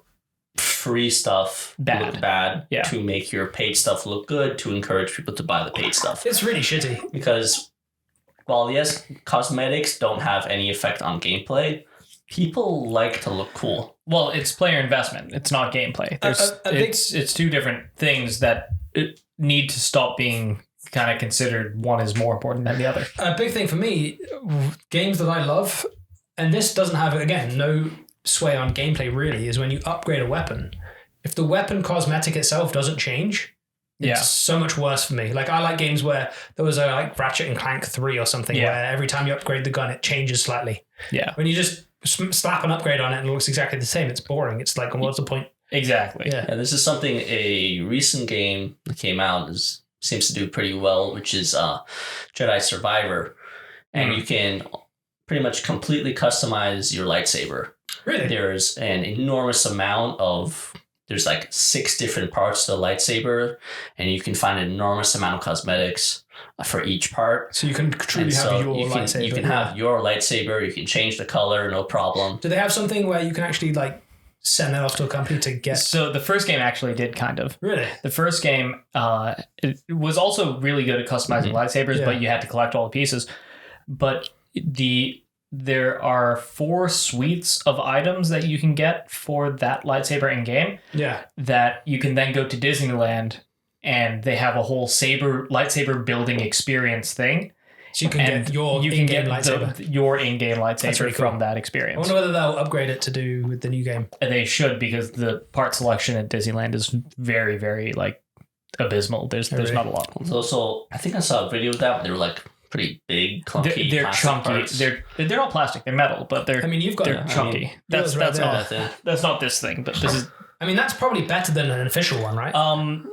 free stuff look bad, to make your paid stuff look good, to encourage people to buy the paid stuff? It's really shitty. Because while yes, cosmetics don't have any effect on gameplay, people like to look cool. Well, it's player investment. It's not gameplay. It's two different things that need to stop being kind of considered one is more important than the other. A big thing for me, games that I love, and this doesn't have, again, no sway on gameplay really, is when you upgrade a weapon. If the weapon cosmetic itself doesn't change, it's so much worse for me. Like, I like games where there was a like Ratchet and Clank 3 or something where every time you upgrade the gun, it changes slightly. Yeah. When you just slap an upgrade on it and it looks exactly the same, it's boring. It's like, what's the point? Exactly. Yeah, this is something a recent game that came out seems to do pretty well, which is Jedi Survivor. And you can pretty much completely customize your lightsaber. Really? There's an enormous amount of... There's like 6 different parts to the lightsaber, and you can find an enormous amount of cosmetics for each part. So you can truly have your lightsaber. You can have your lightsaber. You can change the color, no problem. Do they have something where you can actually like send that off to a company to get? So the first game actually did kind of. Really? The first game it was also really good at customizing lightsabers, but you had to collect all the pieces. But there are 4 suites of items that you can get for that lightsaber in game. Yeah. That you can then go to Disneyland and they have a whole lightsaber building experience thing. So you can get your in-game lightsaber. Your in-game lightsaber from that experience. I wonder whether they'll upgrade it to do with the new game. They should, because the part selection at Disneyland is very, very like abysmal. There's not a lot. Also, I think I saw a video of that, but they were like pretty big, clunky. They're chunky. Parts. They're all plastic. They're metal, but they're. I mean, you've got. They're chunky. That's not this thing, but this is. I mean, that's probably better than an official one, right?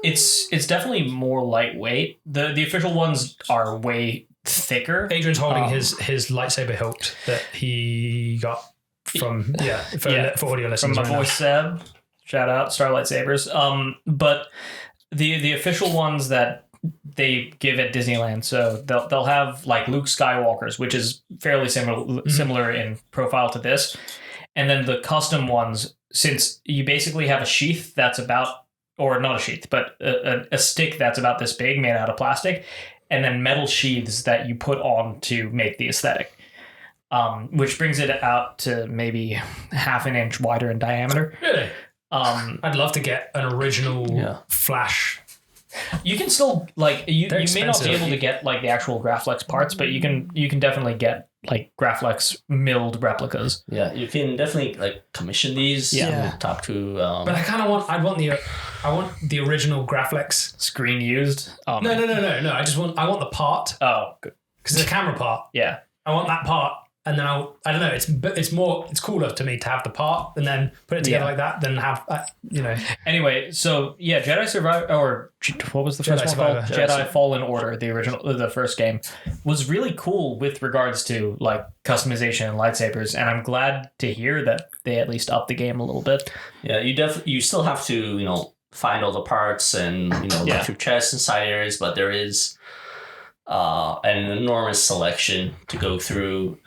It's definitely more lightweight. The official ones are way thicker. Adrian's holding his lightsaber hilt that he got from for audio listeners. From my boy Seb. Shout out Starlight Sabers. But the official ones that they give at Disneyland, so they'll have like Luke Skywalker's, which is fairly similar in profile to this, and then the custom ones, since you basically have a sheath that's about, or not a sheath, but a stick that's about this big made out of plastic, and then metal sheaths that you put on to make the aesthetic. which brings it out to maybe half an inch wider in diameter. Really? I'd love to get an original Flash. You can still like you may not be expensive. able to get like the actual Graflex parts, but you can definitely get like Graflex milled replicas. Yeah, you can definitely like commission these. Yeah. Talk to. But I kind of want. I want the original Graflex. Screen used. No. I want the part Oh, good. because it's a camera part. Yeah. I want that part, and then I don't know. It's cooler to me to have the part and then put it together like that than have Anyway, so yeah, Jedi Survivor, or what was the first one called? Jedi Fallen Order, the first game, was really cool with regards to like customization and lightsabers, and I'm glad to hear that they at least upped the game a little bit. Yeah, you still have to find all the parts and look through chests and side areas, but there is an enormous selection to go through.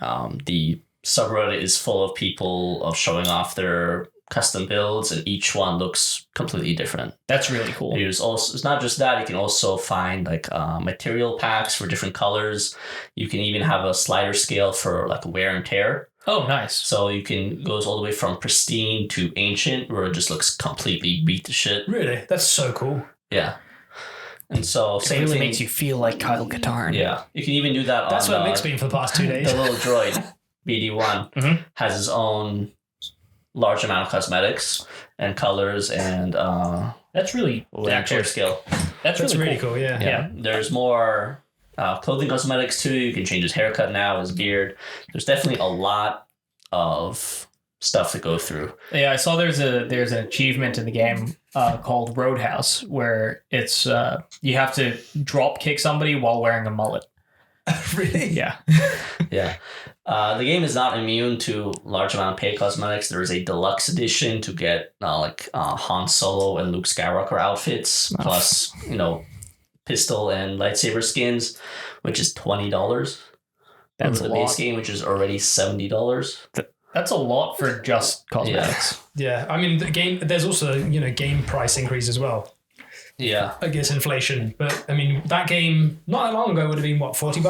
The subreddit is full of people of showing off their custom builds, and each one looks completely different. That's really cool. It's not just that, you can also find like material packs for different colors. You can even have a slider scale for like wear and tear. Oh, nice. So you can goes all the way from pristine to ancient, where it just looks completely beat to shit. Really, that's so cool. Yeah. And so It same really thing. makes you feel like Kyle Katarn. Yeah, you can even do that. That's on what Mick's been for the past 2 days. the little droid BD1 has his own large amount of cosmetics and colors and That's really tear scale. That's really cool. Yeah. Yeah. There's more clothing cosmetics too. You can change his haircut now, his beard. There's definitely a lot of stuff to go through. Yeah, I saw there's an achievement in the game called Roadhouse where it's you have to drop kick somebody while wearing a mullet. Really? Yeah. Yeah. The game is not immune to large amount of paid cosmetics. There is a deluxe edition to get Han Solo and Luke Skywalker outfits, plus pistol and lightsaber skins, which is $20. That's for a the lot. base game, which is already $70. That's a lot for just cosmetics. Yeah. I mean, the game. There's also game price increase as well. Yeah. I guess inflation, but I mean that game not that long ago would have been what, $40?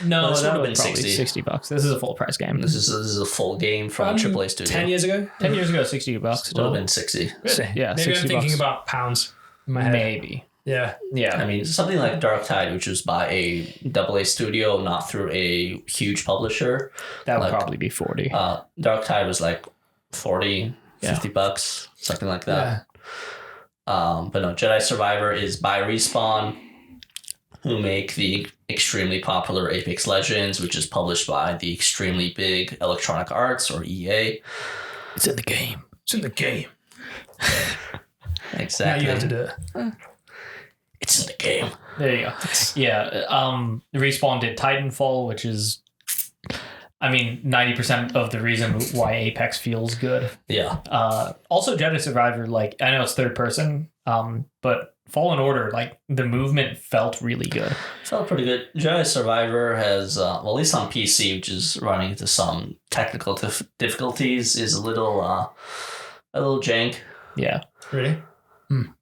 No, this that would would have have been been $60. $60. This is a full price game. This is a full game from a AAA studio. 10 years ago. 10 years ago, $60. It would have been 60. Really? Yeah, Maybe $60. I'm thinking about pounds in my head. Maybe. Yeah. Yeah. I mean, something like Dark Tide, which was by a AA studio, not through a huge publisher. That would like, probably be 40. Dark Tide was like $40, $50, something like that. But no, Jedi Survivor is by Respawn, who make the extremely popular Apex Legends, which is published by the extremely big Electronic Arts, or EA. It's in the game. It's in the game. Exactly. Now you have to do it. It's in the game. There you go. Yeah. Respawn did Titanfall, which is, I mean, 90% of the reason why Apex feels good. Yeah. Also, Jedi Survivor, like, I know it's third person, but Fallen Order, like, the movement felt really good. Felt pretty good. Jedi Survivor has, well, at least on PC, which is running into some technical difficulties, is a little jank. Yeah. Really?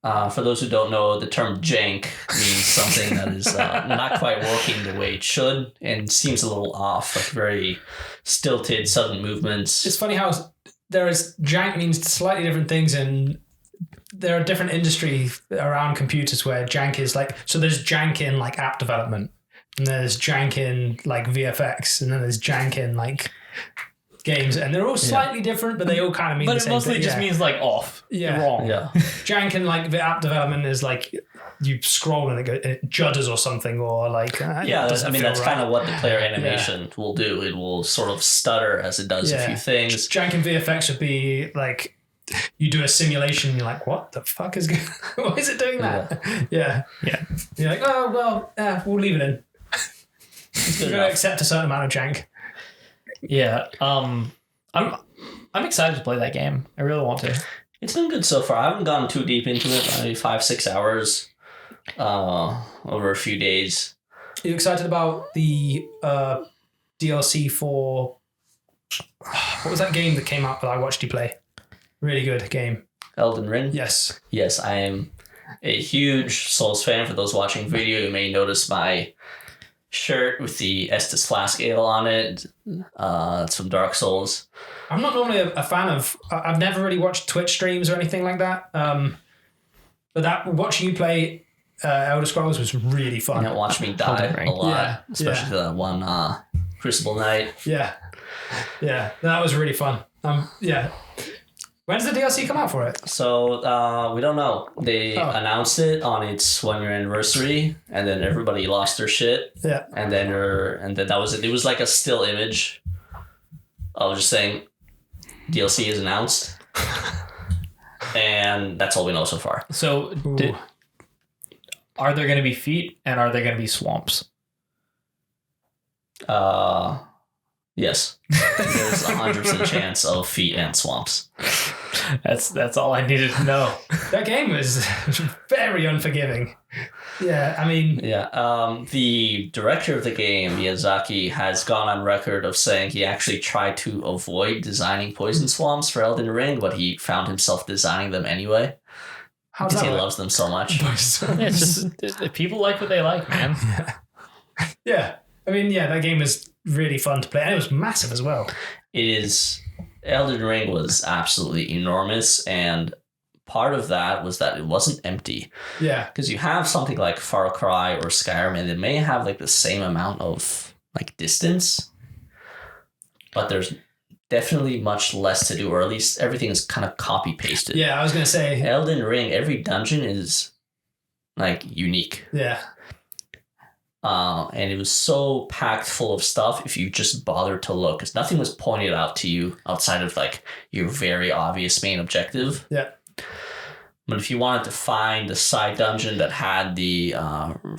For those who don't know, the term jank means something that is not quite working the way it should and seems a little off, like very stilted, sudden movements. It's funny how there is jank means slightly different things, and there are different industries around computers where jank is like, so there's jank in like app development, and there's jank in like VFX, and then there's jank in like games, and they're all slightly different, but they all kind of mean the same thing. But it mostly just means like off. Yeah. Wrong. Yeah. Jank in like the app development is like you scroll and it judders or something, or like That's kind of what the player animation will do. It will sort of stutter as it does a few things. Jank in VFX would be like you do a simulation and you're like, what the fuck is going why is it doing that? Yeah. You're like, oh well, we'll leave it in. We're going to accept a certain amount of jank. Yeah. I'm excited to play that game. I really want to. It's been good so far. I haven't gone too deep into it. Maybe 5-6 hours over a few days. Are you excited about the DLC for what was that game that came out that I watched you play? Really good game. Elden Ring? Yes. Yes, I am a huge Souls fan. For those watching video, you may notice my shirt with the Estus Flask Ale on it. It's from Dark Souls. I'm not normally a fan of. I've never really watched Twitch streams or anything like that. But watching you play Elder Scrolls was really fun. You know, watch me die a lot, Yeah, especially the one Crucible night. Yeah, that was really fun. Yeah. When does the DLC come out for it? So we don't know. They announced it on its 1-year anniversary, and then everybody lost their shit. Yeah. And then that was it. It was like a still image. I was just saying, DLC is announced, and that's all we know so far. So, are there going to be feet and are there going to be swamps? Yes. There's 100% chance of feet and swamps. That's all I needed to know. That game was very unforgiving. Yeah, I mean... Yeah, the director of the game, Miyazaki, has gone on record of saying he actually tried to avoid designing poison swamps for Elden Ring, but he found himself designing them anyway. Because he loves them so much. Yeah, it's just people like what they like, man. Yeah. I mean, yeah, that game was really fun to play, and it was massive as well. It is. Elden Ring was absolutely enormous, and part of that was that it wasn't empty. Yeah. Because you have something like Far Cry or Skyrim, and it may have like the same amount of like distance, but there's definitely much less to do, or at least everything is kind of copy pasted. Yeah, I was gonna say Elden Ring, every dungeon is like unique. Yeah. And it was so packed full of stuff if you just bothered to look, because nothing was pointed out to you outside of like your very obvious main objective. Yeah. But if you wanted to find the side dungeon that had the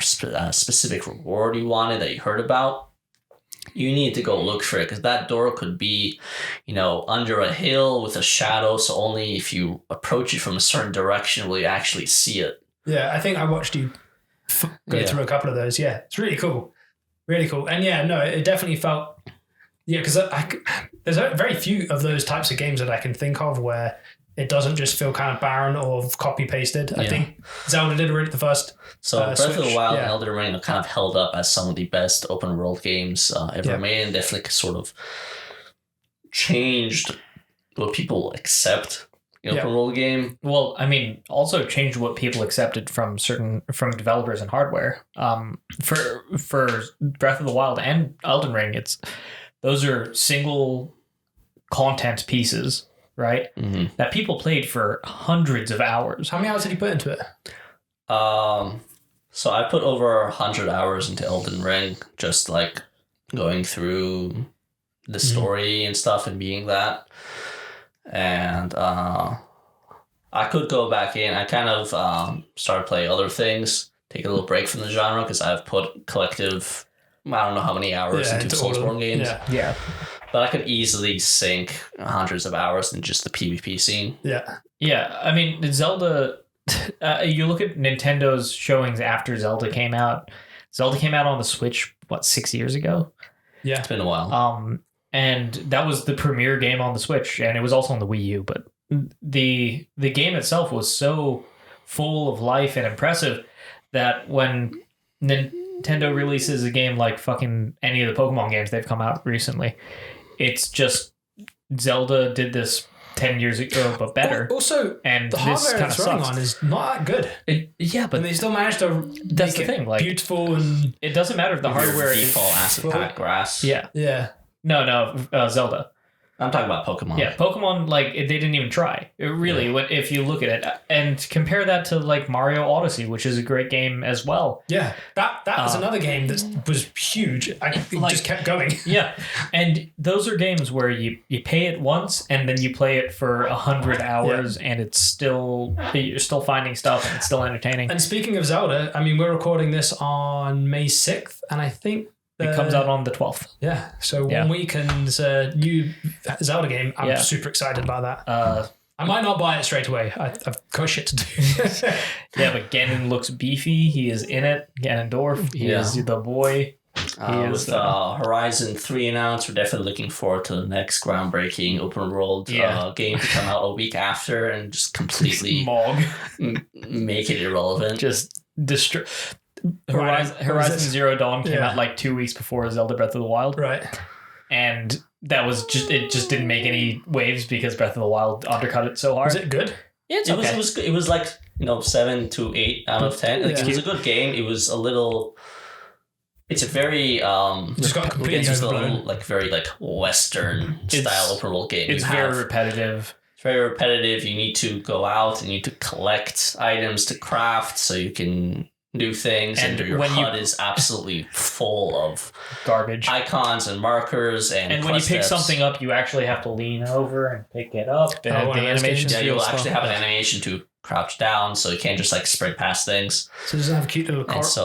specific reward you wanted that you heard about, you need to go look for it, because that door could be, under a hill with a shadow, so only if you approach it from a certain direction will you actually see it. Yeah, I think I watched you go through a couple of those. Yeah, it's really cool. Really cool. And yeah, no, it definitely felt... Yeah, because there's very few of those types of games that I can think of where it doesn't just feel kind of barren or copy-pasted. I think Zelda did really the first So Breath of the Wild and Elden Ring are kind of held up as some of the best open-world games ever made, and definitely sort of changed what people accept in open world game. Well, I mean, also changed what people accepted from developers and hardware. For Breath of the Wild and Elden Ring, those are single content pieces, right? Mm-hmm. That people played for hundreds of hours. How many hours did you put into it? So I put over 100 hours into Elden Ring, just like going through the story and stuff and being that. And I could go back in. I kind of started playing other things, take a little break from the genre, because I've put collective, I don't know how many hours into Soulsborne games. Yeah. But I could easily sink hundreds of hours in just the PvP scene. Yeah. Yeah, I mean, Zelda... you look at Nintendo's showings after Zelda came out. Zelda came out on the Switch, 6 years ago? Yeah. It's been a while. And that was the premiere game on the Switch, and it was also on the Wii U. But the game itself was so full of life and impressive that when Nintendo releases a game like fucking any of the Pokemon games they've come out recently, it's just Zelda did this 10 years ago, but better. Also, and the this hardware kind it's of running sucks. on is not that good. But And they still managed to that's make the thing. Like, beautiful and... it doesn't matter if the hardware is default acid pack grass. Yeah. Yeah. No, Zelda. I'm talking about Pokemon. Yeah, Pokemon, they didn't even try. If you look at it, and compare that to Mario Odyssey, which is a great game as well. Yeah, that was another game that was huge. It just kept going. Yeah, and those are games where you pay it once and then you play it for 100 hours, and you're still finding stuff and it's still entertaining. And speaking of Zelda, I mean, we're recording this on May 6th, and I think it comes out on the 12th. Yeah, so 1 week and new Zelda game. I'm super excited about that. I might not buy it straight away. I've got shit to do. Yeah, but Ganon looks beefy. He is in it. Ganondorf. He is the boy. With Horizon 3 announced, we're definitely looking forward to the next groundbreaking open world game to come out a week after and just completely Mog. make it irrelevant. Just destroy. Horizon Zero Dawn came out like 2 weeks before Zelda Breath of the Wild. Right. And that was it just didn't make any waves because Breath of the Wild undercut it so hard. Was it good? Yeah, it's okay. It was like 7 to 8 out of 10. Like, it was a good game. It was a little. It's a very just got completely it's just a overblown. little like very like Western style open world game. It's very repetitive. It's very repetitive. You need to go out and you need to collect items to craft so you can do things, and your HUD is absolutely full of garbage icons and markers and when you pick something up, you actually have to lean over and pick it up. And the animation, you'll actually have an animation to crouch down, so you can't just like sprint past things. So does it have cute little it's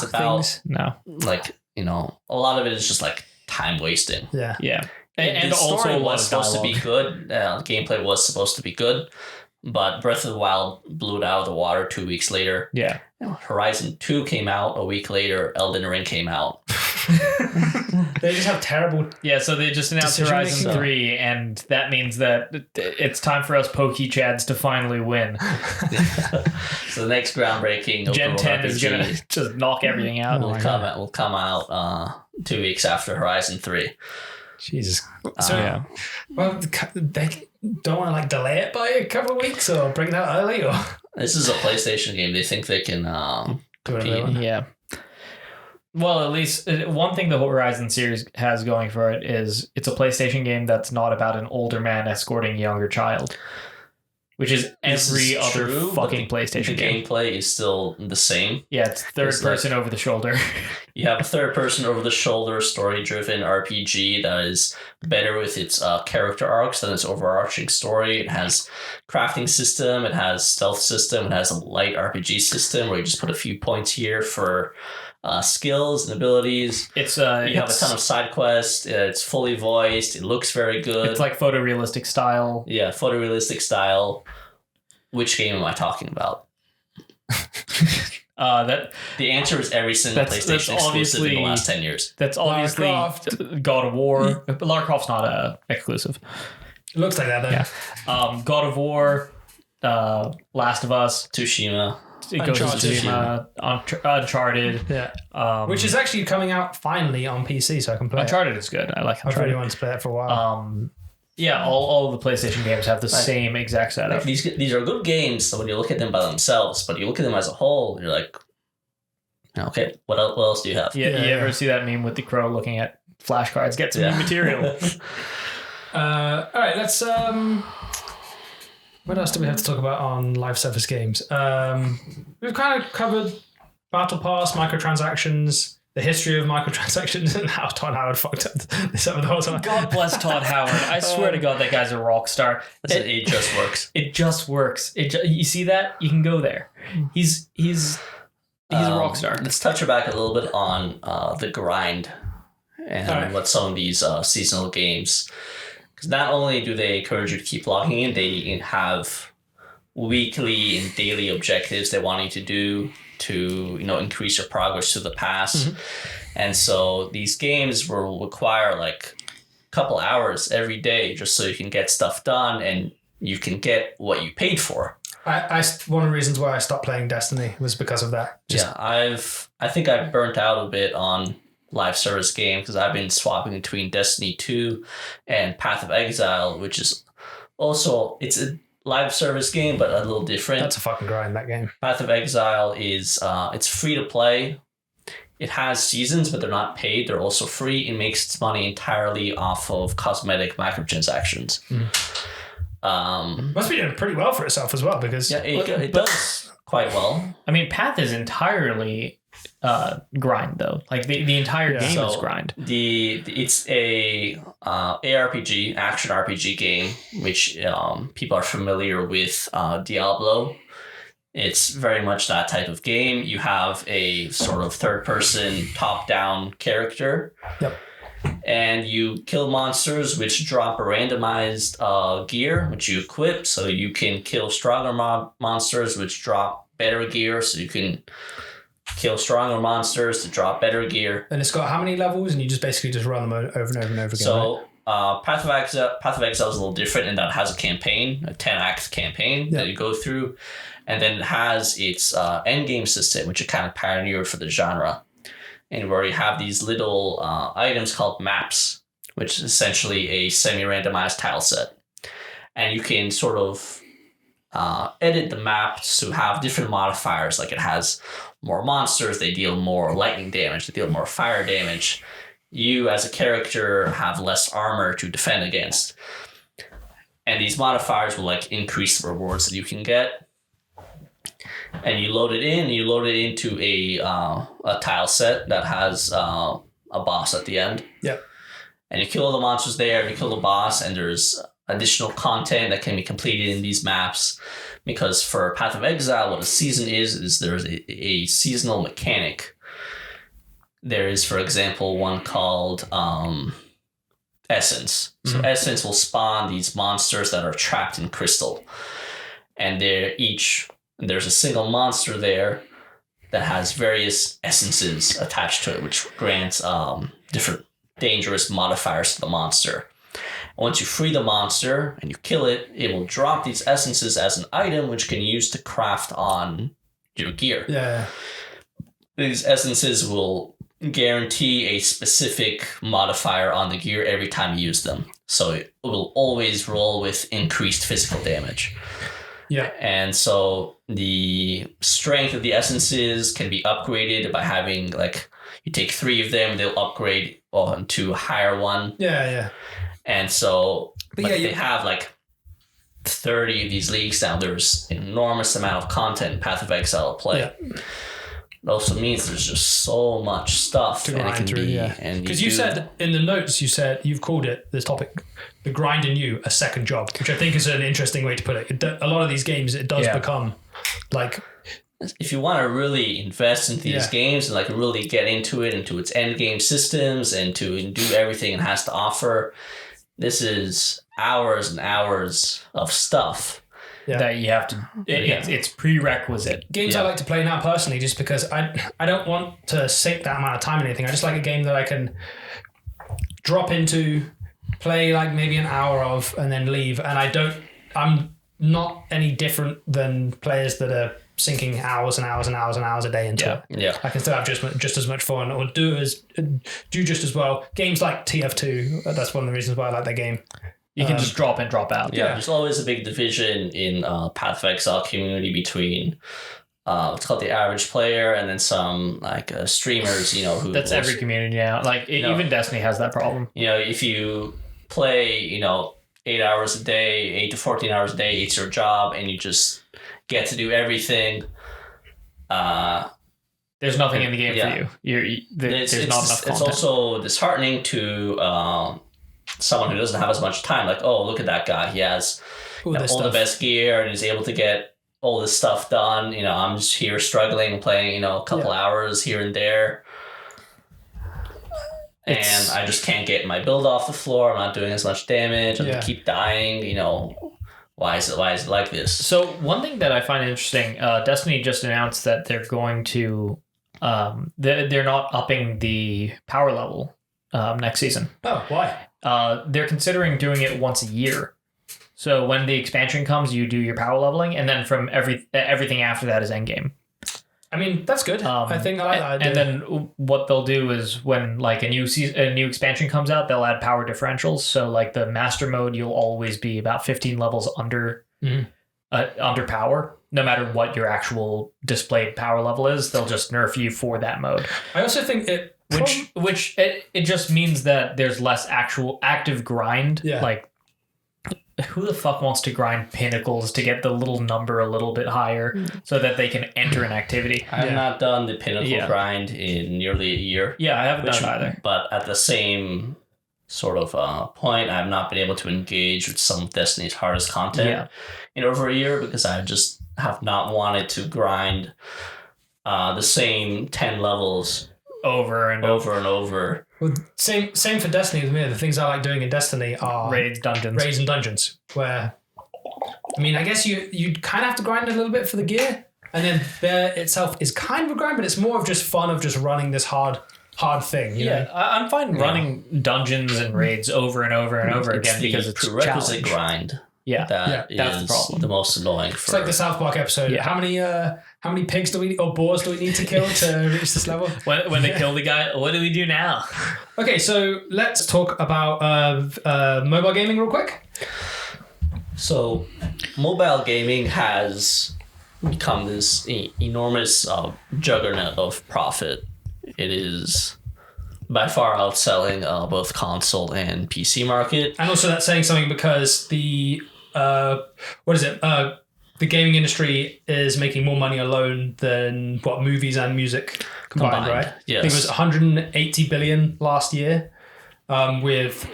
about things? No, like a lot of it is just like time wasting. Yeah. And the story also was supposed to be good. Gameplay was supposed to be good, but Breath of the Wild blew it out of the water 2 weeks later. Yeah. Horizon 2 came out a week later. Elden Ring came out. They just have terrible. Yeah, so they just announced Horizon 3, and that means that it's time for us Pokey Chads to finally win. So the next groundbreaking Gen 10 is going to just knock everything out. Will come out 2 weeks after Horizon 3. Jesus. So, well, they don't want to like delay it by a couple of weeks or bring it out early, or this is a PlayStation game. They think they can compete. Yeah. Well, at least one thing the Horizon series has going for it is it's a PlayStation game that's not about an older man escorting a younger child, which is every other fucking PlayStation game. The gameplay is still the same. Yeah, it's third person over the shoulder. You have a third person over the shoulder story-driven RPG that is better with its character arcs than its overarching story. It has crafting system, it has stealth system, it has a light RPG system where you just put a few points here for skills and abilities. You have a ton of side quests. It's fully voiced. It looks very good. It's like photorealistic style. Yeah, photorealistic style. Which game am I talking about? The answer is every single PlayStation exclusive in the last 10 years. That's obviously God of War. Lara Croft's not a exclusive. It looks like that though. Yeah. God of War, Last of Us, Tsushima. Uncharted. Yeah. Which is actually coming out finally on PC, so I can play Uncharted is good. I like Uncharted. I really wanted to play it for a while. Yeah, all of the PlayStation games have the same exact setup. These are good games when you look at them by themselves, but you look at them as a whole, you're like, okay, what else do you have? Yeah, you ever see that meme with the crow looking at flashcards? Get some new material. All right, let's... what else do we have to talk about on live service games? We've kind of covered Battle Pass, microtransactions, the history of microtransactions, and how Todd Howard fucked up this over the whole time. God bless Todd Howard. I swear to God, that guy's a rock star. It just works. It just works. You see that? You can go there. He's a rock star. Let's touch back a little bit on the grind and what some of these seasonal games. Because not only do they encourage you to keep logging in, they have weekly and daily objectives they want you to do to increase your progress to the pass. Mm-hmm. And so these games will require like a couple hours every day just so you can get stuff done and you can get what you paid for. One of the reasons why I stopped playing Destiny was because of that. I think I've burnt out a bit on live service game because I've been swapping between Destiny 2 and Path of Exile, which is also, it's a live service game, but a little different. That's a fucking grind, that game. Path of Exile is, it's free to play. It has seasons, but they're not paid. They're also free. It makes its money entirely off of cosmetic microtransactions. Must be doing pretty well for itself as well, because... Yeah, it does quite well. I mean, Path is entirely grind, though. Like, the entire game is grind. It's a ARPG, action RPG game, which people are familiar with Diablo. It's very much that type of game. You have a sort of third-person, top-down character. Yep. And you kill monsters which drop a randomized gear, which you equip, so you can kill stronger monsters which drop better gear, so you can kill stronger monsters to drop better gear. And it's got how many levels? And you just basically just run them over and over and over again. So Path of Exile is a little different in that it has a campaign, a 10-act campaign that you go through, and then it has its endgame system, which is kind of pioneered for the genre, and where you have these little items called maps, which is essentially a semi-randomized tile set, and you can sort of edit the map to have different modifiers. Like it has more monsters, they deal more lightning damage, they deal more fire damage. You as a character have less armor to defend against. And these modifiers will like increase the rewards that you can get. And you load it into a tile set that has a boss at the end. Yep. And you kill all the monsters there, you kill the boss, and there's additional content that can be completed in these maps. Because for Path of Exile, what a season is there's a seasonal mechanic. There is, for example, one called Essence. So Essence will spawn these monsters that are trapped in crystal. And there's a single monster there that has various essences attached to it, which grants different dangerous modifiers to the monster. Once you free the monster and you kill it, it will drop these essences as an item which can use to craft on your gear. Yeah. These essences will guarantee a specific modifier on the gear every time you use them. So it will always roll with increased physical damage. Yeah. And so the strength of the essences can be upgraded by having, like, you take 3 of them, they'll upgrade to a higher one. Yeah. And so they have like 30 of these leagues now. There's an enormous amount of content in Path of Exile to play. Yeah. It also means there's just so much stuff to grind through. Because you said in the notes, you've called this topic, the grind in you, a second job, which I think is an interesting way to put it. A lot of these games, it does become like, if you want to really invest in these games and like really get into it, into its end game systems and to do everything it has to offer, this is hours and hours of stuff. That you have to, it's prerequisite. Games I like to play now personally, just because I don't want to sink that amount of time in anything. I just like a game that I can drop into, play like maybe an hour of, and then leave. And I'm not any different than players that are sinking hours and hours and hours and hours a day into it. Yeah. I can still have just as much fun or do just as well. Games like TF2, that's one of the reasons why I like that game. You can just drop in, drop out. Yeah, there's always a big division in Path of Exile community between what's called the average player and then some like streamers, who... That's every community now. Like, even Destiny has that problem. If you play, 8 hours a day, 8 to 14 hours a day, it's your job, and you just get to do everything. There's nothing in the game for you. There's not enough content. It's also disheartening to... someone who doesn't have as much time, like, oh, look at that guy. He has all the best gear and is able to get all this stuff done. I'm just here struggling, playing, a couple hours here and there. And I just can't get my build off the floor. I'm not doing as much damage. I keep dying. Why is it like this? So one thing that I find interesting, Destiny just announced that they're going to, they're not upping the power level next season. Oh, why? They're considering doing it once a year. So when the expansion comes, you do your power leveling, and then from everything after that is endgame. I mean, that's good. I think I like that idea. And then what they'll do is when like a new expansion comes out, they'll add power differentials. So like the master mode, you'll always be about 15 levels under power, no matter what your actual displayed power level is. They'll just nerf you for that mode. I also think it just means that there's less actual active grind. Yeah. Like, who the fuck wants to grind pinnacles to get the little number a little bit higher so that they can enter an activity? I have not done the pinnacle grind in nearly a year. Yeah, I haven't done it either. But at the same sort of point, I've not been able to engage with some of Destiny's hardest content in over a year because I just have not wanted to grind the same 10 levels over and over. Well, same for Destiny with me. The things I like doing in Destiny are raids and dungeons. Where, I mean, I guess you kind of have to grind a little bit for the gear, and then there itself is kind of a grind, but it's more of just fun of just running this hard hard thing. You know? I'm fine running dungeons and raids over and over and over again because it's prerequisite challenge. grind. Yeah, That's the problem. The most annoying. It's like the South Park episode. Yeah. How many pigs or boars do we need to kill to reach this level? When they kill the guy, what do we do now? Okay, so let's talk about mobile gaming real quick. So, mobile gaming has become this enormous juggernaut of profit. It is by far outselling both console and PC market. And also that's saying something because the the gaming industry is making more money alone than what movies and music combined, right? Yes. I think it was 180 billion last year, with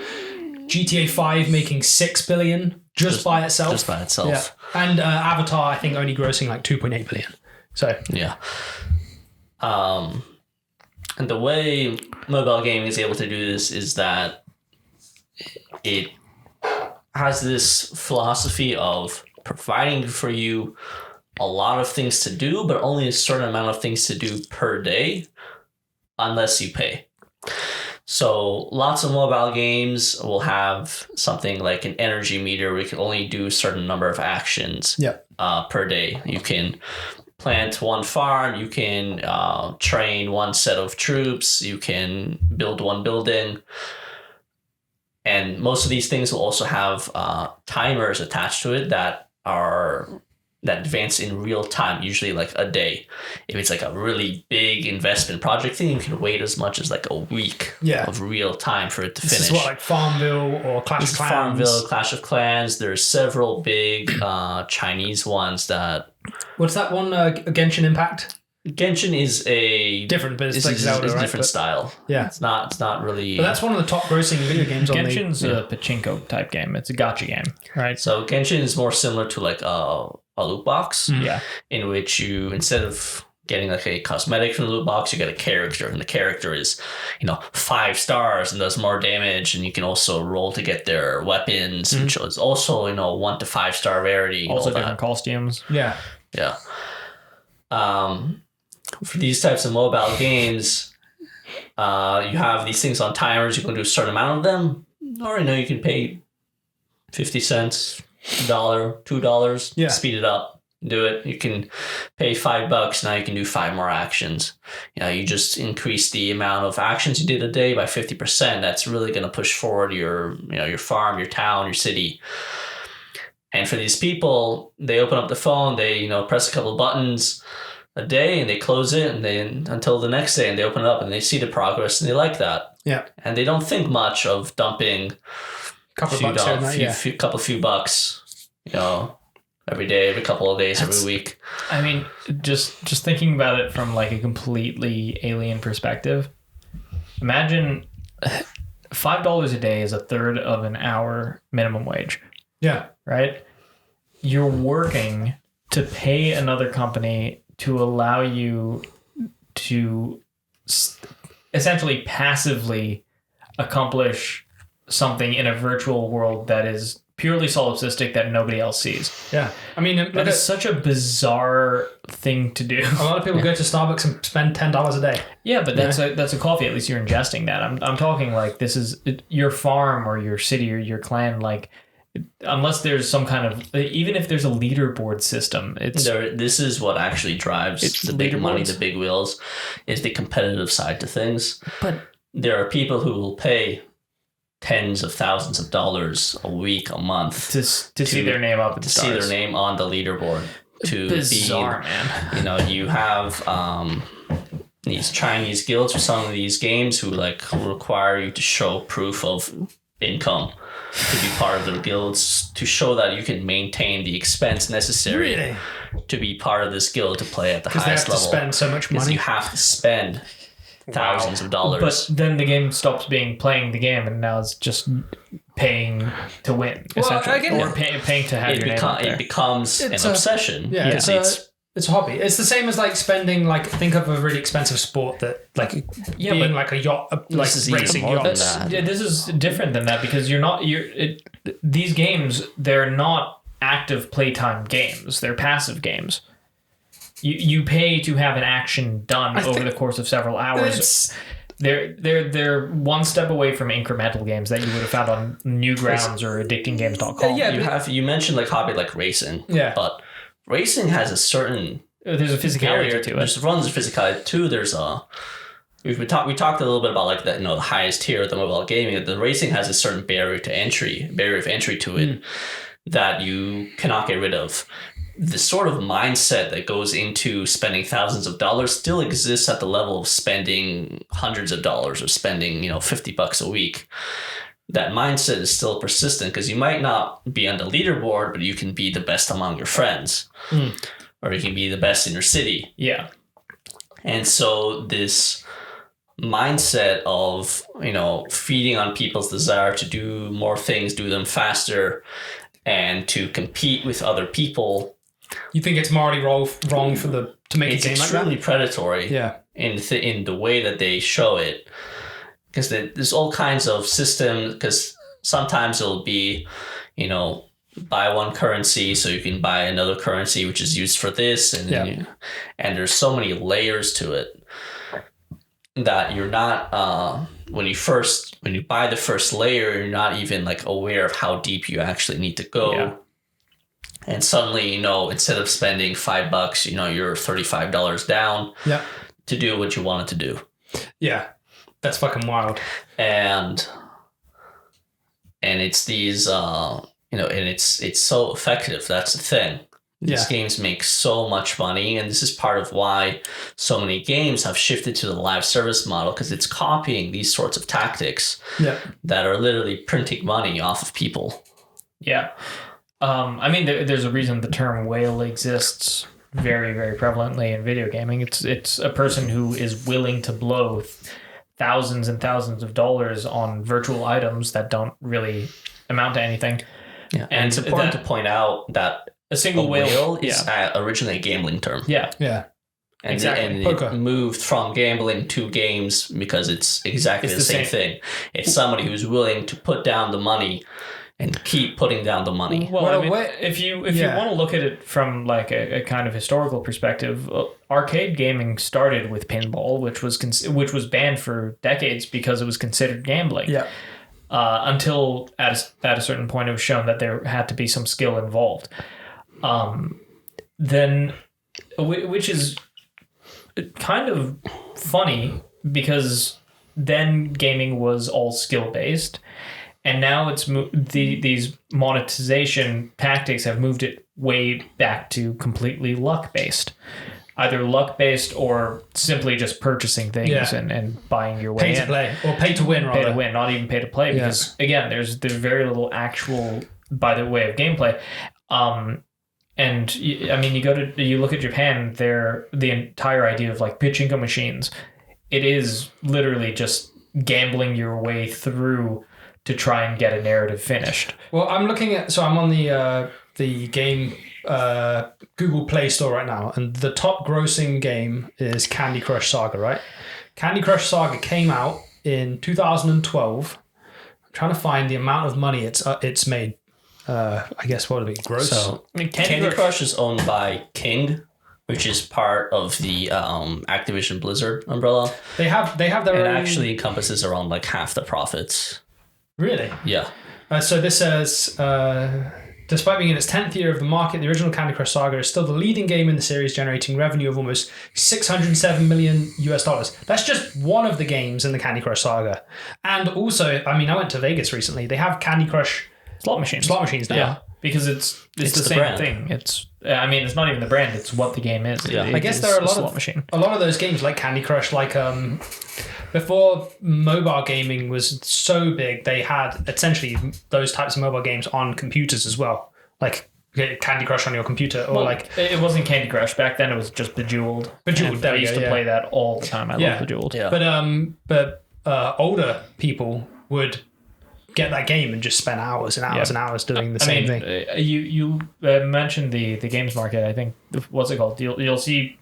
GTA 5 making 6 billion just by itself. Just by itself. Yeah. And Avatar, I think, only grossing like 2.8 billion. So yeah. And the way mobile gaming is able to do this is that it has this philosophy of providing for you a lot of things to do, but only a certain amount of things to do per day, unless you pay. So lots of mobile games will have something like an energy meter where you can only do a certain number of actions per day. You can plant one farm, you can train one set of troops, you can build one building. And most of these things will also have timers attached to it that advance in real time, usually like a day. If it's like a really big investment project thing, you can wait as much as like a week of real time for it to finish. This is what, like Farmville or Clash of Clans? Farmville, Clash of Clans. There's several big Chinese ones that... What's that one? Genshin Impact? Genshin is a... Different, but it's like Zelda, right? Different style. Yeah. It's not really... But that's one of the top grossing video games on Genshin's a pachinko type game. It's a gacha game, right? So Genshin is more similar to like a loot box, in which you, instead of getting like a cosmetic from the loot box, you get a character, and the character is, 5 stars and does more damage, and you can also roll to get their weapons, which is also 1 to 5 star rarity. Also different costumes. Yeah. For these types of mobile games, you have these things on timers. You can do a certain amount of them, or you can pay 50 cents, $1, $2, speed it up, do it. You can pay $5, now you can do 5 more actions. You just increase the amount of actions you did a day by 50%. That's really going to push forward your farm, your town, your city. And for these people, they open up the phone, they press a couple of buttons a day, and they close it, and then until the next day, and they open it up and they see the progress, and they like that. Yeah. And they don't think much of dumping Couple few bucks, every day, every couple of days, every week. I mean, just thinking about it from like a completely alien perspective. Imagine $5 a day is a third of an hour minimum wage. Yeah. Right? You're working to pay another company to allow you to essentially passively accomplish something in a virtual world that is purely solipsistic that nobody else sees. Yeah. I mean, that is such a bizarre thing to do. A lot of people go to Starbucks and spend $10 a day. Yeah, but that's a coffee. At least you're ingesting that. I'm talking like this is your farm or your city or your clan. Like, unless there's some kind of, even if there's a leaderboard system, this is what actually drives the big money, the big wheels, is the competitive side to things. But there are people who will pay tens of thousands of dollars a week, a month to see their name up, to see their name on the leaderboard. Bizarre, man. You have these Chinese guilds for some of these games who require you to show proof of income to be part of their guilds, to show that you can maintain the expense necessary to be part of this guild to play at the highest level. Because they have to spend so much money. You have to spend thousands of dollars. But then the game stops being playing the game, and now it's just paying to win, essentially, or paying to have your name up there. It becomes an obsession. Yeah, it's a hobby. It's the same as spending think of a really expensive sport that being like a yacht, racing yachts. Yeah, this is different than that because these games, they're not active playtime games. They're passive games. You pay to have an action done over the course of several hours. they're one step away from incremental games that you would have found on Newgrounds or addictinggames.com. Yeah, you mentioned like hobby like racing. Yeah. But racing has a certain There's a physicality to it. There's runs of physicality too. There's we talked a little bit about like the highest tier of the mobile gaming. The racing has a certain barrier of entry to it that you cannot get rid of. The sort of mindset that goes into spending thousands of dollars still exists at the level of spending hundreds of dollars or spending $50 a week. That mindset is still persistent because you might not be on the leaderboard, but you can be the best among your friends, or you can be the best in your city. Yeah, and so this mindset of feeding on people's desire to do more things, do them faster, and to compete with other people. You think it's morally wrong for to make a game like that? It's extremely predatory. Yeah. In the way that they show it, because there's all kinds of systems. Because sometimes it'll be, buy one currency so you can buy another currency which is used for this, and there's so many layers to it that you're not when you buy the first layer, you're not even like aware of how deep you actually need to go. Yeah. And suddenly, instead of spending $5, you're $35 down to do what you wanted to do. Yeah, that's fucking wild. And it's these, and it's so effective. That's the thing. These games make so much money, and this is part of why so many games have shifted to the live service model, because it's copying these sorts of tactics that are literally printing money off of people. Yeah. There's a reason the term whale exists very, very prevalently in video gaming. It's a person who is willing to blow thousands and thousands of dollars on virtual items that don't really amount to anything. Yeah, and it's important to point out that a single whale is originally a gambling term. Yeah. Yeah. And, exactly. It moved from gambling to games because it's exactly the same thing. It's somebody who's willing to put down the money and keep putting down the money. Well, if you want to look at it from like a kind of historical perspective, arcade gaming started with pinball, which was banned for decades because it was considered gambling. Yeah. Until at a certain point, it was shown that there had to be some skill involved. Which is kind of funny because then gaming was all skill based. And now it's these monetization tactics have moved it way back to completely luck-based. Either luck-based or simply just purchasing things and buying your way in. Pay to play. Or pay to win, rather. Pay to win, not even pay to play. Because, again, there's very little actual, by the way of gameplay. And, you look at Japan, the entire idea of, like, pachinko machines, it is literally just gambling your way through to try and get a narrative finished. Well, I'm on the game Google Play Store right now, and the top grossing game is Candy Crush Saga, right? Candy Crush Saga came out in 2012. I'm trying to find the amount of money it's made. I guess what would it be? Gross. So Candy Crush is owned by King, which is part of the Activision Blizzard umbrella. They have their own... It actually encompasses around like half the profits. Really? Yeah. So this says, despite being in its 10th year of the market, the original Candy Crush Saga is still the leading game in the series, generating revenue of almost $607 million US. That's just one of the games in the Candy Crush Saga. And also, I went to Vegas recently. They have Candy Crush slot machines now. Yeah. Because it's the same brand. Thing. It's not even the brand. It's what the game is. Yeah. I guess there are a lot of those games like Candy Crush, like before mobile gaming was so big, they had essentially those types of mobile games on computers as well, like Candy Crush on your computer, or it wasn't Candy Crush back then. It was just Bejeweled. Bejeweled. I used to play that all the time. I love Bejeweled. Yeah. But older people would get that game and just spend hours and hours and hours doing the same thing. You mentioned the games market. I think what's it called? You'll see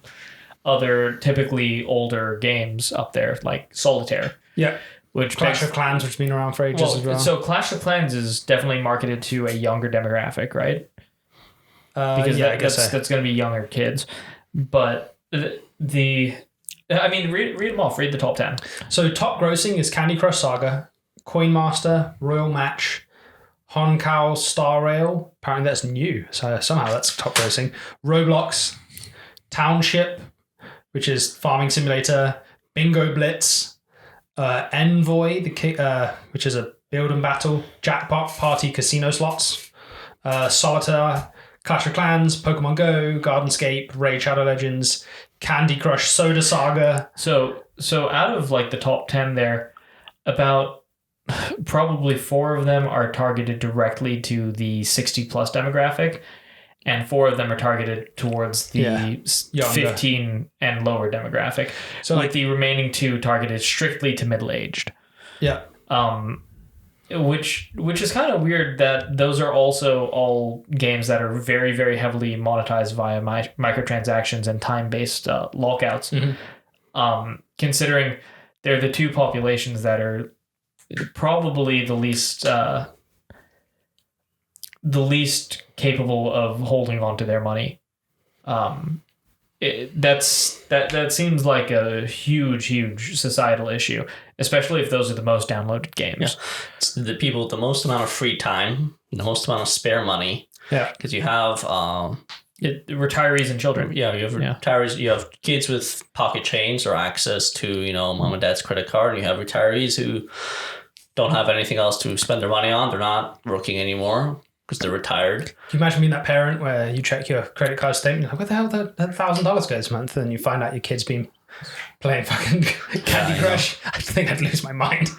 other typically older games up there like Solitaire. Yeah. Which Clash of Clans, which has been around for ages as well. So Clash of Clans is definitely marketed to a younger demographic, right? Because I guess that's going to be younger kids. But the I mean, read them off. Read the top 10. So top grossing is Candy Crush Saga, Coin Master, Royal Match, Honkai Star Rail. Apparently that's new, so somehow that's top grossing. Roblox, Township, which is farming simulator, Bingo Blitz, Envoy, which is a build and battle, Jackpot Party Casino Slots, Solitaire, Clash of Clans, Pokemon Go, Gardenscape, Raid Shadow Legends, Candy Crush Soda Saga. So out of like the top 10 there, about probably 4 of them are targeted directly to the 60 plus demographic, and 4 of them are targeted towards the 15 and lower demographic. So like the remaining 2 targeted strictly to middle-aged. Yeah. Which is kind of weird that those are also all games that are very, very heavily monetized via microtransactions and time-based lockouts. Mm-hmm. Considering they're the 2 populations that are probably the least capable of holding on to their money. That seems like a huge societal issue, especially if those are the most downloaded games. Yeah. It's the people with the most amount of free time, the most amount of spare money. Yeah. Because you have retirees and children. Yeah, you have retirees. You have kids with pocket change or access to mom and dad's credit card, and you have retirees who don't have anything else to spend their money on. They're not working anymore because they're retired. Can you imagine being that parent where you check your credit card statement, like, where the hell did that $1,000 go this month? And you find out your kid's been playing fucking Candy Crush. I think I'd lose my mind.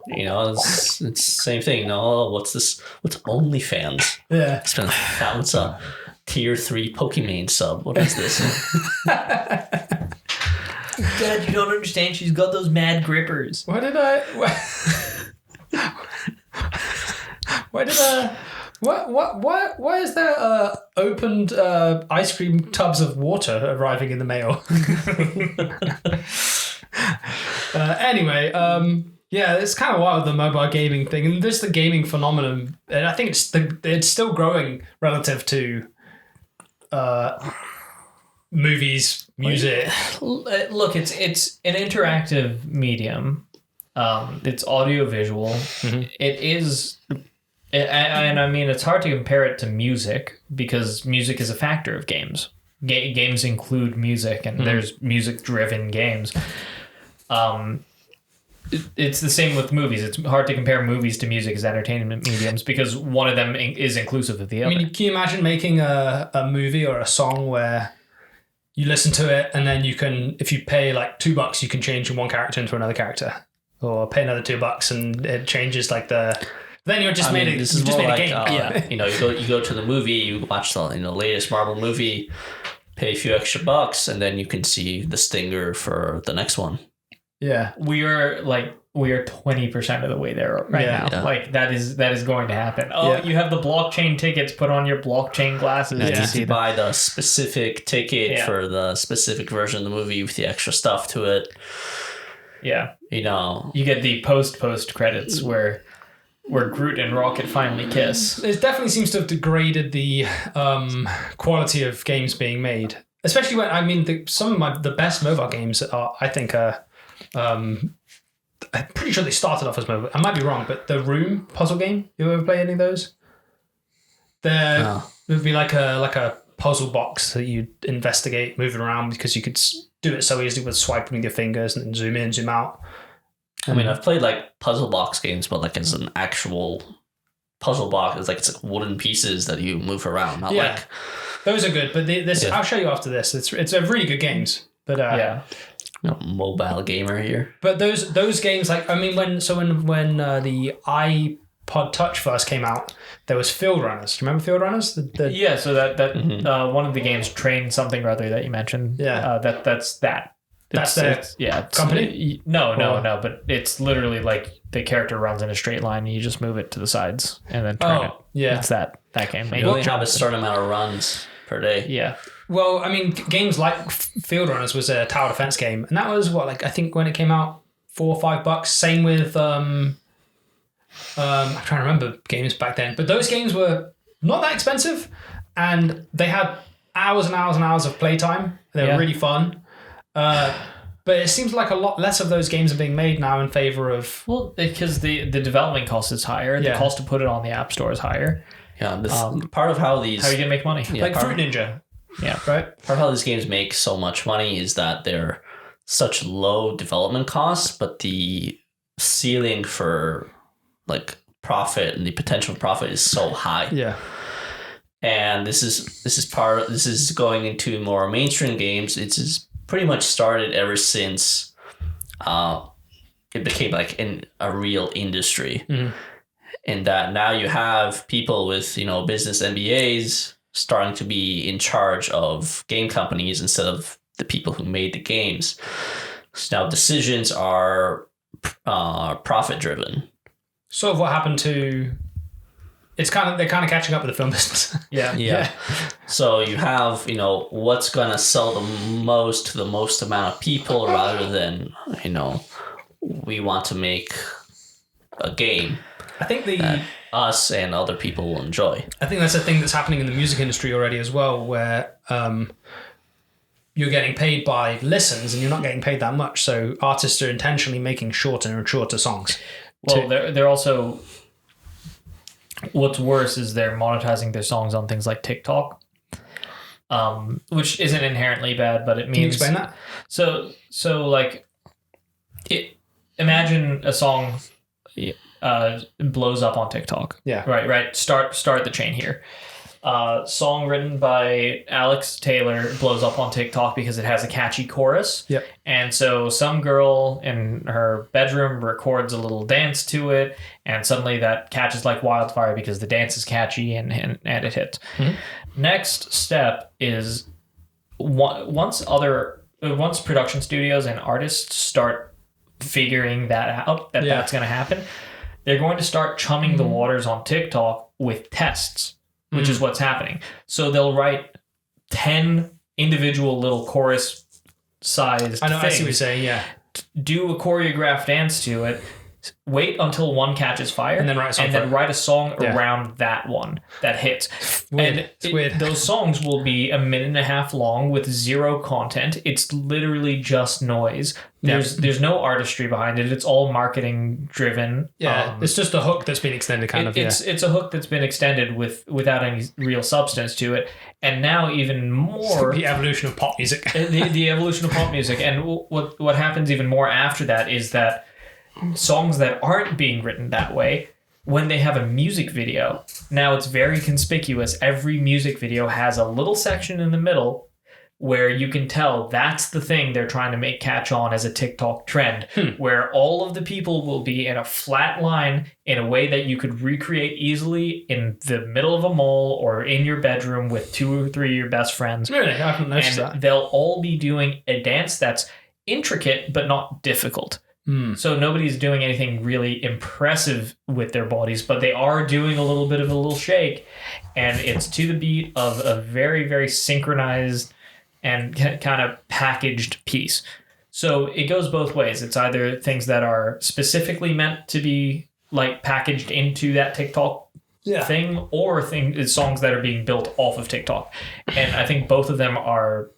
It's the same thing. What's this? What's OnlyFans? Yeah. What's a tier 3 Pokemon sub? What is this? Dad, you don't understand. She's got those mad grippers. Why is there opened ice cream tubs of water arriving in the mail? Anyway, it's kind of wild, the mobile gaming thing, and there's the gaming phenomenon, and I think it's still growing relative to movies, music. Look, it's an interactive medium. It's audio visual. Mm-hmm. It is. And I mean, it's hard to compare it to music because music is a factor of games. Games include music, and there's music-driven games. It's the same with movies. It's hard to compare movies to music as entertainment mediums because one of them is inclusive of the other. I mean, can you imagine making a movie or a song where you listen to it and then you can, if you pay like $2, you can change one character into another character, or pay another $2 and it changes like the. Then you just made a game. You go to the movie, you watch the latest Marvel movie, pay a few extra bucks, and then you can see the stinger for the next one. Yeah, we are 20% of the way there right now. Yeah. Like that is going to happen. You have the blockchain tickets. Put on your blockchain glasses. You need to buy the specific ticket for the specific version of the movie with the extra stuff to it. Yeah, you get the post credits where Groot and Rocket finally kiss. It definitely seems to have degraded the quality of games being made. Especially when, some of the best mobile games I think are, I'm pretty sure they started off as mobile. I might be wrong, but the Room puzzle game, you ever play any of those? It would be like a puzzle box that you investigate, moving around, because you could do it so easily with swiping with your fingers and zoom in, zoom out. I mean, I've played like puzzle box games, but like it's an actual puzzle box. It's like wooden pieces that you move around. Not like those are good, but I'll show you after this. It's a really good games, but mobile gamer here. But those games, when the iPod Touch first came out, there was Field Runners. Do you remember Field Runners? So that one of the games trained something or other that you mentioned. Yeah, that's that. That's their company? No, but it's literally like the character runs in a straight line and you just move it to the sides and then turn it. Yeah. It's that game. You only have a certain amount of runs per day. Yeah. Well, games like Field Runners was a tower defense game, and that was I think when it came out, $4 or $5. Same with I'm trying to remember games back then, but those games were not that expensive, and they had hours and hours and hours of playtime. They were really fun. But it seems like a lot less of those games are being made now in favor of... Well, because the development cost is higher. The cost to put it on the App Store is higher. Yeah, part of how these... How are you going to make money? like Fruit Ninja. Yeah. Right? Part of how these games make so much money is that they're such low development costs, but the ceiling for like profit and the potential profit is so high. Yeah. And this is going into more mainstream games. It's pretty much started ever since it became like a real industry. Mm-hmm. In that now you have people with, business MBAs starting to be in charge of game companies instead of the people who made the games. So now decisions are profit driven. Sort of what happened to... they're kind of catching up with the film business. Yeah. So you have, what's going to sell the most to the most amount of people rather than, we want to make a game I think that us and other people will enjoy. I think that's a thing that's happening in the music industry already as well, where you're getting paid by listens and you're not getting paid that much. So artists are intentionally making shorter and shorter songs. Well, they're also... What's worse is they're monetizing their songs on things like TikTok, which isn't inherently bad, but it means... Can you explain that? So like, imagine a song blows up on TikTok. Yeah. Right. Start the chain here. Song written by Alex Taylor blows up on TikTok because it has a catchy chorus. Yep. And so some girl in her bedroom records a little dance to it, and suddenly that catches like wildfire because the dance is catchy and it hits. Mm-hmm. Next step is once production studios and artists start figuring that out, that's going to happen, they're going to start chumming the waters on TikTok with tests, which is what's happening. So they'll write 10 individual little chorus-sized things. I see what you're saying, yeah. Do a choreographed dance to it, wait until one catches fire, and then write a song around that one that hits. It's weird. Those songs will be a minute and a half long with zero content. It's literally just noise. There's no artistry behind it. It's all marketing driven. Yeah, it's just a hook that's been extended, It's a hook that's been extended without any real substance to it. And now even more the evolution of pop music. the evolution of pop music. And what happens even more after that is that songs that aren't being written that way, when they have a music video, now it's very conspicuous. Every music video has a little section in the middle where you can tell that's the thing they're trying to make catch on as a TikTok trend, where all of the people will be in a flat line in a way that you could recreate easily in the middle of a mall or in your bedroom with 2 or 3 of your best friends. Really? I haven't noticed and that. They'll all be doing a dance that's intricate but not difficult. So nobody's doing anything really impressive with their bodies, but they are doing a little bit of a little shake, and it's to the beat of a very, very synchronized and kind of packaged piece. So it goes both ways. It's either things that are specifically meant to be like packaged into that TikTok thing, or songs that are being built off of TikTok. And I think both of them are...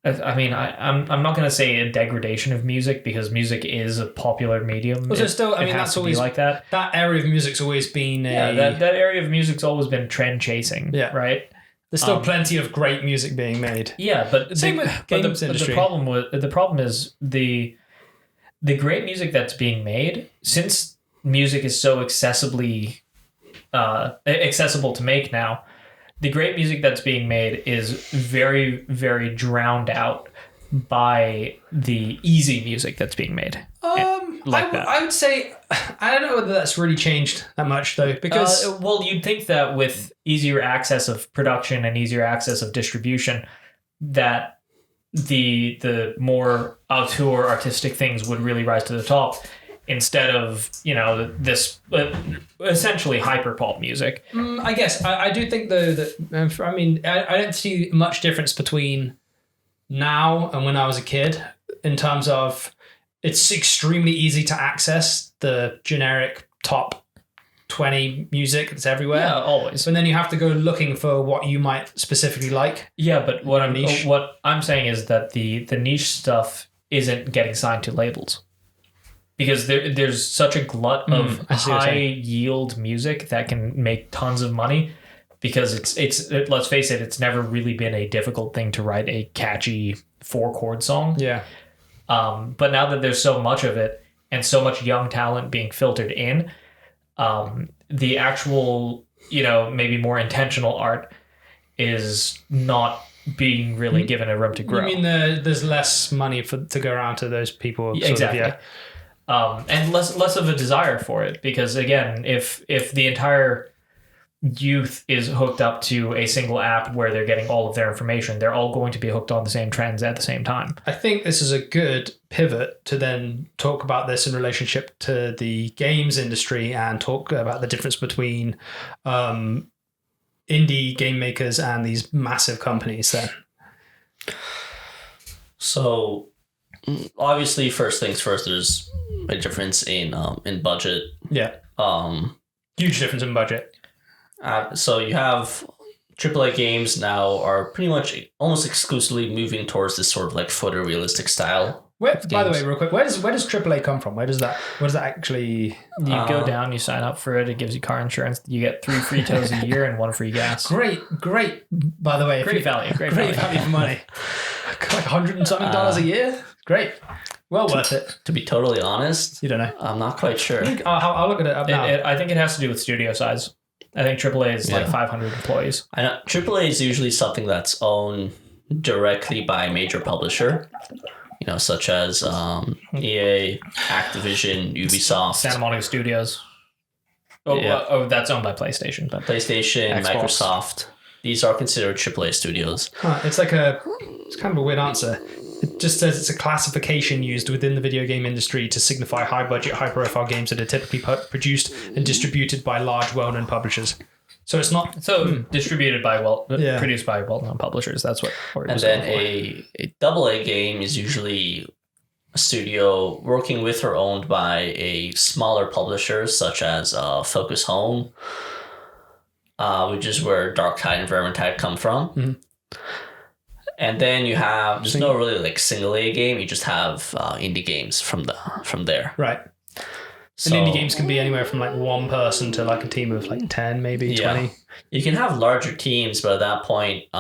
I mean, I'm not going to say a degradation of music, because music is a popular medium. Well, so still, I mean, that's always like that. That area of music's always been that area of music's always been trend chasing. Yeah. Right. There's still plenty of great music being made. Yeah, but same with games industry. The problem is the great music that's being made, since music is so accessible to make now. The great music that's being made is very, very drowned out by the easy music that's being made. I would say, I don't know whether that's really changed that much, though, because... well, you'd think that with easier access of production and easier access of distribution, that the more auteur artistic things would really rise to the top, instead of, this essentially hyper pop music. I guess. I do think, though, that, I mean, I don't see much difference between now and when I was a kid, in terms of it's extremely easy to access the generic top 20 music that's everywhere. Yeah, always. And then you have to go looking for what you might specifically like. Yeah, but what I'm saying is that the niche stuff isn't getting signed to labels. Because there's such a glut of high yield music that can make tons of money. Because it's let's face it, it's never really been a difficult thing to write a catchy 4-chord song. Yeah. But now that there's so much of it and so much young talent being filtered in, the actual, maybe more intentional art is not being really given a room to grow. You mean there's less money to go around to those people? Exactly. And less of a desire for it, because again, if the entire youth is hooked up to a single app where they're getting all of their information, they're all going to be hooked on the same trends at the same time. I think this is a good pivot to then talk about this in relationship to the games industry and talk about the difference between indie game makers and these massive companies then. So obviously, first things first, there's a difference in budget. Yeah. Huge difference in budget. So you have AAA games now are pretty much almost exclusively moving towards this sort of like photorealistic style. By the way, real quick, where does AAA come from? What does that actually? You go down, you sign up for it. It gives you car insurance. You get 3 free tows a year and 1 free gas. Great. By the way, Great value for money. Like $100 and something a year. Great. Well worth it. To be totally honest, you don't know. I'm not quite sure. I'll look at it up now. I think it has to do with studio size. I think AAA is like 500 employees. I know AAA is usually something that's owned directly by a major publisher, such as EA, Activision, Ubisoft, Santa Monica Studios. That's owned by PlayStation. But PlayStation, Xbox. Microsoft. These are considered AAA studios. It's kind of a weird answer. It just says it's a classification used within the video game industry to signify high-budget, high-profile games that are typically produced and distributed by large, well-known publishers. So it's not... distributed by produced by well-known publishers. That's what it and was. And then a AA game is usually a studio working with or owned by a smaller publisher, such as Focus Home, which is where Dark Tide and Vermintide come from. Mm-hmm. And then you have, there's no really like single A game, you just have indie games from there. Right. So, and indie games can be anywhere from like 1 person to like a team of like 10, maybe 20. You can have larger teams, but at that point,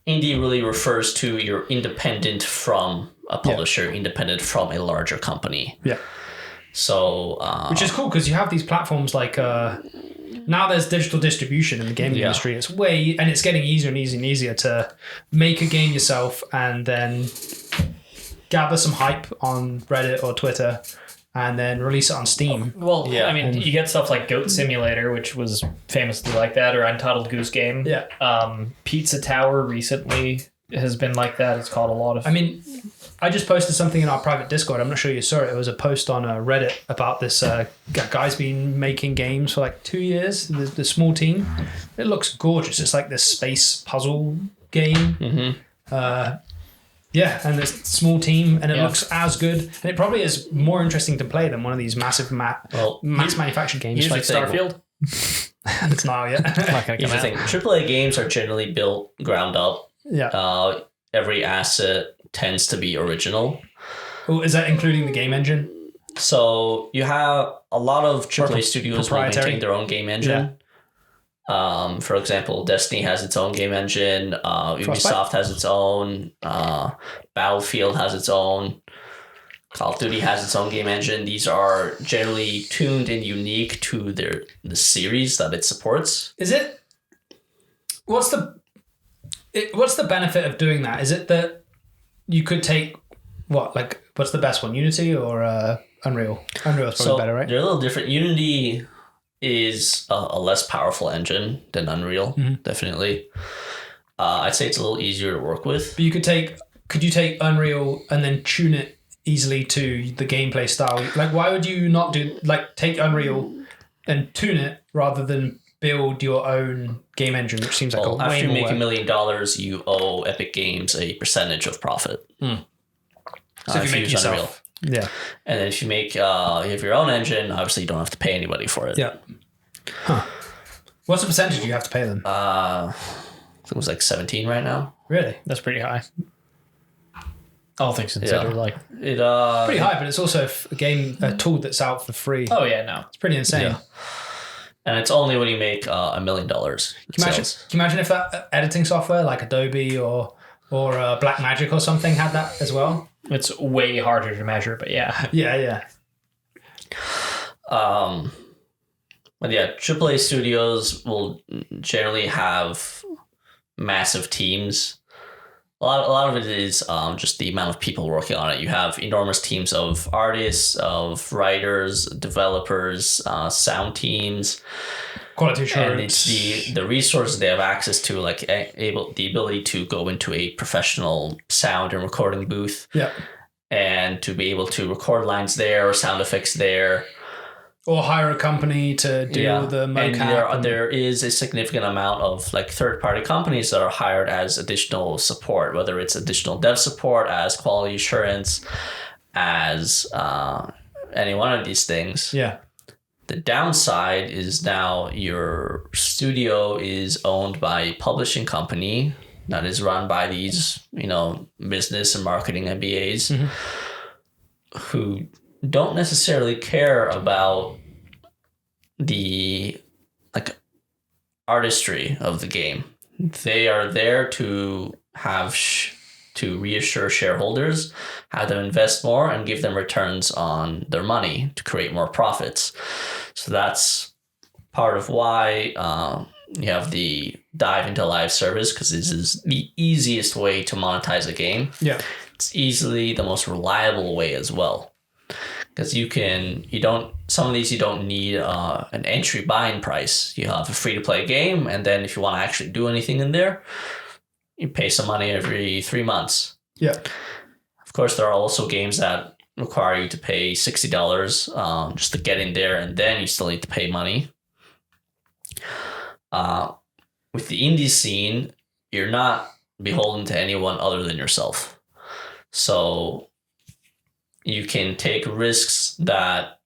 indie really refers to you're independent from a publisher, independent from a larger company. Yeah. So, which is cool because you have these platforms like now there's digital distribution in the gaming industry. It's it's getting easier and easier to make a game yourself and then gather some hype on Reddit or Twitter and then release it on Steam. Well, I mean, you get stuff like Goat Simulator, which was famously like that, or Untitled Goose Game. Yeah. Pizza Tower recently has been like that. It's caught a lot of... I mean, I just posted something in our private Discord. I'm not sure you saw it. It was a post on Reddit about this guy's been making games for like 2 years, the small team. It looks gorgeous. It's like this space puzzle game. Mm-hmm. And this small team, and it looks as good. And it probably is more interesting to play than one of these massive mass manufactured games. Here's like Starfield. It's not yet. Here's the thing. AAA games are generally built ground up. Yeah. Every asset tends to be original. Oh, is that including the game engine? So you have a lot of AAA studios will maintain their own game engine. Yeah. For example, Destiny has its own game engine. Ubisoft has its own. Battlefield has its own. Call of Duty has its own game engine. These are generally tuned and unique to the series that it supports. Is it? What's the benefit of doing that? Is it that you could take what's the best one, Unity or Unreal? Unreal is probably better, right? They're a little different. Unity is a less powerful engine than Unreal, definitely. I'd say it's a little easier to work with. But could you take Unreal and then tune it easily to the gameplay style? Like, why would you not take Unreal and tune it rather than build your own game engine, which seems like after you make $1 million, you owe Epic Games a percentage of profit. So if you make yourself, and then if you make you have your own engine, obviously you don't have to pay anybody for it. Yeah. Huh. What's the percentage you have to pay them? I think it was like 17 right now. Really? That's pretty high. All things considered, Yeah. like It Pretty high, but it's also a tool that's out for free. oh yeah, no, It's pretty insane. Yeah. And it's only when you make $1 million. Can you imagine if that editing software like Adobe or Blackmagic or something had that as well? it's way harder to measure, but yeah, Yeah. But yeah, AAA studios will generally have massive teams. A lot of it is just the amount of people working on it. You have enormous teams of artists, of writers, developers, sound teams, Quality assurance. and it's the resources they have access to, like the ability to go into a professional sound and recording booth, Yeah. and to be able to record lines there or sound effects there. Or hire a company to do the mocap. And there is a significant amount of like third-party companies that are hired as additional support, whether it's additional dev support, as quality assurance, as any one of these things. Yeah. The downside is now your studio is owned by a publishing company that is run by these, business and marketing MBAs who don't necessarily care about the artistry of the game. They are there to have to reassure shareholders, have them invest more, and give them returns on their money to create more profits. So that's part of why you have the dive into live service, because this is the easiest way to monetize a game. Yeah. It's easily the most reliable way as well. Because some of these you don't need an entry buying price. You have a free to play game, and then if you want to actually do anything in there, you pay some money every 3 months. Yeah. Of course, there are also games that require you to pay $60 just to get in there, and then you still need to pay money. With the indie scene, you're not beholden to anyone other than yourself. So you can take risks that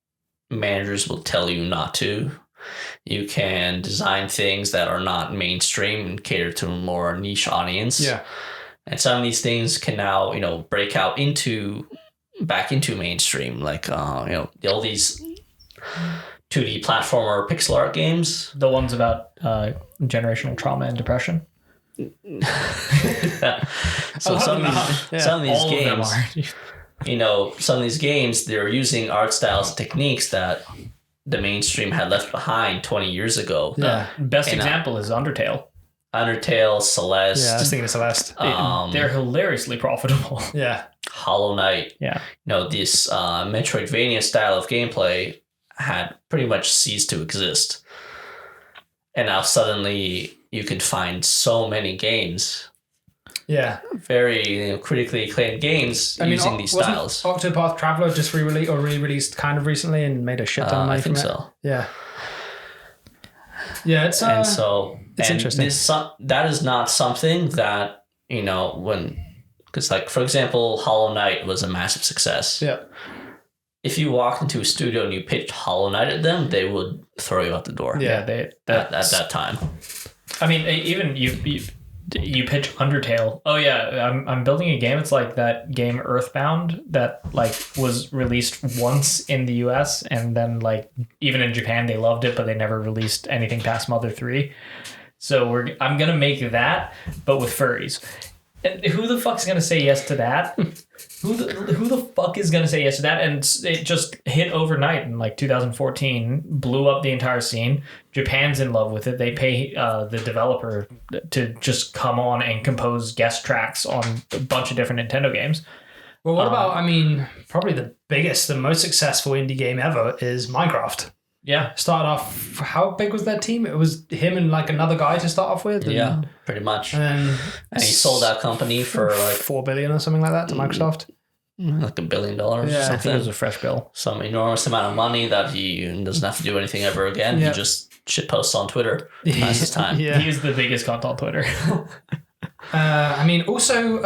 managers will tell you not to. You can design things that are not mainstream and cater to a more niche audience. Yeah. And some of these things can now, break out back into mainstream, like all these 2D platformer pixel art games. the ones about generational trauma and depression. So some of these All of them games, are. some of these games, they're using art styles and techniques that the mainstream had left behind 20 years ago. Yeah. Best example is Undertale. Undertale, Celeste, Yeah, I was thinking of Celeste. They're hilariously profitable. Yeah. Hollow Knight. Yeah. This Metroidvania style of gameplay had pretty much ceased to exist. And now suddenly you could find so many games, Yeah. very critically acclaimed games using these styles. Octopath Traveler just re-released kind of recently and made a shit ton of money I think from it? so. Yeah. Yeah, it's It's interesting. That is not something that, because for example, Hollow Knight was a massive success. Yeah. If you walked into a studio and you pitched Hollow Knight at them, they would throw you out the door. Yeah. At that time. I mean, even you pitch Undertale. Oh yeah, I'm building a game. It's like that game Earthbound that was released once in the US, and then even in Japan they loved it, but they never released anything past Mother 3. So I'm gonna make that, but with furries. And who the fuck's gonna say yes to that? Who the fuck is gonna say yes to that? And it just hit overnight in 2014, blew up the entire scene. Japan's in love with it. They pay the developer to just come on and compose guest tracks on a bunch of different Nintendo games. Well, what about, probably the biggest, the most successful indie game ever is Minecraft. Yeah. Started off, how big was that team? It was him and another guy to start off with. And, Yeah, pretty much. And he sold that company for $4 billion or something like that to Microsoft. $1 billion or Yeah, I I think it something. was a fresh bill. Some enormous amount of money that he doesn't have to do anything ever again. Yeah. He just shit posts on Twitter. That's his time. Yeah. He is the biggest cunt on Twitter. Also,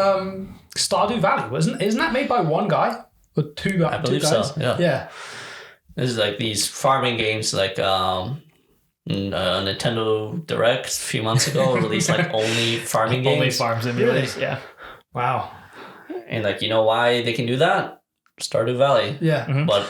Stardew Valley, isn't that made by one guy? Or two guys? I believe so, yeah. Yeah. This is these farming games, Nintendo Direct a few months ago released only farming games. Only farm simulators. Yeah. Wow. And like, you know why they can do that? Stardew Valley. Yeah. Mhm. But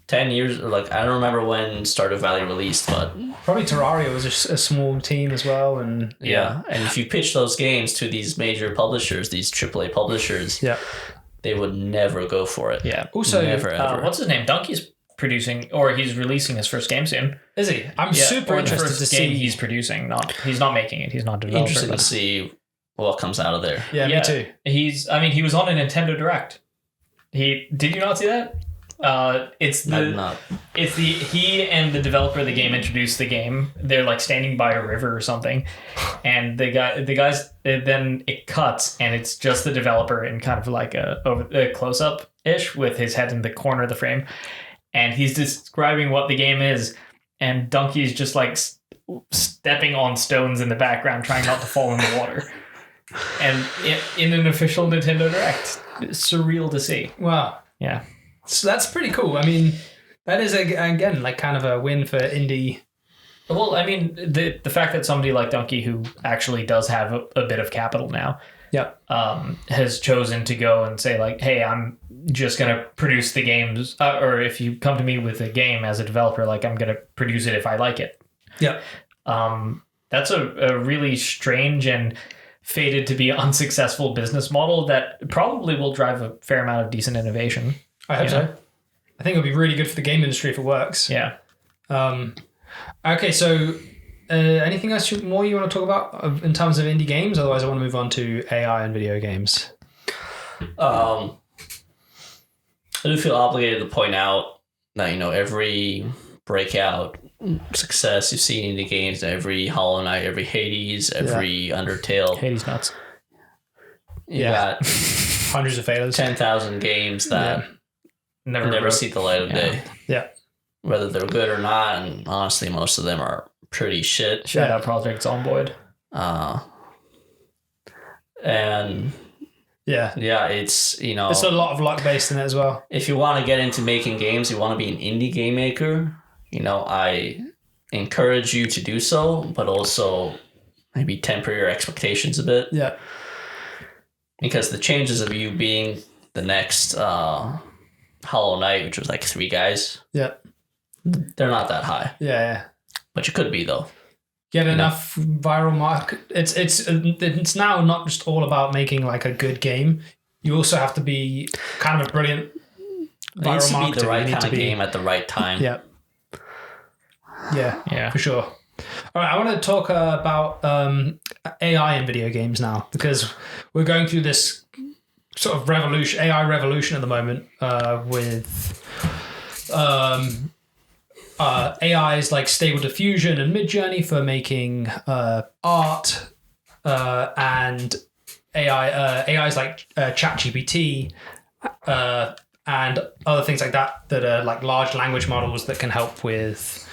10 years, like, I don't remember when Stardew Valley released, but Probably Terraria was a small team as well, and yeah. And if you pitch those games to these major publishers, these AAA publishers, yeah. they would never go for it. Yeah. Also, Never ever. What's his name? Donkey's producing, or he's releasing his first game soon. is he? I'm Yeah, super or the interested first to game see. he's producing. He's not making it. He's not a developer. Interesting to but see what comes out of there. Yeah, me too. He was on a Nintendo Direct. Did you not see that? I'm not. He and the developer of the game introduced the game. They're like standing by a river or something, and the guys then it cuts and it's just the developer in kind of like a close up ish with his head in the corner of the frame, and he's describing what the game is, and Donkey's just like stepping on stones in the background trying not to fall in the water, and in an official Nintendo Direct. It's surreal to see. Wow. Yeah. So that's pretty cool. I mean, that is again like kind of a win for indie. Well, I mean, the fact that somebody like Donkey, who actually does have a bit of capital now, has chosen to go and say like, "Hey, I'm just gonna produce the games," or if you come to me with a game as a developer, like I'm gonna produce it if I like it. Yeah. That's a really strange and fated to be unsuccessful business model that probably will drive a fair amount of decent innovation. I hope so. I think it'll be really good for the game industry if it works. Yeah. Okay, so anything else more you want to talk about in terms of indie games? Otherwise, I want to move on to AI and video games. I do feel obligated to point out that, you know, every breakout success you've seen in the games, every Hollow Knight, every Hades, every Undertale, Hades nuts. you got Hundreds of failures. 10,000 games that never broke. see the light of day. Yeah. Whether they're good or not, and honestly, most of them are pretty shit. Shout out Project Zomboid. And Yeah. it's, you know, It's a lot of luck based in it as well. if you want to get into making games, you want to be an indie game maker, you know, I encourage you to do so, but also maybe temper your expectations a bit, Yeah. because the chances of you being the next Hollow Knight, which was like 3 guys, Yeah. they're not that high, Yeah. but you could be though. Get enough viral mark. It's now not just all about making like a good game. You also have to be kind of a brilliant It needs viral to be marketer. the right You need kind to of be- game at the right time. Yeah. Yeah. For sure. All right, I want to talk about AI in video games now, because we're going through this sort of AI revolution at the moment with AIs like Stable Diffusion and Midjourney for making art, and AIs like ChatGPT and other things like that are like large language models that can help with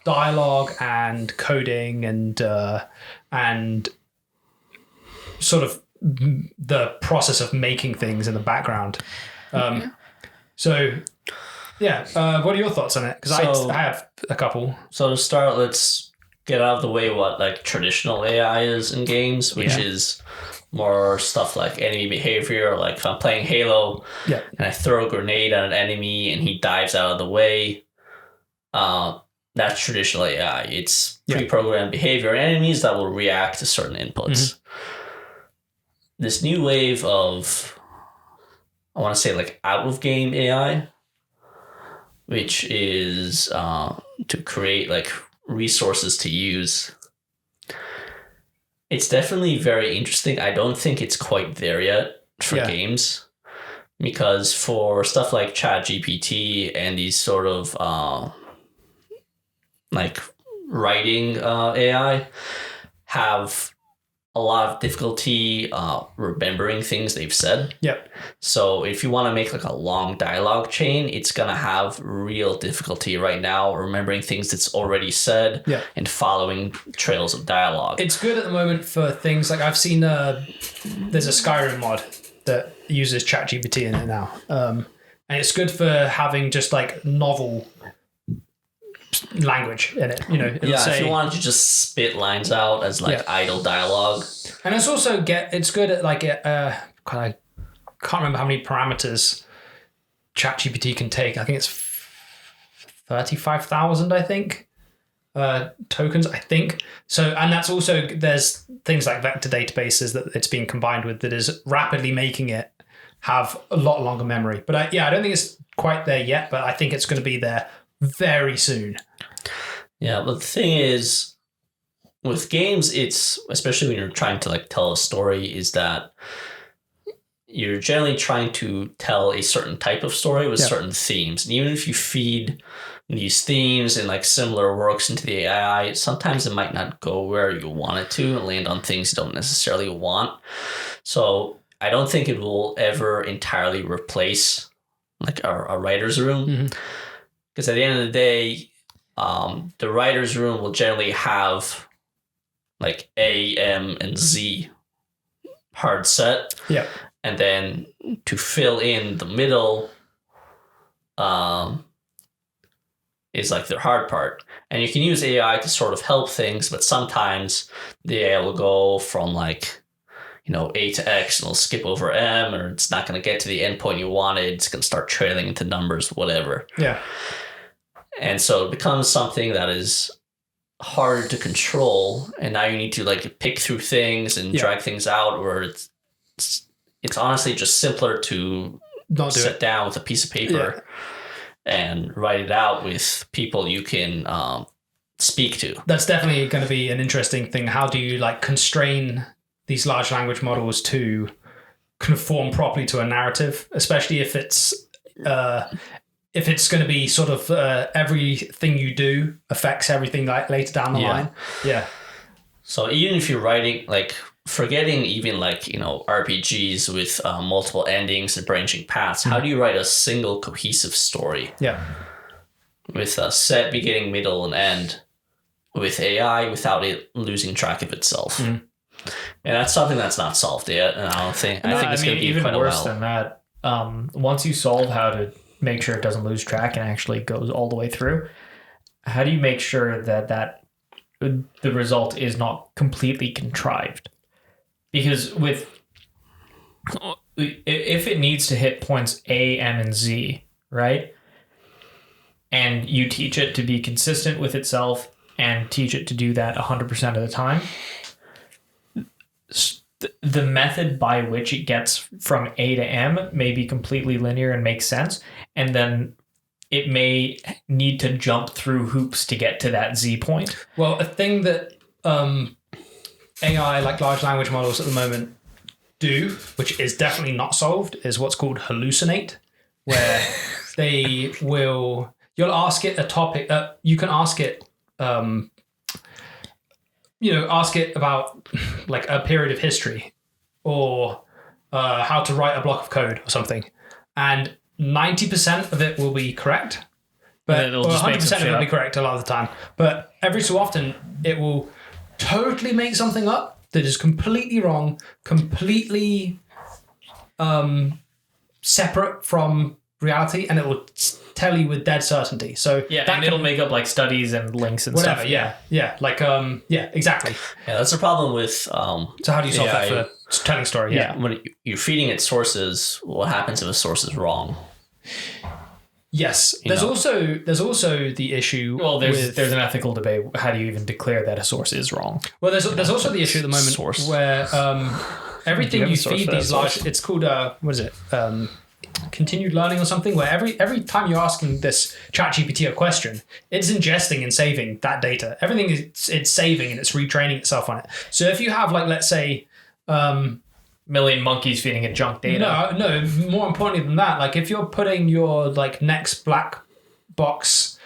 dialogue and coding and sort of the process of making things in the background. So, what are your thoughts on it? Because So- I have a couple. So to start, let's get out of the way what like traditional AI is in games, which Yeah. is more stuff like enemy behavior. Like if I'm playing Halo Yeah. and I throw a grenade at an enemy and he dives out of the way, that's traditional AI. It's Yeah. pre-programmed behavior and enemies that will react to certain inputs. This new wave of, I want to say like out of game AI, which is to create like resources to use. It's definitely very interesting. I don't think it's quite there yet for Yeah. games, because for stuff like ChatGPT and these sort of like writing AI have a lot of difficulty remembering things they've said. Yep. So if you want to make like a long dialogue chain, it's going to have real difficulty right now remembering things that's already said Yeah. and following trails of dialogue. It's good at the moment for things like I've seen there's a Skyrim mod that uses ChatGPT in it now. And it's good for having just like novel language in it, it'll Yeah, say, if you wanted to just spit lines out as like Yeah. idle dialogue. and it's also it's good at like can't remember how many parameters ChatGPT can take. I think it's 35,000, I think, tokens, I think. So, and that's also, there's things like vector databases that it's being combined with that is rapidly making it have a lot longer memory. But I don't think it's quite there yet, but I think it's going to be there very soon. Yeah, but the thing is, with games, it's, especially when you're trying to like tell a story, is that you're generally trying to tell a certain type of story with certain themes. And even if you feed these themes and like similar works into the AI, sometimes it might not go where you want it to and land on things you don't necessarily want. So I don't think it will ever entirely replace like a writer's room. Because at the end of the day, the writer's room will generally have like A, M, and Z hard set. Yeah. And then to fill in the middle is like the hard part. And you can use AI to sort of help things, but sometimes the AI will go from like, you know, A to X and it'll skip over M, or it's not going to get to the endpoint you wanted. It's going to start trailing into numbers, whatever. Yeah. And so it becomes something that is harder to control. And now you need to like pick through things and drag things out, or it's honestly just simpler to not sit down with a piece of paper and write it out with people you can speak to. That's definitely going to be an interesting thing. How do you like constrain these large language models to conform properly to a narrative, especially if it's going to be sort of everything you do affects everything like later down the line. Yeah. So even if you're writing, like, forgetting even like, you know, RPGs with multiple endings and branching paths, how do you write a single cohesive story? Yeah. With a set beginning, middle, and end with AI without it losing track of itself? And that's something that's not solved yet. And I think it's going to be even quite worse a while. than that. Once you solve how to make sure it doesn't lose track and actually goes all the way through, how do you make sure that the result is not completely contrived? Because if it needs to hit points A, M, and Z, right? And you teach it to be consistent with itself and teach it to do that 100% of the time, the method by which it gets from A to M may be completely linear and make sense. And then it may need to jump through hoops to get to that Z point. Well, a thing that AI, like large language models at the moment, do, which is definitely not solved, is what's called hallucinate, where you'll ask it a topic, you can ask it, ask it about like a period of history or how to write a block of code or something. And 90% of it will be correct, but 100% of it will be correct a lot of the time. But every so often it will totally make something up that is completely wrong, completely separate from reality, and it will tell you with dead certainty. So and it'll make up like studies and links and whatever, stuff. Exactly. Yeah, that's the problem with So how do you solve AI, that for telling story? when you're feeding it sources, what happens if a source is wrong? Yes. There's also the issue. Well, there's an ethical debate. How do you even declare that a source is wrong? Well, there's also the issue at the moment where everything you feed these large, it's called continued learning or something, where every time you're asking this ChatGPT a question, it's ingesting and saving that data. Everything it's saving and it's retraining itself on it. So if you have, like, let's say, million monkeys feeding it junk data. No, more importantly than that, like if you're putting your like next black box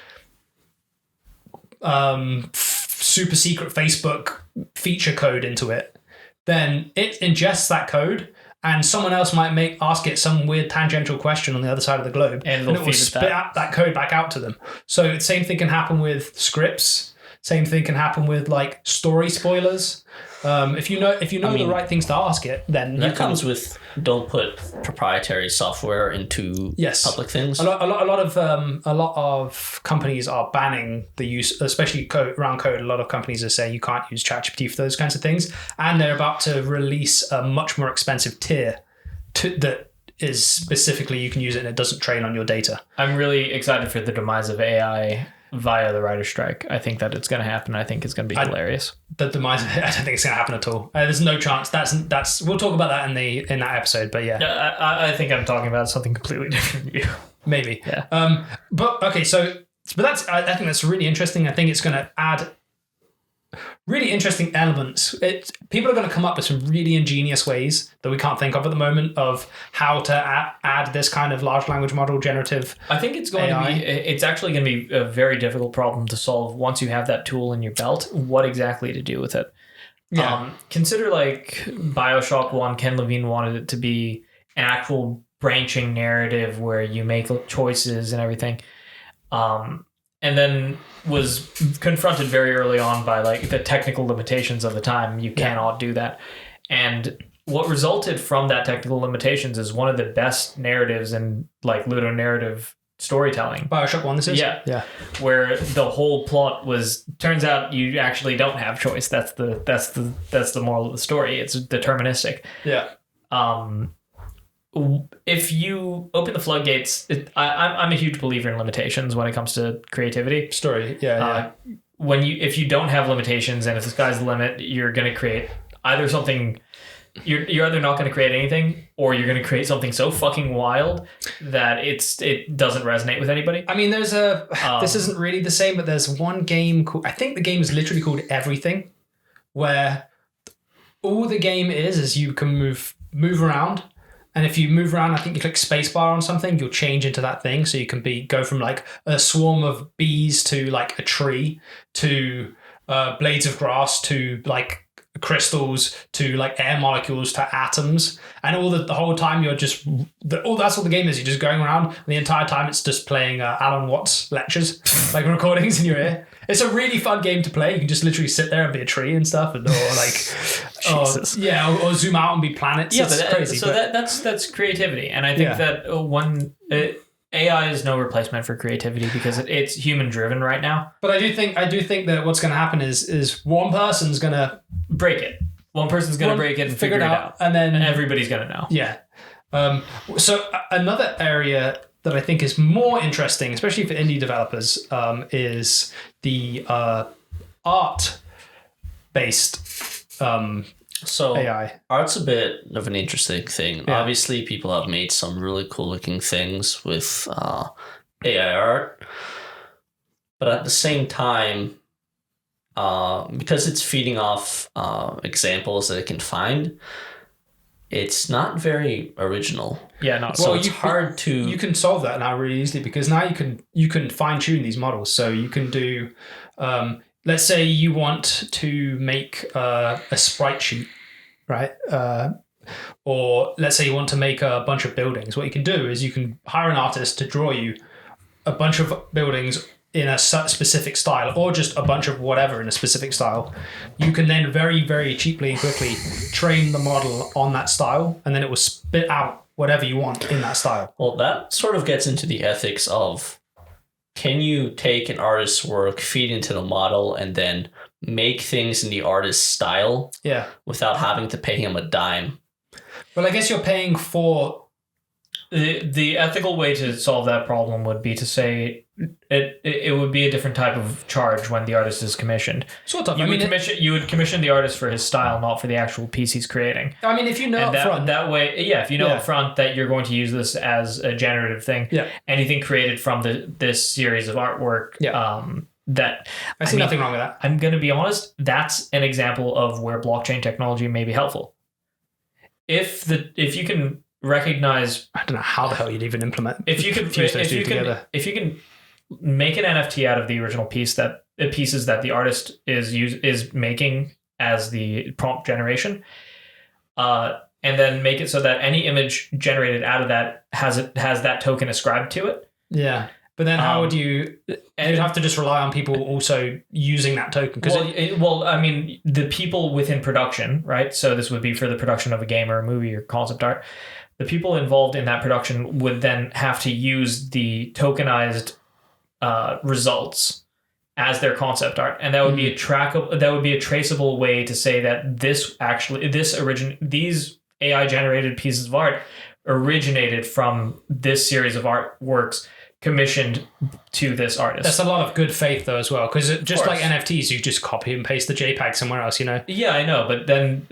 super secret Facebook feature code into it, then it ingests that code, and someone else might ask it some weird tangential question on the other side of the globe, and it will spit that code back out to them. So the same thing can happen with scripts. Same thing can happen with like story spoilers. If you know the right things to ask it, then that comes with don't put proprietary software into public things. A lot of companies are banning the use, especially around code. A lot of companies are saying you can't use ChatGPT for those kinds of things, and they're about to release a much more expensive tier that is specifically you can use it and it doesn't train on your data. I'm really excited for the demise of AI via the writer's strike. I think that it's going to happen. I think it's going to be hilarious. The demise of it, I don't think it's going to happen at all. There's no chance. That's we'll talk about that in that episode. But yeah, I think I'm talking about something completely different from you. Maybe. Yeah. But okay, but that's I think that's really interesting. I think it's going to add really interesting elements. People are going to come up with some really ingenious ways that we can't think of at the moment of how to add this kind of large language model generative. I think it's actually going to be a very difficult problem to solve once you have that tool in your belt. What exactly to do with it? Yeah. Consider like BioShock 1. Ken Levine wanted it to be an actual branching narrative where you make choices and everything. And then was confronted very early on by like the technical limitations of the time. You cannot do that. And what resulted from that technical limitations is one of the best narratives in like ludonarrative storytelling. BioShock 1 this is? Yeah. Where the whole plot turns out you actually don't have choice. That's the moral of the story. It's deterministic. Yeah. If you open the floodgates, I'm a huge believer in limitations when it comes to creativity. Story, if you don't have limitations and if the sky's the limit, you're going to create either something. You're either not going to create anything, or you're going to create something so fucking wild that it doesn't resonate with anybody. I mean, there's this isn't really the same, but there's one game called, I think the game is literally called Everything, where all the game is you can move around. And if you move around, I think you click spacebar on something, you'll change into that thing. So you can go from like a swarm of bees to like a tree to blades of grass to like crystals to like air molecules to atoms. And the whole time you're just, that's what the game is. You're just going around. And the entire time it's just playing Alan Watts lectures, like recordings in your ear. It's a really fun game to play. You can just literally sit there and be a tree and stuff, or like, or zoom out and be planets. Yeah, it's crazy. So that's creativity, and I think that AI is no replacement for creativity because it's human driven right now. But I do think that what's going to happen is one person's going to break it. One person's going to break it and figure it out, and then everybody's going to know. Yeah. So another area that I think is more interesting, especially for indie developers, is the art-based AI. Art's a bit of an interesting thing. Yeah. Obviously, people have made some really cool-looking things with AI art, but at the same time, because it's feeding off examples that it can find, it's not very original. Yeah, no. So it's hard to. You can solve that now really easily because now you can fine tune these models. So you can do, let's say you want to make a sprite sheet, right? Or let's say you want to make a bunch of buildings. What you can do is you can hire an artist to draw you a bunch of buildings in a specific style, or just a bunch of whatever in a specific style. You can then very, very cheaply and quickly train the model on that style, and then it will spit out whatever you want in that style. Well, that sort of gets into the ethics of, can you take an artist's work, feed into the model, and then make things in the artist's style without having to pay him a dime? Well, I guess you're paying for... The ethical way to solve that problem would be to say it would be a different type of charge when the artist is commissioned. Sort of. You would commission the artist for his style, not for the actual piece he's creating. I mean, if you know up front... That way, if you know up front that you're going to use this as a generative thing, anything created from this series of artwork... I see nothing wrong with that. I'm going to be honest, that's an example of where blockchain technology may be helpful. If you can recognize, I don't know how the hell you'd even implement. If you can make an NFT out of the original pieces that the artist is making as the prompt generation, and then make it so that any image generated out of that has that token ascribed to it. Yeah. But then how would you... You'd have to just rely on people also using that token. The people within production, right? So this would be for the production of a game or a movie or concept art. The people involved in that production would then have to use the tokenized results as their concept art, and that would be a traceable way to say that these AI generated pieces of art originated from this series of artworks commissioned to this artist. That's a lot of good faith though as well, because just like NFTs, you just copy and paste the JPEG somewhere else, you know. Yeah, I know, but then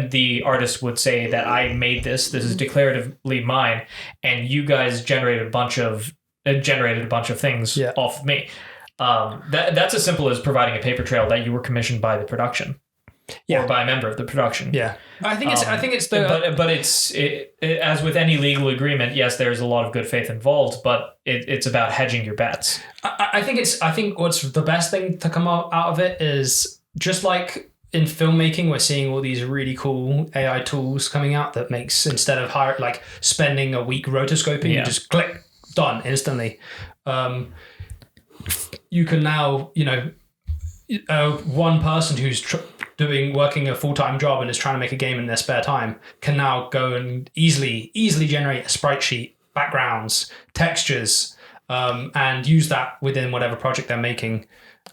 the artist would say that I made this is declaratively mine, and you guys generated a bunch of things off of me. That's as simple as providing a paper trail that you were commissioned by the production. Or by a member of the production. Yeah, I think it's the. But it's as with any legal agreement. Yes, there's a lot of good faith involved, but it's about hedging your bets. I think what's the best thing to come out of it is just like in filmmaking, we're seeing all these really cool AI tools coming out that makes, instead of spending a week rotoscoping, you just click, done instantly. You can now, one person who's working a full-time job and is trying to make a game in their spare time can now go and easily generate a sprite sheet, backgrounds, textures, and use that within whatever project they're making.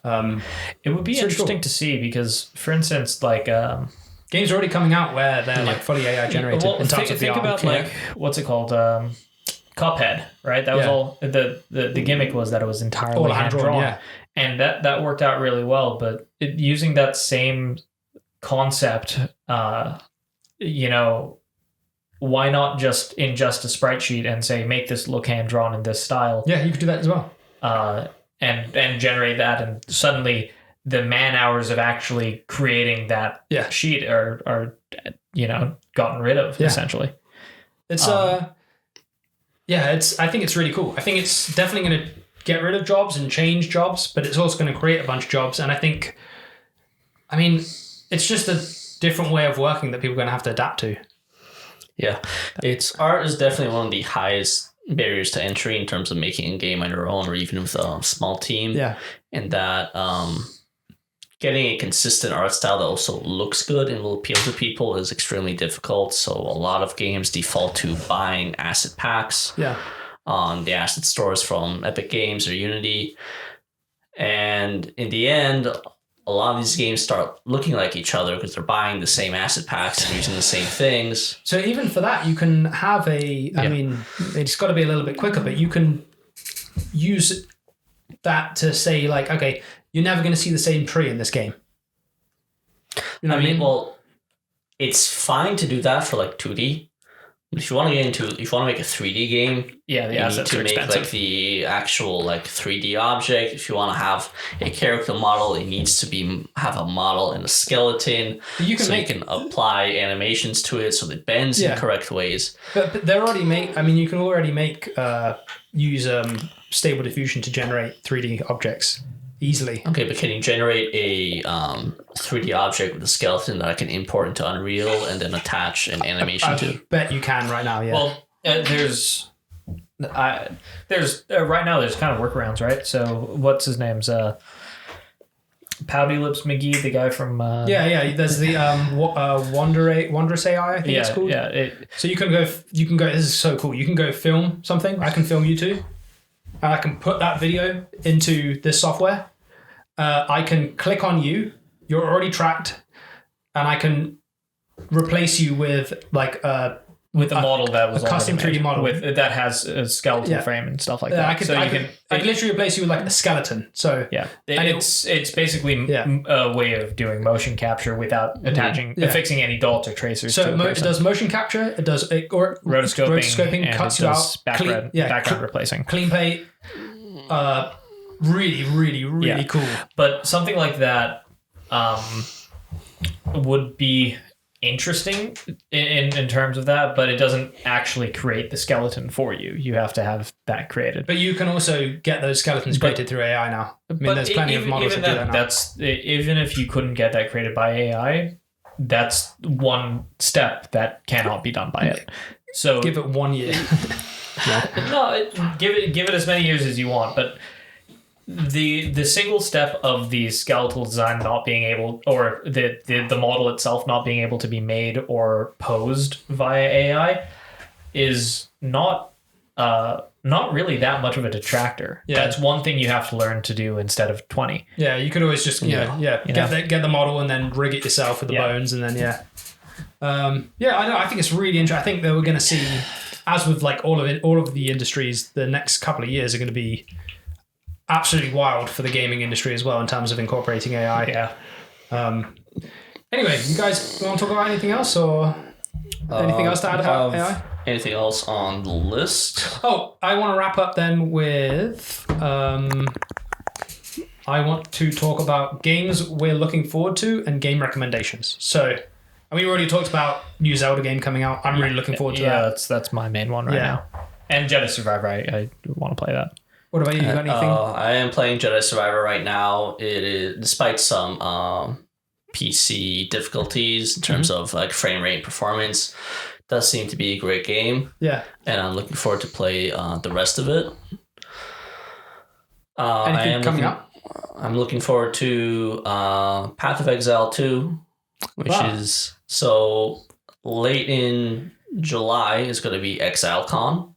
It would be interesting to see because, for instance, games are already coming out where they're fully AI generated. Well, think about what's it called? Cuphead, right? That was all the gimmick was that it was entirely hand drawn, and that worked out really well. But using that same concept, why not just ingest a sprite sheet and say make this look hand drawn in this style? Yeah, you could do that as well. And generate that, and suddenly the man hours of actually creating that sheet are gotten rid of essentially. It's I think it's really cool. I think it's definitely going to get rid of jobs and change jobs, but it's also going to create a bunch of jobs. And it's just a different way of working that people are going to have to adapt to. Yeah, art is definitely one of the highest barriers to entry in terms of making a game on your own or even with a small team. Yeah, and that getting a consistent art style that also looks good and will appeal to people is extremely difficult. So a lot of games default to buying asset packs on the asset stores from Epic Games or Unity. And in the end, a lot of these games start looking like each other because they're buying the same asset packs and using the same things. So even for that, you can have it's got to be a little bit quicker, but you can use that to say okay, you're never going to see the same tree in this game. You know what I mean? Well, it's fine to do that for 2D. If you want to make a 3D game, the assets are expensive. Make the actual 3D object. If you want to have a character model, it needs to have a model and a skeleton. You can apply animations to it so it bends in correct ways. But they're already you can already use Stable Diffusion to generate 3D objects easily. Okay, but can you generate a 3D object with a skeleton that I can import into Unreal and then attach an animation to? I bet you can right now, yeah. Well, there's right now there's kind of workarounds, right? So what's his name's Pouty Lips McGee, the guy from there's the Wondrous AI, I think it's called. So you can go. This is so cool. You can go film something. I can film you too. And I can put that video into this software. I can click on you. You're already tracked. And I can replace you with a model that was a custom 3D model that has a skeletal frame and stuff like that. I can literally replace you with a skeleton. So it's basically a way of doing motion capture without fixing any dots or tracers. So it does motion capture. It does rotoscoping, and cuts it you does out. Background replacing. Clean paint. Really, really, really cool. But something like that would be interesting in terms of that, but it doesn't actually create the skeleton for you. You have to have that created. But you can also get those skeletons created through AI now. There's plenty of models that do that now. Even if you couldn't get that created by AI, that's one step that cannot be done by it. So give it 1 year. Give it as many years as you want, but the single step of the skeletal design not being able, or the model itself not being able to be made or posed via AI is not really that much of a detractor. That's one thing you have to learn to do instead of 20. Yeah, you could always just get the model and then rig it yourself with the bones, and then I think it's really interesting. I think that we're going to see as with like all of the industries, the next couple of years are going to be absolutely wild for the gaming industry as well in terms of incorporating AI. Yeah. Anyway, you guys want to talk about anything else or anything else to add about AI? Anything else on the list? Oh, I want to wrap up then with I want to talk about games we're looking forward to and game recommendations. So, we already talked about new Zelda game coming out. I'm really looking forward to that. That's my main one right now. And Jedi Survivor, I want to play that. What about you? You got anything? I am playing Jedi Survivor right now. It is, despite some PC difficulties in terms of like frame rate performance, does seem to be a great game. Yeah. And I'm looking forward to play the rest of it. Anything coming up? I'm looking forward to Path of Exile 2, which is so late in July is going to be ExileCon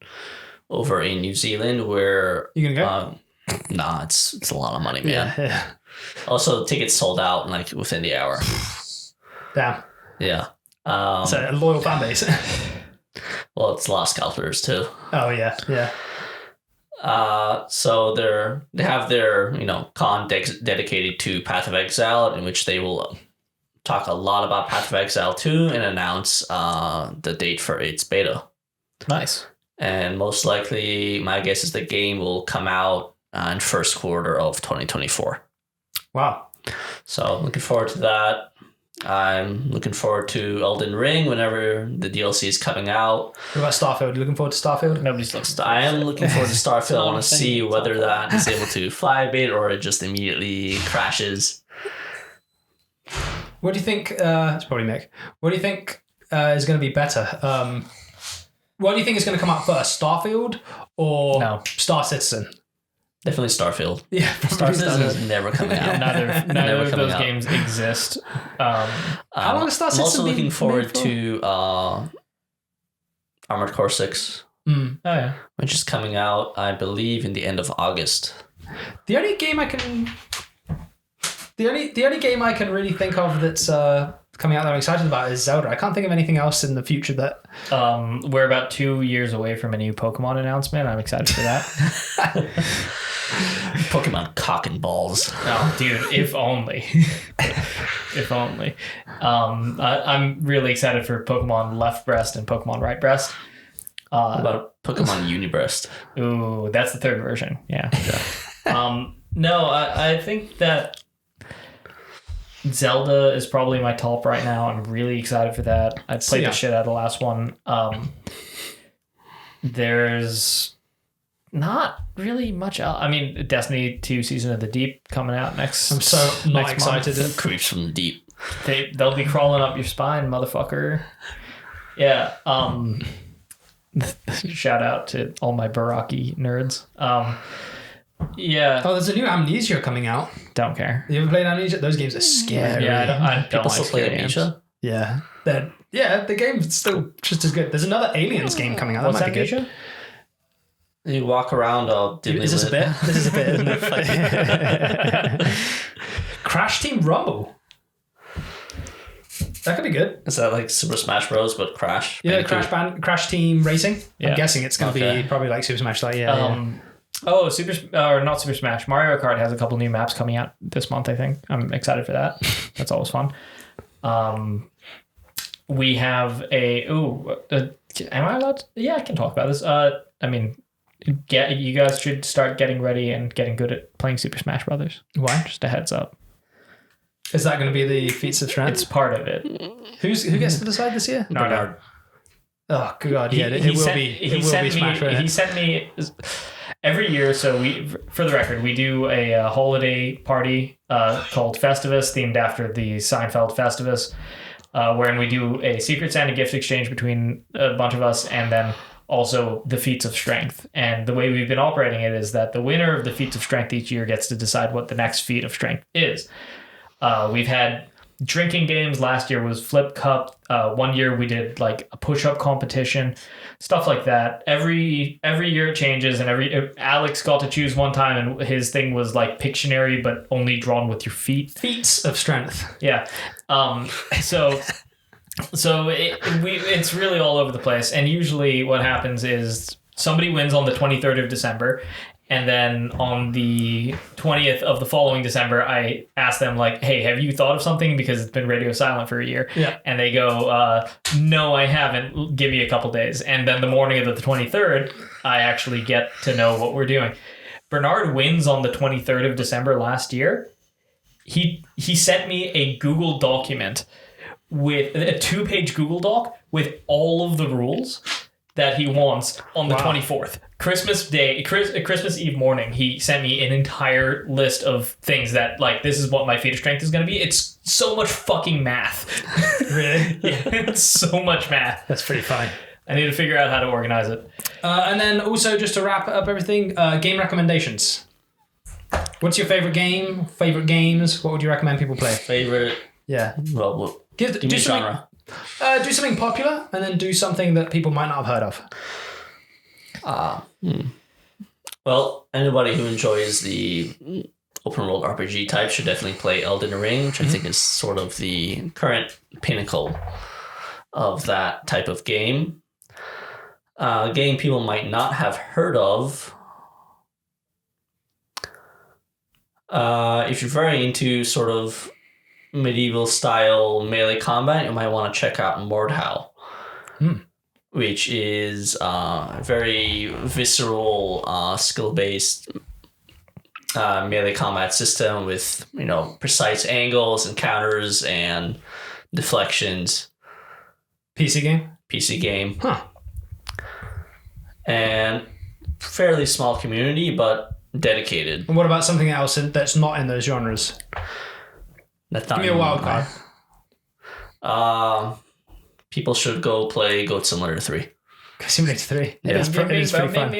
over in New Zealand, where you gonna go? Nah, it's a lot of money, man. Yeah. Also, tickets sold out like within the hour. Damn. Yeah. It's a loyal fan base. Well, it's a lot of scalpers too. Oh yeah. So they have their con dedicated to Path of Exile, in which they will talk a lot about Path of Exile 2 and announce the date for its beta. Nice. And most likely, my guess is the game will come out in first quarter of 2024. Wow. So looking forward to that. I'm looking forward to Elden Ring whenever the DLC is coming out. What about Starfield? You looking forward to Starfield? Nobody's looking. I am looking forward to Starfield. I want to see whether that is able to fly a bit or it just immediately crashes. What do you think? It's probably Nick. What do you think is going to be better? What do you think is going to come out first, Starfield or Star Citizen? Definitely Starfield. Yeah, Star Citizen is never coming out. Neither of those games exist. How long has Star Citizen I'm also looking been forward made for? to Armored Core 6, Oh yeah. which is coming out, I believe, in the end of August. The only game I can really think of that's coming out that I'm excited about is Zelda. I can't think of anything else in the future that. We're about 2 years away from a new Pokemon announcement. I'm excited for that. Pokemon cock and balls. Oh, dude, if only. If only. I'm really excited for Pokemon Left Breast and Pokemon Right Breast. What about Pokemon Unibreast? Ooh, that's the third version. Yeah. No, I think that Zelda is probably my top right now. I'm really excited for that. I played the shit out of the last one. There's not really much else. I mean, Destiny 2 Season of the Deep coming out next. I'm so not excited. Creeps from the deep. They'll be crawling up your spine, motherfucker. Yeah. Shout out to all my Baraki nerds. Yeah. Oh, there's a new Amnesia coming out. Don't care. You ever played Amnesia? Those games are scary. Yeah, I don't People like still play scary games. Amnesia? Yeah. The game's still just as good. There's another Aliens game coming out. That What's might be Amnesia? good. You walk around all dimly Is this a lit. bit? This is a bit, isn't it? Crash Team Rumble. That could be good. Is that like Super Smash Bros. But Crash? Yeah, Bandicoot? Crash Team Racing. Yeah. I'm guessing it's going to be probably like Super Smash. Like, Oh, not Super Smash. Mario Kart has a couple new maps coming out this month, I think. I'm excited for that. That's always fun. We have am I allowed to? Yeah, I can talk about this. I mean, you guys should start getting ready and getting good at playing Super Smash Brothers. Why? Just a heads up. Is that going to be the feats of strength? It's part of it. Who gets to decide this year? Bernard. Oh God, yeah, it will be Smash. He sent me every year. So for the record, we do a holiday party called Festivus, themed after the Seinfeld Festivus, wherein we do a Secret Santa gift exchange between a bunch of us, and then also the feats of strength. And the way we've been operating it is that the winner of the feats of strength each year gets to decide what the next feat of strength is. We've had drinking games. Last year was Flip Cup. 1 year we did like a push-up competition, stuff like that. Every year it changes, and Alex got to choose one time, and his thing was like Pictionary, but only drawn with your feet. Feats of strength. Yeah. So So it's really all over the place. And usually what happens is somebody wins on the 23rd of December. And then on the 20th of the following December, I ask them, like, hey, have you thought of something? Because it's been radio silent for a year. Yeah. And they go, no, I haven't. Give me a couple days. And then the morning of the 23rd, I actually get to know what we're doing. Bernard wins on the 23rd of December last year. He sent me a Google document with a 2-page Google doc with all of the rules that he wants on the 24th. Christmas Eve morning, he sent me an entire list of things that, like, this is what my feat of strength is going to be. It's so much fucking math. Really? Yeah, it's so much math. That's pretty funny. I need to figure out how to organize it. And then also, just to wrap up everything, game recommendations. What's your favorite game? Favorite games? What would you recommend people play? Favorite? Yeah. Well, do me something, genre. do something popular, and then do something that people might not have heard of. Well, anybody who enjoys the open world RPG type should definitely play Elden Ring, which I think is sort of the current pinnacle of that type of game. A game people might not have heard of. If you're very into sort of medieval style melee combat, you might want to check out Mordhau, which is a very visceral, skill-based melee combat system with, precise angles and counters and deflections. PC game. Huh. And fairly small community, but dedicated. And what about something else that's not in those genres? That's not Give me a wild card. People should go play Goat Simulator 3. Simulator 3. Yeah. It is pretty fun.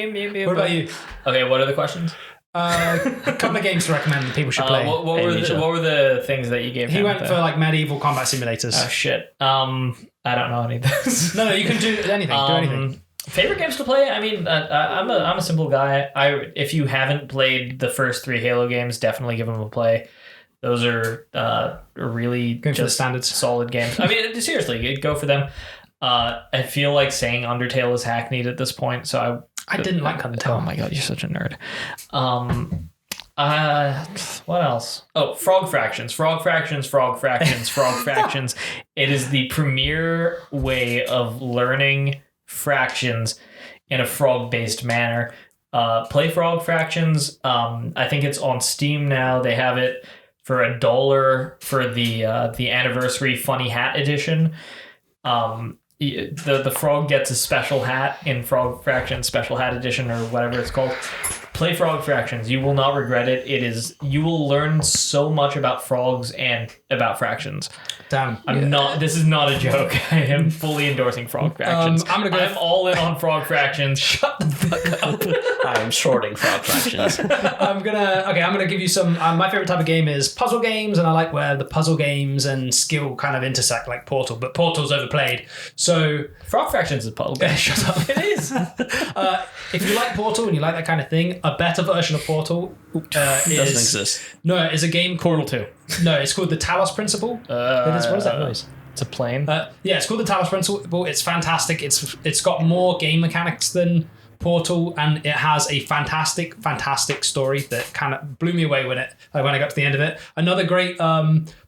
What about you? Okay, what are the questions? A couple of games to recommend that people should play. What were the things that you gave him? He went for like medieval combat simulators. Oh, shit. I don't know any of those. No, you can do anything. Do anything. Favorite games to play? I mean, I'm a simple guy. If you haven't played the first 3 Halo games, definitely give them a play. Those are really Going for the standards. Solid games. I mean, seriously, go for them. I feel like saying Undertale is hackneyed at this point, so I didn't like Undertale. Oh my god, you're such a nerd. What else? Oh, Frog Fractions. It is the premier way of learning fractions in a frog-based manner. Play Frog Fractions. I think it's on Steam now. They have it for $1 for the anniversary funny hat edition. The frog gets a special hat in Frog Fractions Special Hat Edition or whatever it's called. Play Frog Fractions. You will not regret it. You will learn so much about frogs and about fractions. Damn. This is not a joke. I am fully endorsing Frog Fractions. I'm all in on Frog Fractions. Shut the fuck up. I'm shorting Frog Fractions. I'm gonna give you some. My favorite type of game is puzzle games, and I like where the puzzle games and skill kind of intersect, like Portal. But Portal's overplayed. So Frog Fractions is a puzzle game. Shut up. It is. If you like Portal and you like that kind of thing, a better version of Portal doesn't exist. No, it's a game called Portal 2. No, it's called the Talos Principle. What is that noise? It's a plane. Yeah, it's called the Talos Principle. It's fantastic. It's got more game mechanics than Portal, and it has a fantastic story that kind of blew me away when I got to the end of it. Another great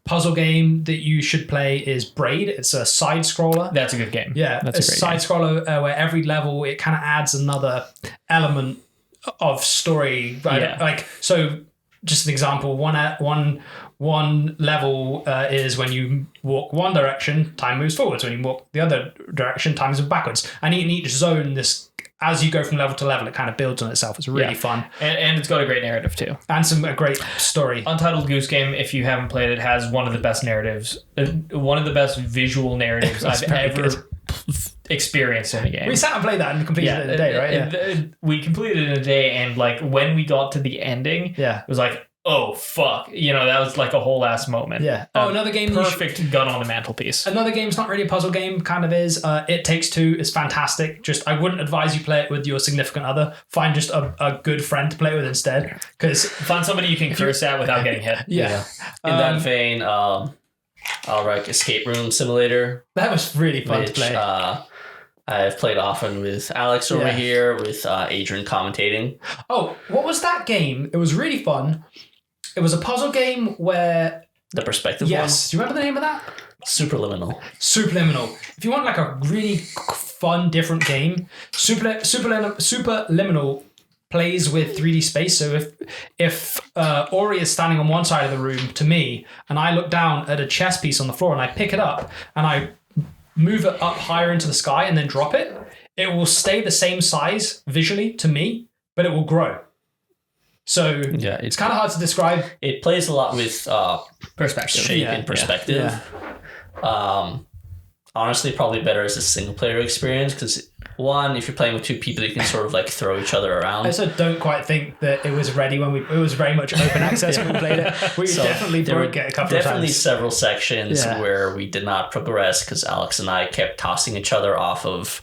puzzle game that you should play is Braid. It's a side scroller. That's a good game. Yeah, that's a side scroller where every level it kind of adds another element of story. Right? Yeah. Like, so just an example, one level is when you walk one direction, time moves forwards. When you walk the other direction, time moves backwards. And in each zone, as you go from level to level, it kind of builds on itself. It's really fun. And it's got a great narrative too. And a great story. Untitled Goose Game, if you haven't played it, has one of the best narratives, one of the best visual narratives I've ever experienced in a game. We sat and played that and completed it in a day, right? Yeah. We completed it in a day, and like when we got to the ending, it was like, oh fuck, that was like a whole ass moment. Yeah. Another game. Perfect gun on the mantelpiece. Another game's not really a puzzle game, kind of is. It Takes Two is fantastic. Just, I wouldn't advise you play it with your significant other. Find just a good friend to play with instead. Because find somebody you can curse at without getting hit. Yeah. In that vein, Alright, Escape Room Simulator. That was really fun to play. I've played often with Alex over here, with Adrian commentating. Oh, what was that game? It was really fun. It was a puzzle game where... The perspective Yes. Do you remember the name of that? Superliminal. Superliminal. If you want like a really fun, different game, Superliminal plays with 3D space. So if Ori is standing on one side of the room to me, and I look down at a chess piece on the floor and I pick it up and I move it up higher into the sky and then drop it, it will stay the same size visually to me, but it will grow. So it's kind of hard to describe. It plays a lot with Perspective. shape and perspective. Honestly, probably better as a single player experience because one, if you're playing with two people, you can sort of like throw each other around. I also don't quite think that it was ready when it was very much open access when we played it. We definitely broke it a couple of times. Definitely several sections where we did not progress because Alex and I kept tossing each other off of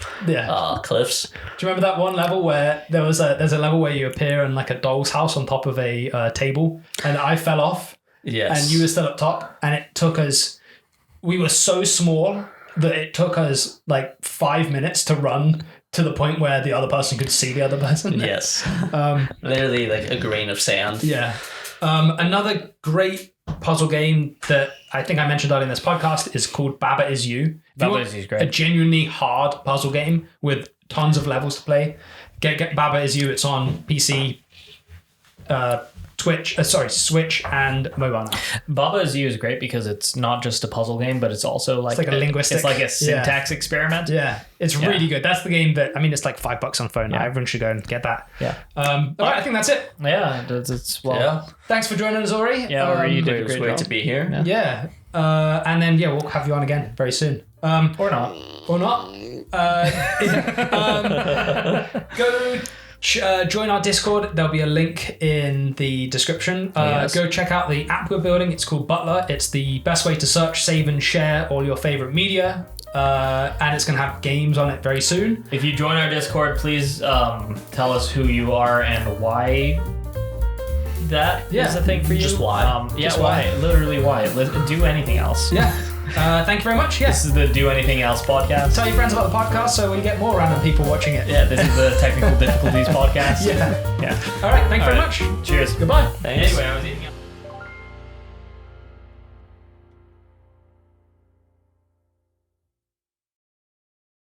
cliffs. Do you remember that one level where there's a level where you appear in like a doll's house on top of a table and I fell off? Yes. And you were still up top and it took us... We were so small that it took us like 5 minutes to run to the point where the other person could see the other person. Yes. Literally like a grain of sand. Yeah. Another great puzzle game that I think I mentioned earlier in this podcast is called Baba Is You. Baba Is You is great. A genuinely hard puzzle game with tons of levels to play. Get Baba Is You. It's on PC, Switch and mobile now. Baba Is You is great because it's not just a puzzle game, but it's also like, a linguistic. It's like a syntax experiment. Yeah, it's really good. That's the game that, I mean, it's like $5 on phone. Yeah. Everyone should go and get that. Yeah. All right, I think that's it. Yeah. Thanks for joining us, Ori. Yeah, Ori, you did It was great to be here. Yeah. And then, we'll have you on again very soon. Or not. Go join our Discord. There'll be a link in the description. Go check out the app we're building. It's called Butler. It's the best way to search, save, and share all your favorite media. And it's going to have games on it very soon. If you join our Discord, please tell us who you are and why that is a thing for you. Just why. Just why. Literally why. Do anything else. Yeah. Thank you very much. This is the Do Anything Else podcast. Tell your friends about the podcast so we get more random people watching it. Yeah, this is the Technical Difficulties podcast. Yeah. Yeah. All right. Thank you very much. Cheers. Goodbye. Thanks. Anyway, I was eating